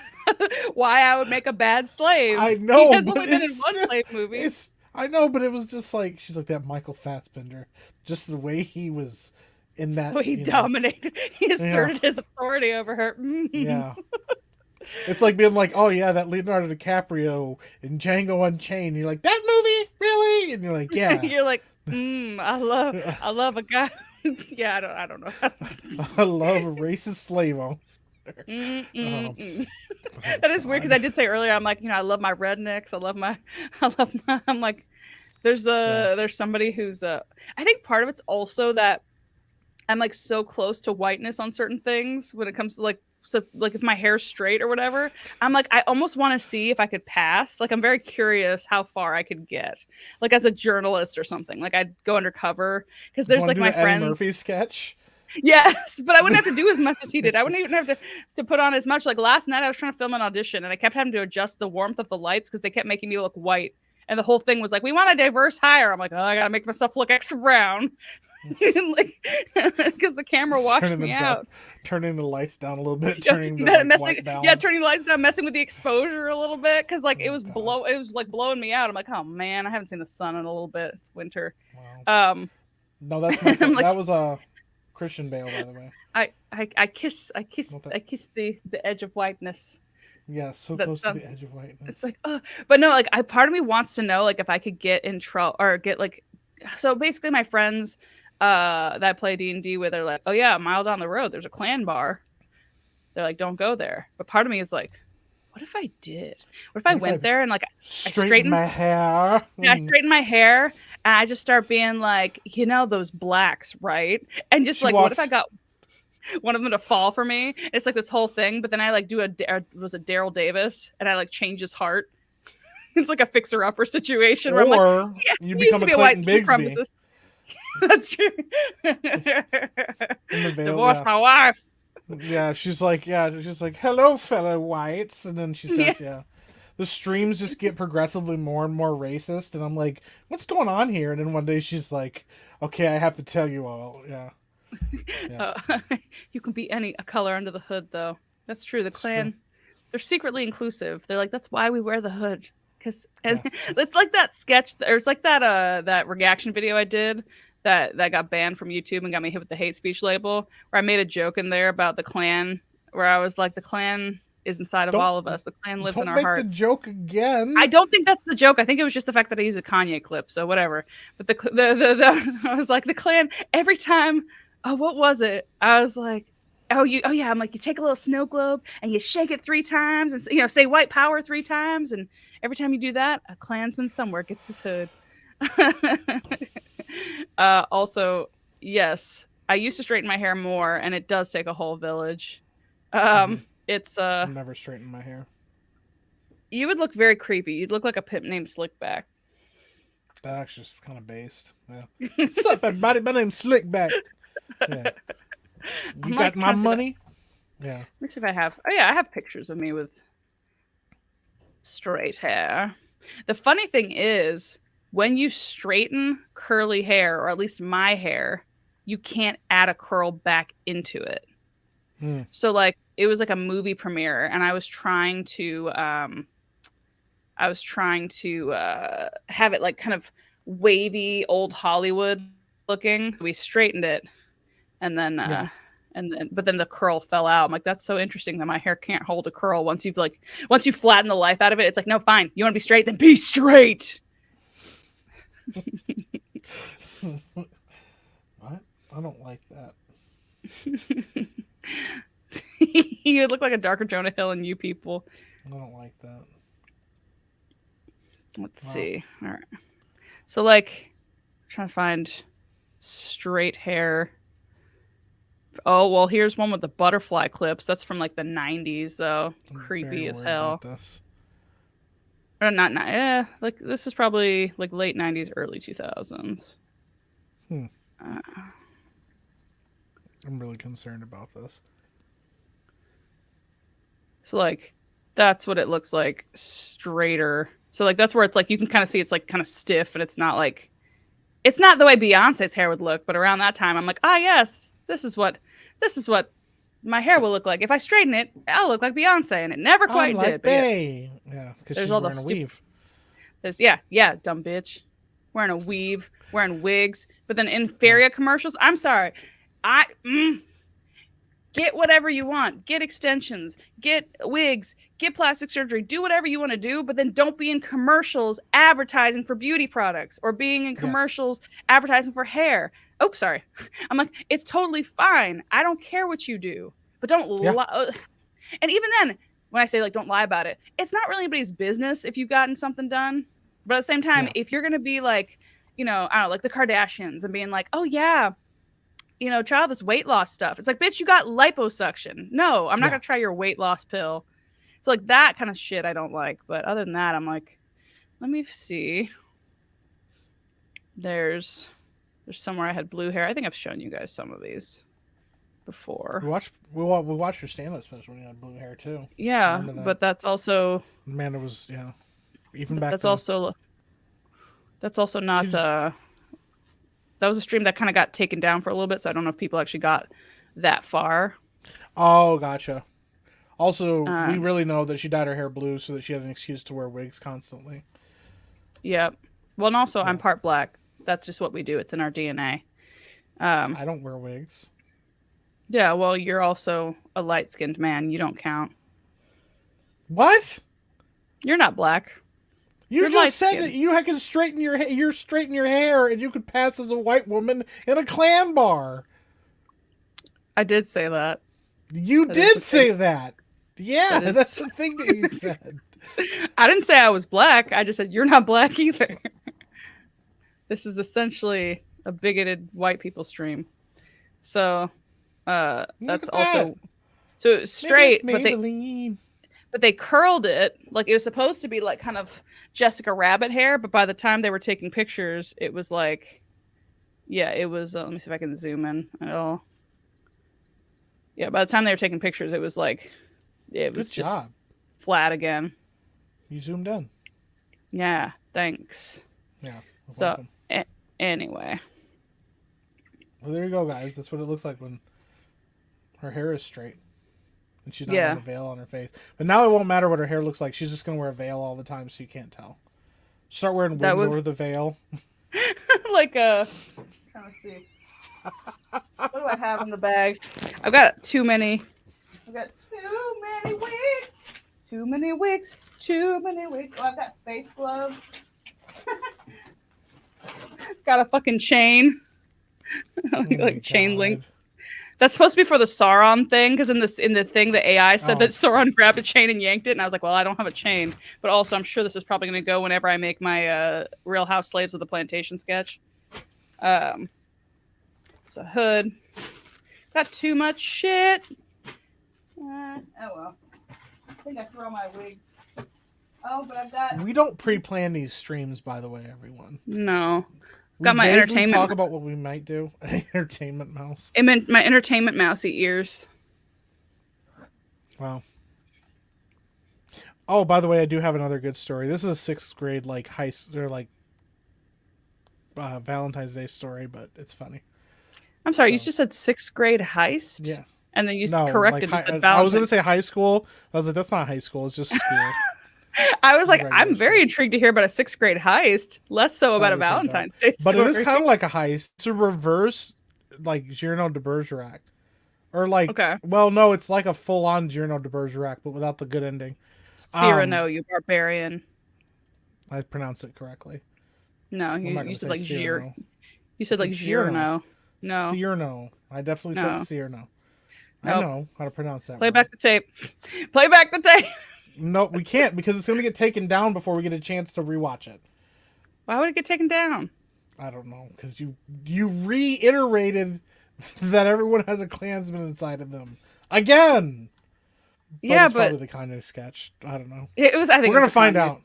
I would make a bad slave. I know. He has only been in one slave movie. I know, but it was just like, she's like, that Michael Fassbender. Just the way he was in that. He dominated. He asserted his authority over her. Yeah. It's like being like, oh yeah, that Leonardo DiCaprio in Django Unchained. You're like, that movie? Really? And you're like, yeah. You're like, I love a guy. Yeah, I don't know. I love a racist slave owner. That is weird because I did say earlier, I'm like, I love my rednecks. I'm like, there's somebody who's I think part of it's also that I'm like so close to whiteness on certain things when it comes to like if my hair's straight or whatever, I'm like, I almost want to see if I could pass. Like, I'm very curious how far I could get, like as a journalist or something. Like, I'd go undercover because there's like my friends. Eddie Murphy sketch. Yes, but I wouldn't have to do as much as he did. I wouldn't even have to put on as much. Like last night, I was trying to film an audition, and I kept having to adjust the warmth of the lights because they kept making me look white. And the whole thing was like, we want a diverse hire. I'm like, oh, I gotta make myself look extra brown. Because the camera washed me out. Turning the lights down a little bit, turning the white balance. Yeah, turning the lights down, messing with the exposure a little bit, because like it was like blowing me out. I'm like, oh man, I haven't seen the sun in a little bit. It's winter. Wow. No, that's not that was a Christian Bale, by the way. I kiss the edge of whiteness. Yeah, so close to the edge of whiteness. It's like, but no, like part of me wants to know, like, if I could get in trouble or get like, so basically my friends that I play D&D with are like, oh yeah, a mile down the road there's a clan bar. They're like, don't go there. But part of me is like, what if I did? What if I What if went I there and like I Straighten straightened my hair. I straighten my hair and I just start being like, those blacks, right? And just She like, what if I walks- got one of them to fall for me? It's like this whole thing, but then I like do was it Daryl Davis and I like change his heart. It's like a fixer-upper situation where I'm like, Or you he used become to a be a white Clayton Bigsby. supremacist. That's true. In the veil, Divorce yeah. my wife. She's like, hello, fellow whites. And then she says, The streams just get progressively more and more racist. And I'm like, what's going on here? And then one day she's like, okay, I have to tell you all. Yeah. You can be any color under the hood, though. That's true. The Klan, they're secretly inclusive. They're like, that's why we wear the hood. And it's like that sketch. There's like that reaction video I did that got banned from YouTube and got me hit with the hate speech label, where I made a joke in there about the Klan, where I was like, the Klan is inside of all of us. The Klan lives in our hearts. Don't make the joke again. I don't think that's the joke. I think it was just the fact that I used a Kanye clip, so whatever. But the I was like, the Klan, every time. Oh, what was it? I was like, oh yeah. I'm like, you take a little snow globe and you shake it 3 times and say white power 3 times, and every time you do that, a Klansman somewhere gets his hood. Also, yes, I used to straighten my hair more, and it does take a whole village. It's I've never straightened my hair. You would look very creepy. You'd look like a pimp named Slickback. That actually is kind of based. Yeah. What's up, everybody? My name's Slickback. Yeah. You got my money? Yeah. Let me see if I have. Oh yeah, I have pictures of me with straight hair. The funny thing is, when you straighten curly hair, or at least my hair, you can't add a curl back into it. So like, it was like a movie premiere, and I was trying to have it like kind of wavy old Hollywood looking. We straightened it, and then but then the curl fell out. I'm like, that's so interesting that my hair can't hold a curl once you flatten the life out of it. It's like, no, fine. You want to be straight? Then be straight. What? I don't like that. You look like a darker Jonah Hill and you people. I don't like that. Let's see. All right. So like, I'm trying to find straight hair. Oh, well, here's one with the butterfly clips. That's from like the 90s, though. Creepy as hell. Or not. Like this is probably like late 90s, early 2000s. I'm really concerned about this. So like, that's what it looks like straighter. So like, that's where it's like, you can kind of see it's like kind of stiff, and it's not the way Beyonce's hair would look. But around that time, I'm like, yes, this is what my hair will look like. If I straighten it, I'll look like Beyonce, and it never quite did. But yes. Yeah, because There's she's all wearing the a weave. There's dumb bitch, wearing a weave, wearing wigs. But then inferior commercials, I'm sorry, get whatever you want. Get extensions, get wigs, get plastic surgery, do whatever you want to do, but then don't be in commercials advertising for beauty products, or being in commercials advertising for hair. Oh, sorry. I'm like, it's totally fine. I don't care what you do, but don't lie. And even then, when I say like, don't lie about it, it's not really anybody's business if you've gotten something done. But at the same time, if you're going to be like, I don't know, like the Kardashians, and being like, oh yeah, try all this weight loss stuff. It's like, bitch, you got liposuction. No, I'm not going to try your weight loss pill. So like that kind of shit I don't like. But other than that, I'm like, let me see. There's somewhere I had blue hair. I think I've shown you guys some of these before. We watched your stand-up special when you had blue hair too. Yeah, but that's also Amanda was even back. That's also not. That was a stream that kind of got taken down for a little bit, so I don't know if people actually got that far. Oh, gotcha. Also, we really know that she dyed her hair blue so that she had an excuse to wear wigs constantly. Yep. Well, and also I'm part black. That's just what we do. It's in our DNA. I don't wear wigs. Yeah, well, you're also a light-skinned man. You don't count. What? You're not black. You just said that you can straighten your hair and you could pass as a white woman in a Klan bar. I did say that. You That is did the say thing. that. Yeah, That is- that's the thing that you said. I didn't say I was black. I just said you're not black either. This is essentially a bigoted white people stream. So that's at also that. so it was straight, but Maybelline. they curled it like it was supposed to be like kind of Jessica Rabbit hair, but by the time they were taking pictures, it was like, yeah, it was. Let me see if I can zoom in at all. Yeah, by the time they were taking pictures, it was like it was Good just job. flat again. You zoomed in. Yeah, thanks. Yeah. you're So welcome. anyway, Well, there you go, guys. That's what it looks like when her hair is straight and she's not Yeah. wearing a veil on her face. But now it won't matter what her hair looks like. She's just gonna wear a veil all the time, so you can't tell. Start wearing That wigs would- over the veil. like trying to see. What do I have in the bag? I've got too many. I've got too many wigs. Too many wigs. Too many wigs. Oh, I've got space gloves. Got a fucking chain. Oh my like chain link. God. That's supposed to be for the Sauron thing, because in the thing the AI said Oh. that Sauron grabbed a chain and yanked it, and I was like, well, I don't have a chain, but also I'm sure this is probably going to go whenever I make my Real House Slaves of the Plantation sketch. It's a hood. Got too much shit. Oh well. I think I throw my wigs. Oh, but I've got We don't pre-plan these streams, by the way, everyone. no. We Got my vaguely entertainment. Talk about what we might do. Entertainment mouse. It meant my entertainment mousy ears. Wow. Oh, by the way, I do have another good story. This is a sixth grade Valentine's Day story, but it's funny. I'm sorry, you So- just said 6th grade heist? Yeah. And then you No, corrected like, and said I was Valentine's. going to say high school. I was like, that's not high school. It's just school. I was like, regular I'm very intrigued to hear about a 6th grade heist, less so about a Probably pretty Valentine's Day But story. it is kind of like a heist. It's a reverse, like Giro de Bergerac, or like, Okay. well, no, it's like a full-on Giro de Bergerac, but without the good ending. Cyrano, you barbarian. I pronounced it correctly. No, I'm not you gonna said say like Cyrano. You said I like said Cyrano. Girno. No. Cyrano. I definitely No. said Cyrano. I Nope. know how to pronounce that. Play word. back the tape. Play back the tape. No, we can't because it's going to get taken down before we get a chance to rewatch it. Why would it get taken down? I don't know because you reiterated that everyone has a Klansman inside of them again. Yeah, it's probably but the kind of sketch. I don't know. it was. I think We're it was gonna the find Kanye. out.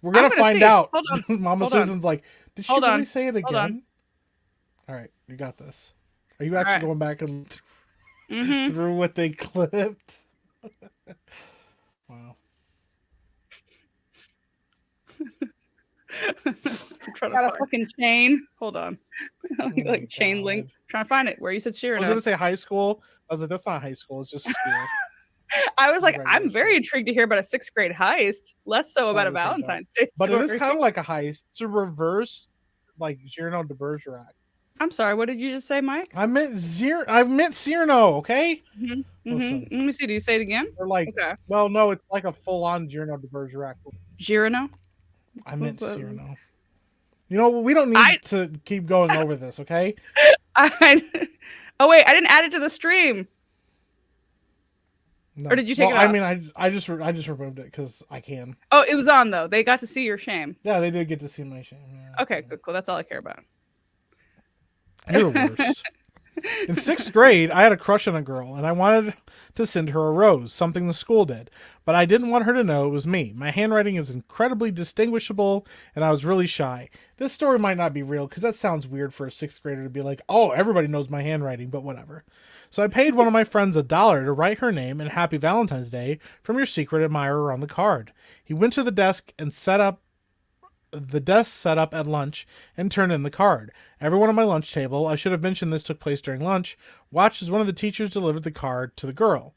We're gonna gonna find see. out. Hold on. Mama Hold on. Susan's like, did she Hold really on. say it Hold on. again? All right, you got this. Are you actually right. going back and Mm-hmm. through what they clipped? Wow. I'm trying to got a fucking chain. Hold on. Oh my like chain link. God. Trying to find it. Where you said I was Cyrano. gonna say high school. I was like, that's not high school. It's just school. I was like, regular I'm very school. intrigued to hear about a 6th grade heist, less so about a Probably pretty dope. Valentine's Day But story. it is kind of like a heist. It's a reverse, like Giro de Bergerac. I'm sorry. What did you just say, Mike? I meant Cyrano. Okay. Mm-hmm. Listen. Let me see. Do you say it again? Or like, Okay. well, no, it's like a full-on Giro de Bergerac. Girano. I meant Well, Cyrano. You know, we don't need to keep going over this, okay? Oh wait, I didn't add it to the stream. No. Or did you take it I off? mean, I just removed it because I can. Oh, it was on though. They got to see your shame. Yeah, they did get to see my shame. Yeah. Okay, good, cool. That's all I care about. You're the worst. In 6th grade, I had a crush on a girl, and I wanted to send her a rose, something the school did. But I didn't want her to know it was me. My handwriting is incredibly distinguishable, and I was really shy. This story might not be real, because that sounds weird for a 6th grader to be like, oh, everybody knows my handwriting, but whatever. So I paid one of my friends $1 to write her name and Happy Valentine's Day from your secret admirer on the card. He went to the desk and set up at lunch and turned in the card. Everyone on my lunch table, I should have mentioned this took place during lunch, watched as one of the teachers delivered the card to the girl.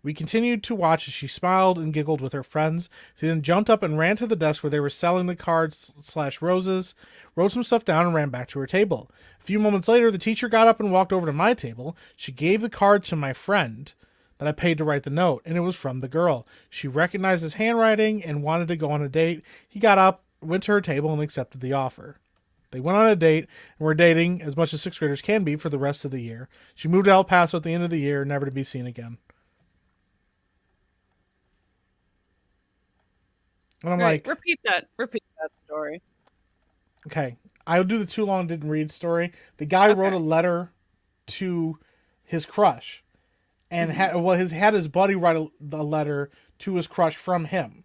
We continued to watch as she smiled and giggled with her friends. She then jumped up and ran to the desk where they were selling the cards / roses, wrote some stuff down and ran back to her table. A few moments later, the teacher got up and walked over to my table. She gave the card to my friend that I paid to write the note, and it was from the girl. She recognized his handwriting and wanted to go on a date. He got up, went to her table, and accepted the offer. They went on a date and were dating as much as sixth graders can be for the rest of the year. She moved to El Paso at the end of the year, never to be seen again. And I'm Right, like, repeat that story. okay, I'll do the too long didn't read story. The guy wrote a letter to his crush, and had his buddy write a letter to his crush from him.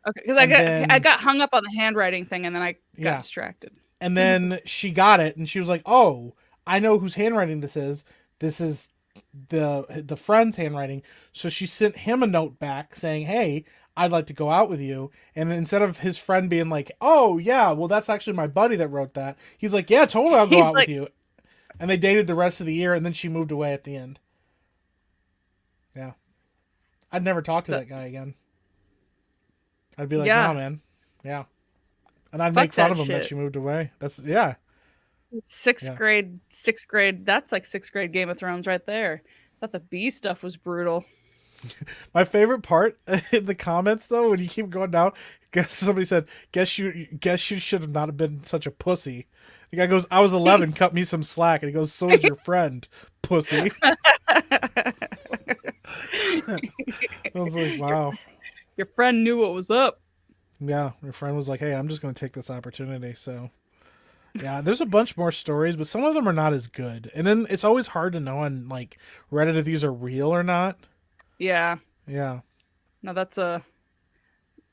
Okay, because And I got hung up on the handwriting thing, and then I got distracted. And then she got it, and she was like, "Oh, I know whose handwriting this is. This is the friend's handwriting." So she sent him a note back saying, "Hey, I'd like to go out with you." And instead of his friend being like, "Oh yeah, well that's actually my buddy that wrote that," he's like, "Yeah, totally, I'll go out with you." And they dated the rest of the year, and then she moved away at the end. Yeah, I'd never talk to that guy again. I'd be like, "No, man, yeah." And I'd make fun of him that she moved away. That's Sixth grade. That's like sixth grade Game of Thrones right there. I thought the bee stuff was brutal. My favorite part in the comments though, when you keep going down, somebody said, "Guess you should have not have been such a pussy." The guy goes, "I was 11, cut me some slack," and he goes, "So is your friend, pussy." I was like, wow. Your friend knew what was up. Yeah, your friend was like, "Hey, I'm just going to take this opportunity." So, yeah, there's a bunch more stories, but some of them are not as good. And then it's always hard to know on like Reddit if these are real or not. Yeah. Yeah. No, that's a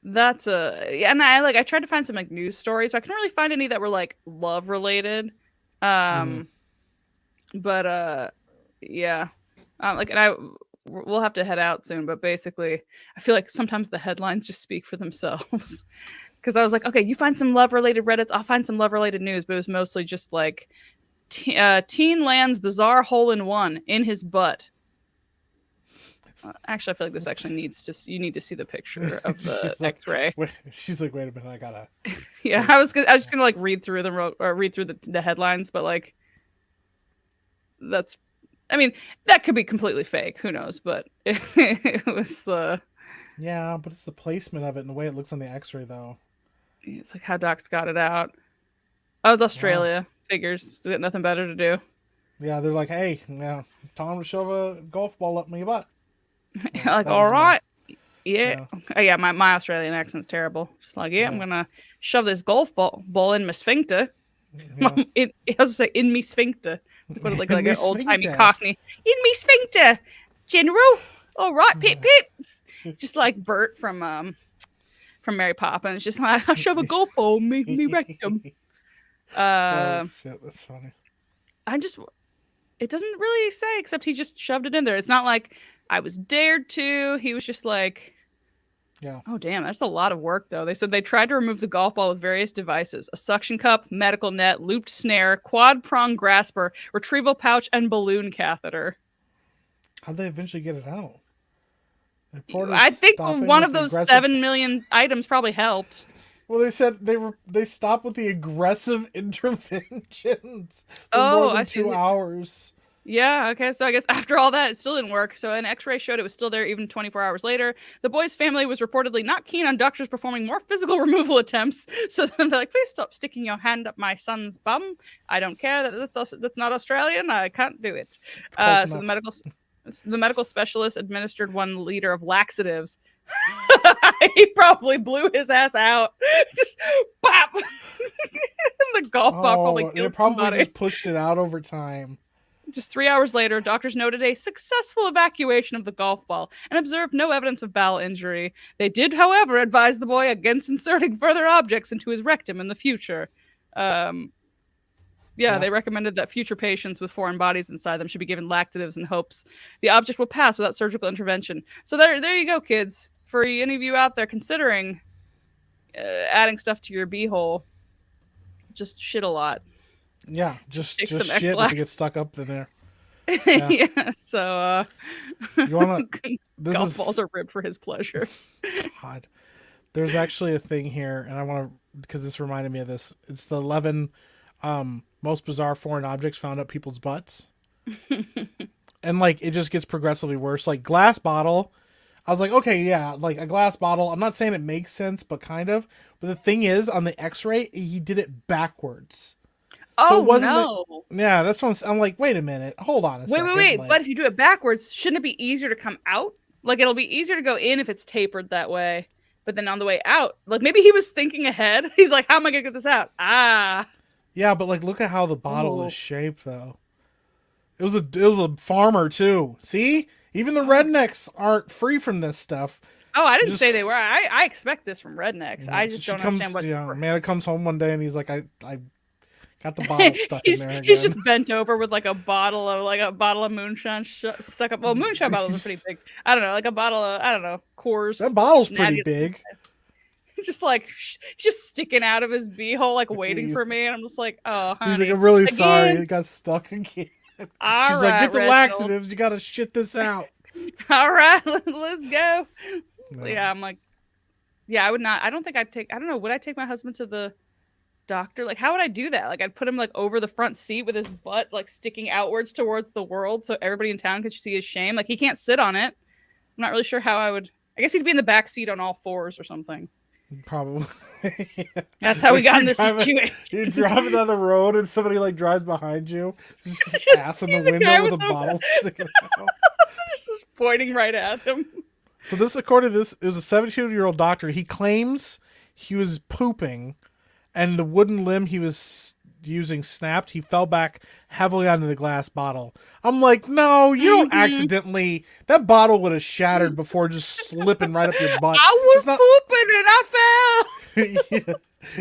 yeah, and I tried to find some like news stories, but I couldn't really find any that were like love related. But yeah. We'll have to head out soon, but basically I feel like sometimes the headlines just speak for themselves. Because I was like, okay, you find some love related Reddits, I'll find some love related news, but it was mostly just like teen lands bizarre hole-in-one in his butt. Actually, I feel like this actually you need to see the picture of the X-ray. She's like, wait a minute, I gotta. Yeah, I was just gonna like read through the headlines, but like that could be completely fake. Who knows? But it was. Yeah, but it's the placement of it and the way it looks on the X-ray, though. It's like how docs got it out. Oh, it's Australia. Wow. Figures. They got nothing better to do. Yeah, they're like, hey, now time to shove a golf ball up my butt. Yeah, like, all right. Yeah. Oh, yeah, my Australian accent's terrible. Just like, yeah, I'm gonna shove this golf ball in my sphincter. Yeah. I was gonna say in me sphincter. Like an old timey Cockney. In me sphincter, General. All right, pip pip. Just like Bert from Mary Poppins. Just like I shove a golf ball in me rectum. Oh shit, that's funny. It doesn't really say, except he just shoved it in there. It's not like I was dared to. He was just like, yeah. Oh, damn. That's a lot of work, though. They said they tried to remove the golf ball with various devices: a suction cup, medical net, looped snare, quad prong grasper, retrieval pouch, and balloon catheter. How'd they eventually get it out? I think one of those 7 million items probably helped. Well, they said they stopped with the aggressive interventions for more than 2 hours. Yeah, okay, so I guess after all that, it still didn't work. So an x-ray showed it was still there even 24 hours later. The boy's family was reportedly not keen on doctors performing more physical removal attempts. So then they're like, please stop sticking your hand up my son's bum. I don't care. That's not Australian. I can't do it. So the medical specialist administered 1 liter of laxatives. He probably blew his ass out. Just bop. The golf ball probably killed It probably just pushed it out over time. Just 3 hours later, doctors noted a successful evacuation of the golf ball and observed no evidence of bowel injury. They did, however, advise the boy against inserting further objects into his rectum in the future. They recommended that future patients with foreign bodies inside them should be given laxatives in hopes the object will pass without surgical intervention. So there you go, kids. For any of you out there considering adding stuff to your beehole, just shit a lot. Yeah, just shit if it gets stuck up in there. Yeah, so you wanna, golf balls are ribbed for his pleasure. God. There's actually a thing here, and I want to, because this reminded me of this. It's the 11 most bizarre foreign objects found up people's butts. And like it just gets progressively worse. Like glass bottle. I was like, okay, yeah, like a glass bottle. I'm not saying it makes sense, but kind of. But the thing is, on the X-ray, he did it backwards. Oh, it wasn't no. yeah, that's what I'm like, wait a minute, hold on a Wait, second. wait. Like, But if you do it backwards, shouldn't it be easier to come out? Like, it'll be easier to go in if it's tapered that way. But then on the way out, like, maybe he was thinking ahead. He's like, how am I going to get this out? Ah. yeah, but like, look at how the bottle Oh. is shaped, though. It was a farmer too. See, even the rednecks aren't free from this stuff. Oh, I didn't Just- say they were. I expect this from rednecks. I just She don't comes, understand what. yeah, Amanda comes home one day and he's like, I got the bottle stuck in there again. He's just bent over with like a bottle of moonshine stuck up. Well, moonshine bottles are pretty big. I don't know, like a bottle of Coors. That bottle's pretty Natty- big. Just like just sticking out of his beehole, like waiting for me, and I'm just like, oh, honey. He's like, I'm really sorry, Again? it got stuck again. All She's right, like, get the Reginald. laxatives. You gotta shit this out. All right, let's go. No. Yeah, I'm like, yeah, I would not. I don't think I'd take. I don't know. Would I take my husband to the doctor? Like, how would I do that? Like, I'd put him like over the front seat with his butt like sticking outwards towards the world, so everybody in town could see his shame. Like, he can't sit on it. I'm not really sure how I would. I guess he'd be in the back seat on all fours or something. Probably. That's how we got in this Driving- situation. You're driving down the road and somebody like drives behind you, just Just ass in sees the a guy window with a with a- bottle sticking out. Just pointing right at him. So this, according to this, it was a 72-year-old doctor. He claims he was pooping, and the wooden limb he was using snapped. He fell back heavily onto the glass bottle. I'm like, no, you don't accidentally. That bottle would have shattered before just slipping right up your butt. I was It's not- pooping and I fell. Yeah.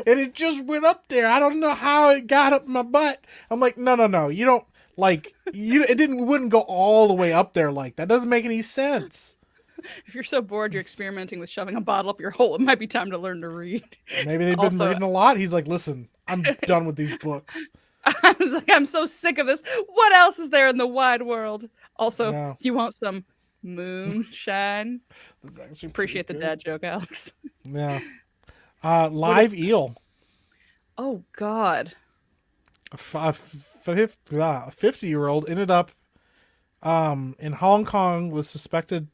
And it just went up there. I don't know how it got up my butt. I'm like, no. You don't like you. Wouldn't go all the way up there like that. Doesn't make any sense. If you're so bored you're experimenting with shoving a bottle up your hole, it might be time to learn to read. Maybe they've been Also- reading a lot. He's like, listen, I'm done with these books. I was like, I'm so sick of this. What else is there in the wide world? Also, Yeah. you want some moonshine? This is actually Appreciate the pretty dad joke, Alex. good. Yeah. Live eel. Oh God. A 50-year-old ended up in Hong Kong with suspected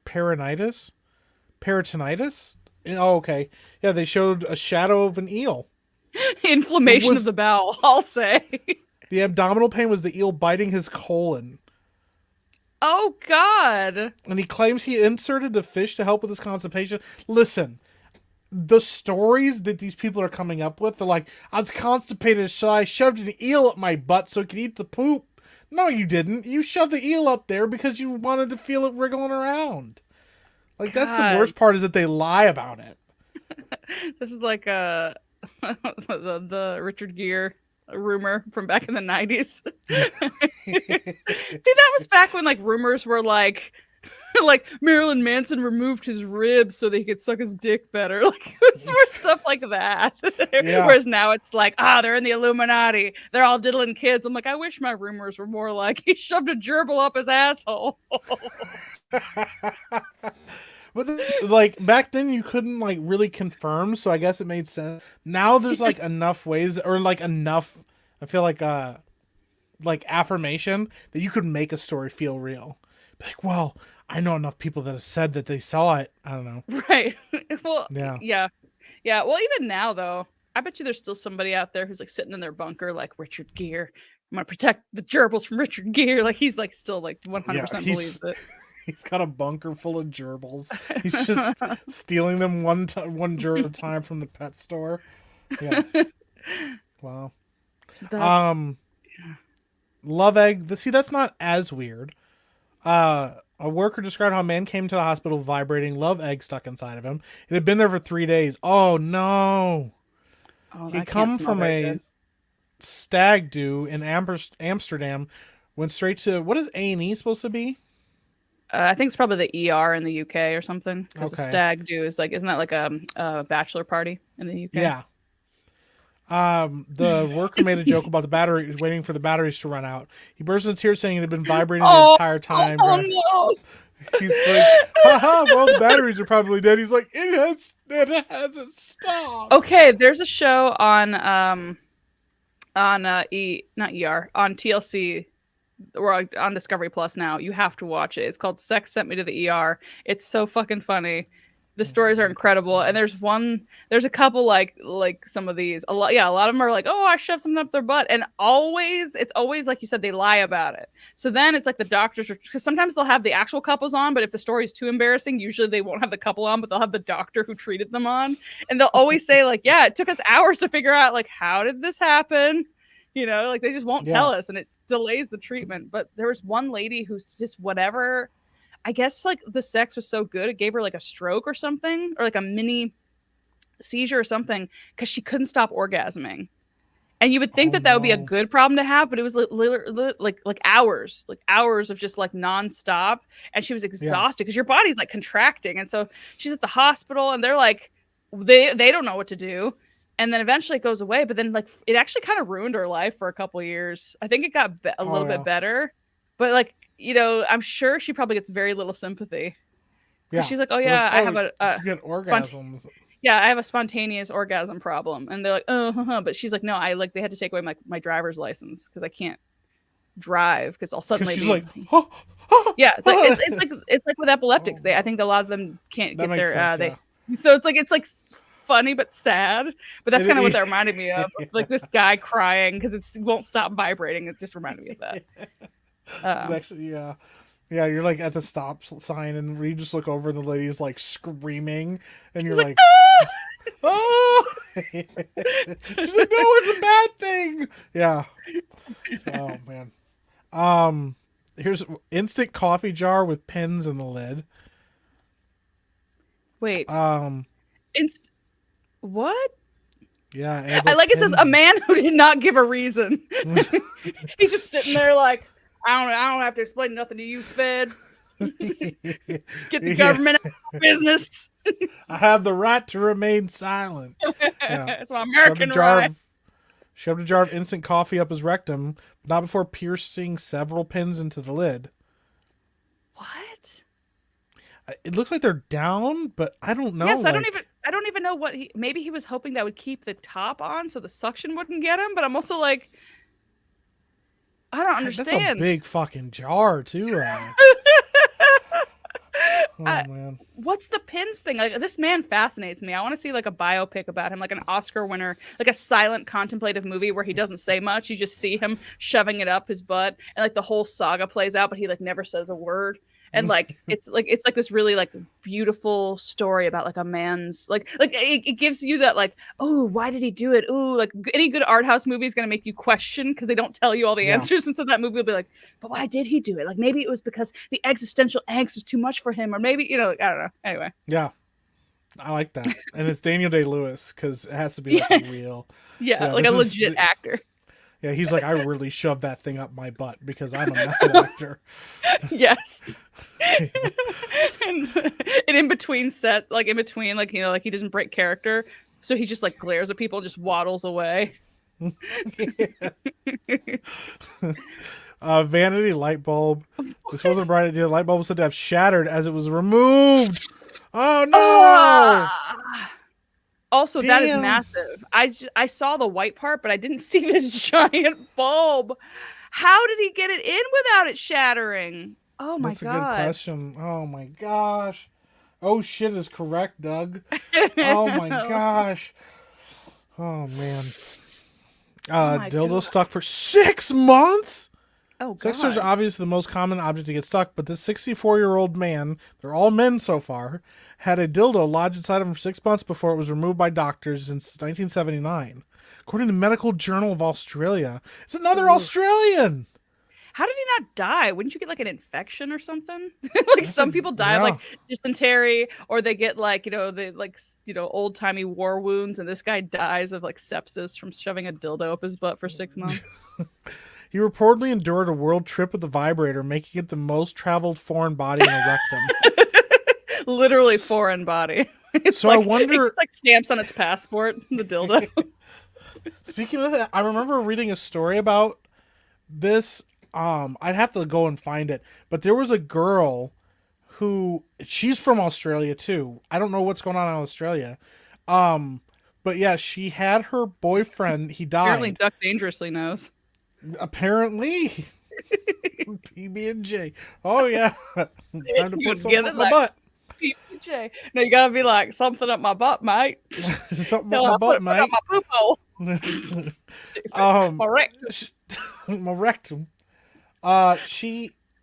peritonitis. Oh, okay. Yeah, they showed a shadow of an eel. Inflammation was- of the bowel, I'll say. The abdominal pain was the eel biting his colon. Oh God. And he claims he inserted the fish to help with his constipation. Listen, the stories that these people are coming up with, they're like, I was constipated, so I shoved an eel up my butt so it could eat the poop. No, you didn't. You shoved the eel up there because you wanted to feel it wriggling around. Like, that's the God. worst part, is that they lie about it. This is like the Richard Gere rumor from back in the 90s. See, that was back when like rumors were like like Marilyn Manson removed his ribs so that he could suck his dick better. Like, it was more stuff like that. Yeah. Whereas now it's like, they're in the Illuminati. They're all diddling kids. I'm like, I wish my rumors were more like he shoved a gerbil up his asshole. But then, like, back then you couldn't like really confirm, so I guess it made sense. Now there's like enough ways, or like enough, I feel like affirmation that you could make a story feel real. Be like, well, I know enough people that have said that they saw it. I don't know. Right. Well, Yeah. Yeah. Well, even now though, I bet you there's still somebody out there who's like sitting in their bunker like Richard Gere. I'm gonna protect the gerbils from Richard Gere. Like, he's like still like 100% believes it. He's got a bunker full of gerbils. He's just stealing them one gerbil at a time from the pet store. Yeah. Wow. That's- Love egg. See, that's not as weird. A worker described how a man came to the hospital with vibrating love egg stuck inside of him. It had been there for 3 days. Oh no! Oh, He that can't come smell from very a good. stag do in Amsterdam. Went straight to, what is A&E supposed to be? I think it's probably the ER in the UK or something. Because Okay. a stag do is like, isn't that like a bachelor party in the UK? Yeah. The worker made a joke about the battery, waiting for the batteries to run out. He burst into tears saying it had been vibrating the entire time. Oh no! He's like, haha, well, the batteries are probably dead. He's like, it hasn't stopped. Okay, there's a show on not ER, on TLC or on Discovery Plus now. You have to watch it. It's called Sex Sent Me to the ER. It's so fucking funny. The stories are incredible, and there's a couple like some of these. A lot of them are like, oh, I shoved something up their butt, and it's always like you said, they lie about it. So then it's like the doctors because sometimes they'll have the actual couples on, but if the story is too embarrassing, usually they won't have the couple on, but they'll have the doctor who treated them on, and they'll always say like, yeah, it took us hours to figure out like how did this happen. Like they just won't tell us, and it delays the treatment. But there was one lady who's just whatever. I guess like the sex was so good, it gave her like a stroke or something, or like a mini seizure or something, because she couldn't stop orgasming. And you would think that would be a good problem to have, but it was like hours of just like nonstop, and she was exhausted because your body's like contracting, and so she's at the hospital, and they're like, they don't know what to do. And then eventually it goes away, but then like it actually kind of ruined her life for a couple years. I think it got a little bit better, but like. I'm sure she probably gets very little sympathy. Yeah. She's like, oh yeah, I have you get orgasms. I have a spontaneous orgasm problem. And they're like, oh, but she's like, no, they had to take away my driver's license because I can't drive because I'll suddenly she's be like, oh, yeah, it's like with epileptics. They I think a lot of them can't get their sense, so it's like funny but sad, but that's kind of what that reminded me of. Like this guy crying because it won't stop vibrating. It just reminded me of that. Actually, yeah, you're like at the stop sign, and you just look over, and the lady's like screaming, and you're like, oh, she's like, no, it's a bad thing. Yeah. Oh man. Here's instant coffee jar with pins in the lid. Wait. What? Yeah, I like it says a man who did not give a reason. He's just sitting there like. I don't have to explain nothing to you, Fed. Get the government out of business. I have the right to remain silent. That's my American right. Shoved a jar of instant coffee up his rectum, but not before piercing several pins into the lid. What? It looks like they're down, but I don't know. Yes, I don't even know what maybe he was hoping that would keep the top on so the suction wouldn't get him, but I'm also like, I don't understand. That's a big fucking jar too. Man. What's the pins thing? Like this man fascinates me. I want to see like a biopic about him, like an Oscar winner, like a silent contemplative movie where he doesn't say much. You just see him shoving it up his butt, and like the whole saga plays out, but he like never says a word. And like it's like this really like beautiful story about like a man's like it gives you that like, oh, why did he do it? Oh, like any good art house movie is gonna make you question because they don't tell you all the answers, and so that movie will be like, but why did he do it? Like maybe it was because the existential angst was too much for him, or maybe I don't know. Anyway, yeah, I like that, and it's Daniel Day-Lewis because it has to be like real, like a legit actor. Yeah, he's like, I really shoved that thing up my butt because I'm a method actor. Yes. and in between set, like in between, like, like he doesn't break character. So he just like glares at people and just waddles away. Vanity light bulb. This wasn't a bright idea. The light bulb was said to have shattered as it was removed. Oh no! Also, that is massive. I saw the white part, but I didn't see the giant bulb. How did he get it in without it shattering? Oh my god. That's a good question. Oh my gosh. Oh shit is correct, Doug. Oh my gosh. Oh man. Dildo stuck for 6 months? Oh god. Sex toys are obviously the most common object to get stuck, but this 64-year-old man, they're all men so far, had a dildo lodged inside of him for 6 months before it was removed by doctors in 1979. According to the Medical Journal of Australia. It's another Australian! How did he not die? Wouldn't you get like an infection or something? Like some people die of like dysentery, or they get like, old timey war wounds, and this guy dies of like sepsis from shoving a dildo up his butt for 6 months. He reportedly endured a world trip with the vibrator, making it the most traveled foreign body in a rectum. Literally foreign body. So I wonder, it's like stamps on its passport, the dildo. Speaking of that, I remember reading a story about this. I'd have to go and find it, but there was a girl who, she's from Australia too. I don't know what's going on in Australia. But yeah, she had her boyfriend. He died. Apparently Duck Dangerously knows. Apparently. PB&J. Oh yeah. Time to put something in my butt. Jay. No, you gotta be like something up my butt, mate. Something Hell, up my I butt, put mate. up my poop hole. Stupid. My rectum. My rectum.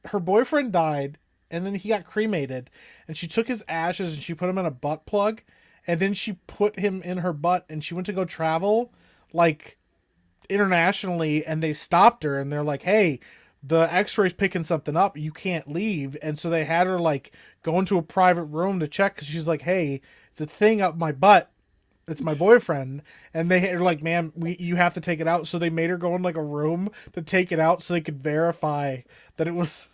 Her boyfriend died, and then he got cremated, and she took his ashes and she put him in a butt plug, and then she put him in her butt, and she went to go travel, like, internationally, and they stopped her, and they're like, hey, the x-ray's picking something up, you can't leave. And so they had her, like, go into a private room to check, because she's like, hey, it's a thing up my butt, it's my boyfriend. And they are like, man, you have to take it out. So they made her go in, like, a room to take it out so they could verify that it was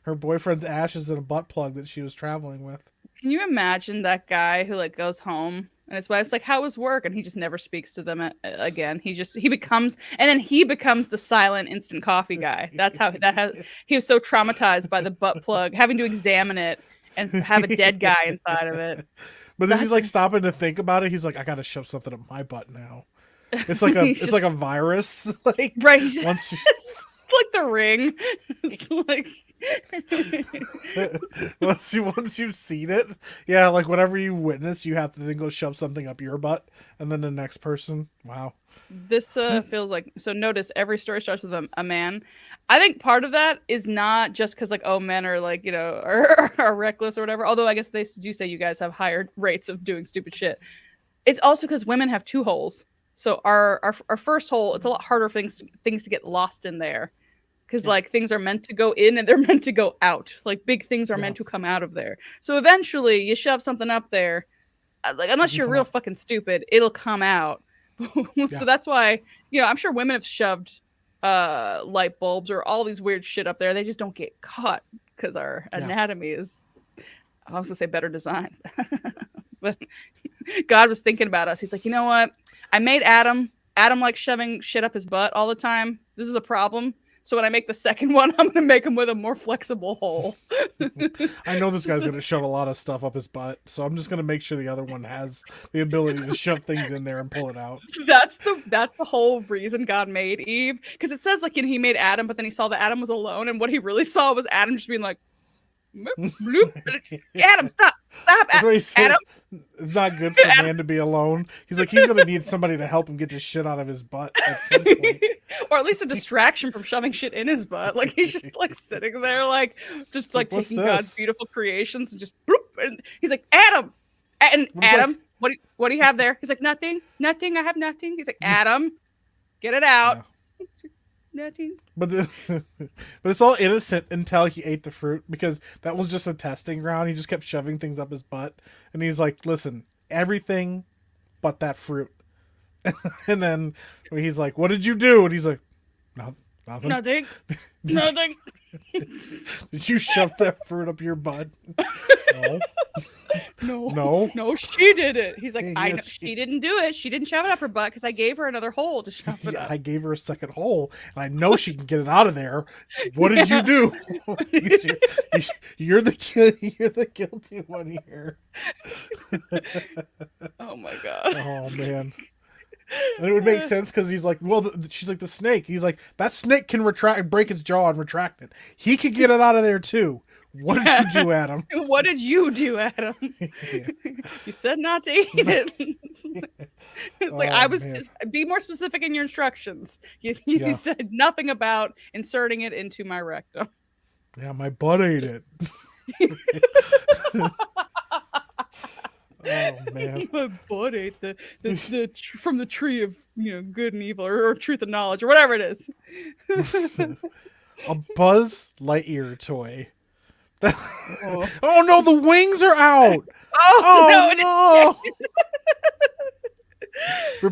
her boyfriend's ashes in a butt plug that she was traveling with. Can you imagine that guy who like goes home and his wife's like, "How was work?" and he just never speaks to them again. He becomes the silent instant coffee guy. That's how he was so traumatized by the butt plug, having to examine it and have a dead guy inside of it. But then he's like stopping to think about it. He's like, I gotta shove something up my butt now. It's like a virus. Like, right. Once It's like the Ring. It's like once you've seen it, yeah, like whatever you witness, you have to then go shove something up your butt, and then the next person. Wow. This feels like, so notice every story starts with a man. I think part of that is not just because like, oh, men are like, are reckless or whatever. Although I guess they do say you guys have higher rates of doing stupid shit. It's also because women have two holes. So our first hole, it's a lot harder for things to get lost in there. Because like things are meant to go in and they're meant to go out. Like big things are meant to come out of there. So eventually you shove something up there, like unless you're real fucking stupid, it'll come out. So that's why, I'm sure women have shoved light bulbs or all these weird shit up there. They just don't get caught because our anatomy is, I was gonna say, better designed. But God was thinking about us. He's like, you know what? I made Adam. Adam likes shoving shit up his butt all the time. This is a problem. So when I make the second one, I'm going to make him with a more flexible hole. I know this guy's going to shove a lot of stuff up his butt, so I'm just going to make sure the other one has the ability to shove things in there and pull it out. That's the whole reason God made Eve. Because it says like he made Adam, but then he saw that Adam was alone, and what he really saw was Adam just being like, bloop. Adam, stop, That's what he said. Adam. It's not good for a man to be alone. He's like, he's going to need somebody to help him get this shit out of his butt at some point. Or at least a distraction from shoving shit in his butt. Like he's just like sitting there, like just like taking God's beautiful creations and just bloop. And he's like, Adam, and Adam, like, what do you have there? He's like, nothing. I have nothing. He's like, Adam, get it out. Yeah. Nothing. But it's all innocent until he ate the fruit, because that was just a testing ground. He just kept shoving things up his butt, and he's like, listen, everything but that fruit. And then he's like, what did you do? And he's like, nothing. Nothing. Did you shove that fruit up your butt? No, she did it. He's like, I know she didn't do it. She didn't shove it up her butt because I gave her another hole to shove it up. I gave her a second hole, and I know she can get it out of there. What did you do? You're the guilty one here. Oh my god. Oh man. And it would make sense because he's like, well, she's like the snake. He's like, that snake can break its jaw and retract it. He could get it out of there too. What did you do, Adam? What did you do, Adam? You said not to eat it. It's like, I was just, be more specific in your instructions. You said nothing about inserting it into my rectum. Yeah, my butt ate it. Oh man, my butt ate the from the tree of good and evil, or truth and knowledge, or whatever it is. A Buzz Lightyear toy. Oh no, the wings are out. Oh no.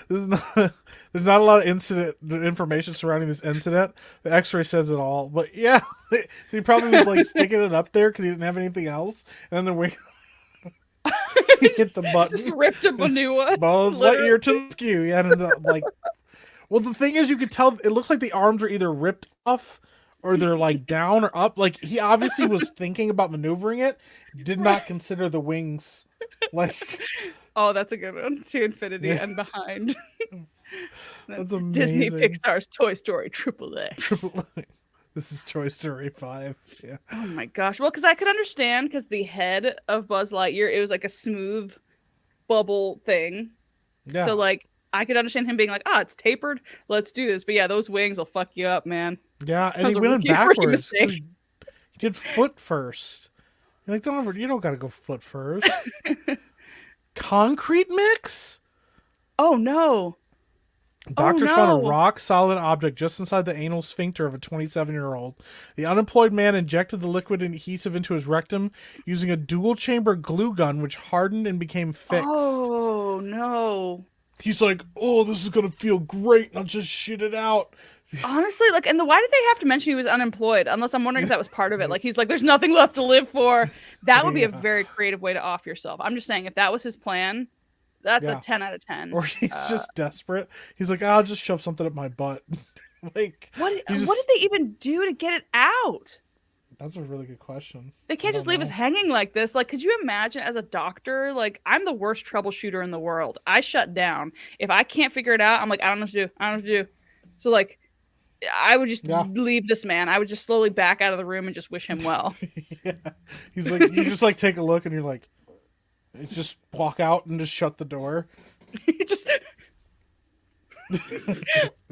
There's not a lot of information surrounding this incident. The X-ray says it all, but yeah, so he probably was like sticking it up there because he didn't have anything else, and then the wing. He hit the button. Just ripped him a new one. Buzz Lightyear to the skew. Yeah, like, well, the thing is, you could tell it looks like the arms are either ripped off or they're like down or up. Like he obviously was thinking about maneuvering it, did not consider the wings. Like, oh, that's a good one. To infinity and behind. That's amazing. Disney Pixar's Toy Story Triple X. This is Toy Story 5. Yeah. Oh my gosh. Well, because I could understand because the head of Buzz Lightyear, it was like a smooth bubble thing. Yeah. So like I could understand him being like, it's tapered. Let's do this. But yeah, those wings will fuck you up, man. Yeah, and That he was a went in rookie backwards. 'Cause mistake. He did foot first. You're like, you don't gotta go foot first. Concrete mix? Oh no. Doctors found no. a rock-solid object just inside the anal sphincter of a 27-year-old. The unemployed man injected the liquid and adhesive into his rectum using a dual-chamber glue gun, which hardened and became fixed. Oh no. He's like, oh, this is gonna feel great, and I'll just shit it out. Honestly, like, and why did they have to mention he was unemployed? Unless I'm wondering if that was part of it. Like, he's like, there's nothing left to live for. That would be a very creative way to off yourself. I'm just saying, if that was his plan, that's a 10 out of 10. Or he's just desperate. He's like, I'll just shove something up my butt. Like, what did they even do to get it out? That's a really good question. They can't just leave us hanging like this. Like, could you imagine as a doctor? Like, I'm the worst troubleshooter in the world. I shut down. If I can't figure it out, I'm like, I don't know what to do. I don't know what to do. So, like, I would just leave this man. I would just slowly back out of the room and just wish him well. Yeah. He's like, you just like take a look and you're like, just walk out and just shut the door. Just.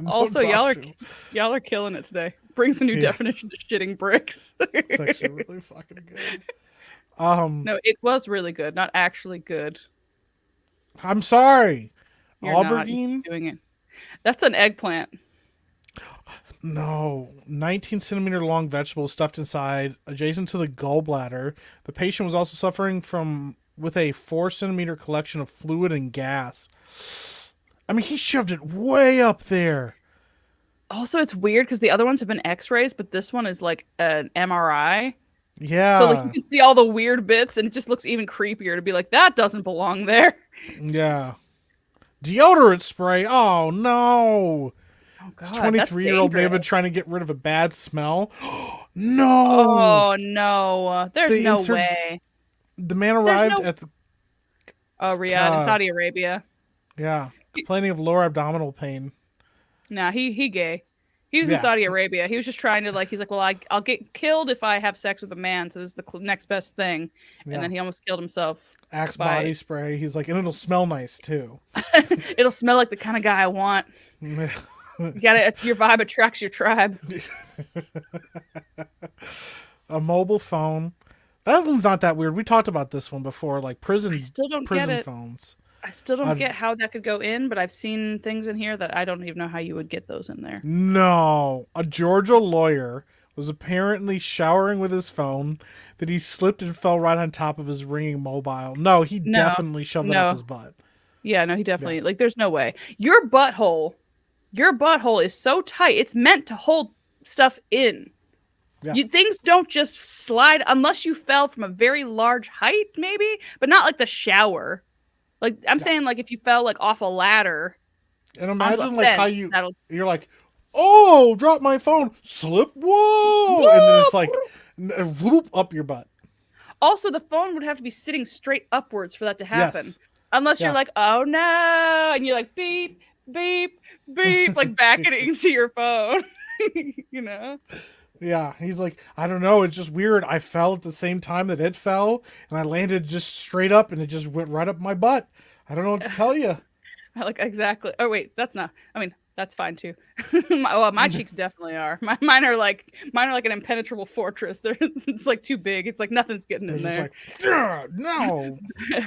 Also, y'all are killing it today. Brings a new definition to shitting bricks. It's actually really fucking good. No, it was really good, not actually good. I'm sorry. You're Aubergine not doing it. That's an eggplant. No, 19-centimeter long vegetable stuffed inside, adjacent to the gallbladder. The patient was also suffering with a 4-centimeter collection of fluid and gas. I mean, he shoved it way up there. Also, it's weird because the other ones have been X-rays, but this one is like an MRI. Yeah. So like you can see all the weird bits, and it just looks even creepier to be like, that doesn't belong there. Yeah. Deodorant spray. Oh no. Oh god. This 23-year-old may have been trying to get rid of a bad smell. No. Oh no. There's no way. The man arrived at the. Oh, Riyadh in Saudi Arabia. Yeah, complaining of lower abdominal pain. Nah, he gay. He was in Saudi Arabia. He was just trying to he's like, well, I'll get killed if I have sex with a man, so this is the next best thing. And then he almost killed himself. Axe body spray. He's like, and it'll smell nice too. It'll smell like the kind of guy I want. You gotta, your vibe attracts your tribe. A mobile phone. That one's not that weird. We talked about this one before, like prison. I still don't prison get it. Phones. I still don't get how that could go in, but I've seen things in here that I don't even know how you would get those in there. No, a Georgia lawyer was apparently showering with his phone that he slipped and fell right on top of his ringing mobile. No, he definitely shoved it up his butt. Yeah, no, he definitely like. There's no way. Your butthole is so tight. It's meant to hold stuff in. Yeah. Things don't just slide unless you fell from a very large height, maybe, but not like the shower. Like I'm saying, like if you fell like off a ladder. And imagine like how you're like, oh, drop my phone, slip, whoa, and then it's like, whoop up your butt. Also, the phone would have to be sitting straight upwards for that to happen. Yes. Unless you're like, oh no, and you're like beep, beep, beep, like backing it into your phone, you know? Yeah, he's like, I don't know, it's just weird. I fell at the same time that it fell, and I landed just straight up, and it just went right up my butt. I don't know what to tell you. Like exactly. Oh wait, that's not. I mean, that's fine too. My cheeks definitely are. Mine are like an impenetrable fortress. It's like too big. It's like nothing's getting in there. Like, no.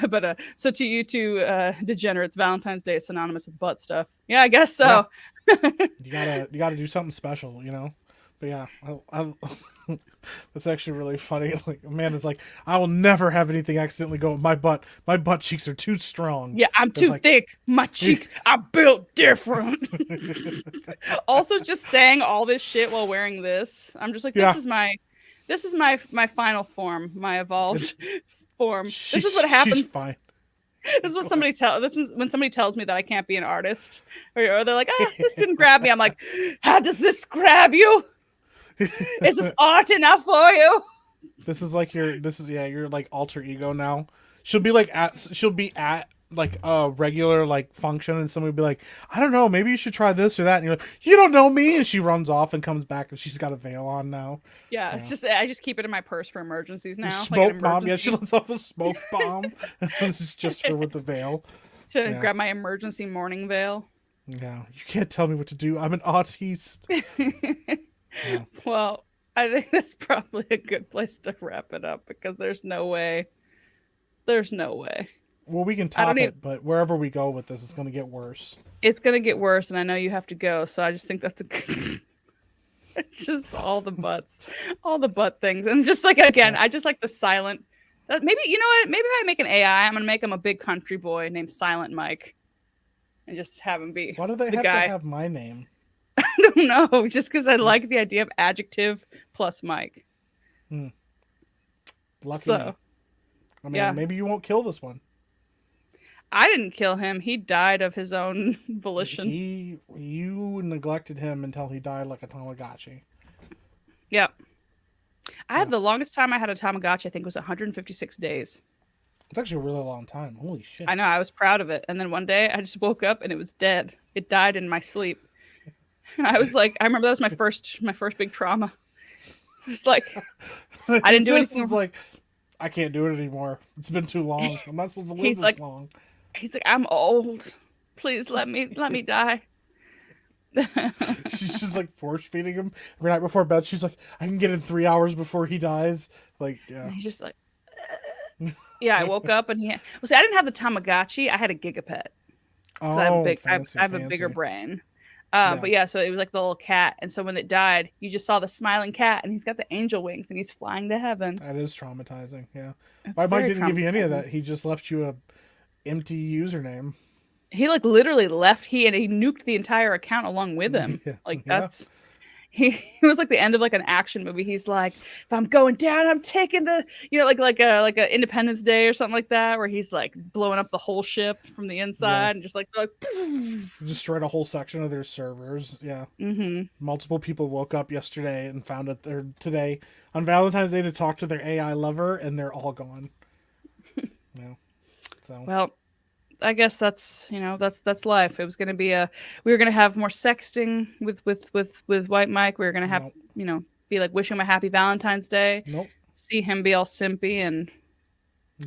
But so to you two degenerates, Valentine's Day is synonymous with butt stuff. Yeah, I guess so. Yeah. You gotta do something special, you know. But yeah, that's actually really funny. Like Amanda's like, I will never have anything accidentally go in my butt. My butt cheeks are too strong. Yeah, I'm too thick. My cheek, I'm built different. Also, just saying all this shit while wearing this, I'm just like, this is my final form, my evolved form. This is what happens. She's fine. This is what somebody This is when somebody tells me that I can't be an artist, or they're like, this didn't grab me. I'm like, how does this grab you? Is this art enough for you? This is like your like alter ego now. She'll be at like a regular like function, and somebody would be like, I don't know, maybe you should try this or that, and you're like, you don't know me, and she runs off and comes back, and she's got a veil on now. Yeah, it's just I just keep it in my purse for emergencies now. Smoke bomb. Yeah, she lets off a smoke bomb. It's just her with the veil. To grab my emergency morning veil. Yeah, you can't tell me what to do. I'm an autiste. Yeah. Well, I think that's probably a good place to wrap it up because there's no way. There's no way. Well, we can top it, but wherever we go with this, it's going to get worse. It's going to get worse, and I know you have to go, so I just think that's it's just all the butt things. And just like, again, I just like the silent. Maybe, you know what? Maybe if I make an AI, I'm going to make him a big country boy named Silent Mike. And just have him be Why do they have to have my name? I don't know. Just because I like the idea of adjective plus Mike. Lucky so, me. I mean, maybe you won't kill this one. I didn't kill him. He died of his own volition. You neglected him until he died like a Tamagotchi. Yep. I had the longest time I had a Tamagotchi, I think, was 156 days. It's actually a really long time. Holy shit. I know. I was proud of it. And then one day I just woke up and it was dead. It died in my sleep. And I was like, I remember that was my first big trauma. It's like, I didn't do anything. It's like, I can't do it anymore. It's been too long. I'm not supposed to live this long. He's like, I'm old. Please let me die. She's just like force feeding him every night before bed. She's like, I can get in 3 hours before he dies. Like, yeah. And he's just like, yeah. I woke up and I didn't have the Tamagotchi. I had a Gigapet. Oh, I have a bigger brain. But yeah, so it was like the little cat, and so when it died, you just saw the smiling cat, and he's got the angel wings, and he's flying to heaven. That is traumatizing. Yeah, my Mike didn't give you any of that. He just left you a empty username. He like literally left. He nuked the entire account along with him. That's. He was like the end of like an action movie. He's like, if I'm going down, I'm taking the, like a Independence Day or something like that, where he's like blowing up the whole ship from the inside and just like destroyed a whole section of their servers. Yeah. Mm-hmm. Multiple people woke up yesterday and found out they're today on Valentine's Day to talk to their AI lover, and they're all gone. So well, I guess that's life. It was going to be we were going to have more sexting with White Mike. We were going to have, be like wishing him a happy Valentine's Day. Nope. See him be all simpy, and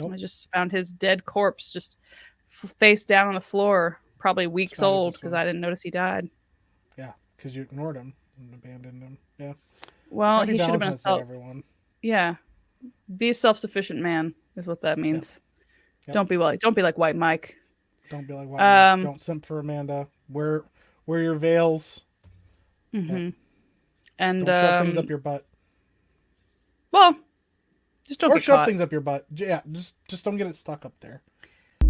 I just found his dead corpse just face down on the floor, probably weeks old, because I didn't notice he died. Yeah, because you ignored him and abandoned him. Yeah. Well, happy he should have been everyone. Yeah. Be a self-sufficient man is what that means. Yep. Don't be like White Mike. Don't be like White Mike. Don't simp for Amanda. Wear your veils. Mm-hmm. Yeah. And don't shove things up your butt. Well, just don't shove things up your butt. Yeah, just don't get it stuck up there.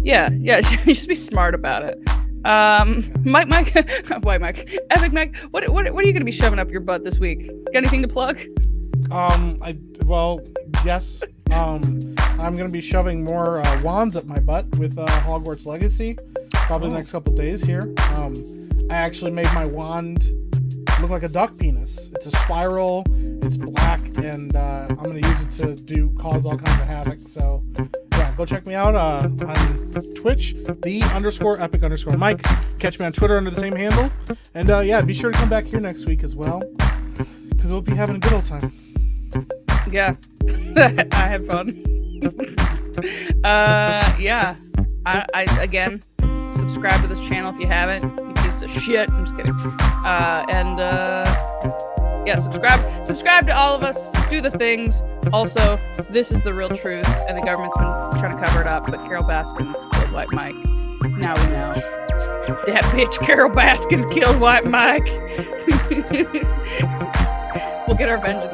Yeah. Just be smart about it. Mike, White Mike, Epic Mike. What are you gonna be shoving up your butt this week? Got anything to plug? Yes. I'm gonna be shoving more wands up my butt with Hogwarts Legacy, probably the next couple days here. I actually made my wand look like a duck penis. It's a spiral, it's black, and I'm gonna use it to cause all kinds of havoc. So yeah, go check me out on Twitch, _epic_Mike. Catch me on Twitter under the same handle, and be sure to come back here next week as well, because we'll be having a good old time. Yeah. I had fun. I again, subscribe to this channel if you haven't, you piece of shit. I'm just kidding. Subscribe to all of us, do the things. Also, this is the real truth, and the government's been trying to cover it up, but Carol Baskins killed White Mike. Now we know. That bitch Carol Baskins killed White Mike. We'll get our vengeance.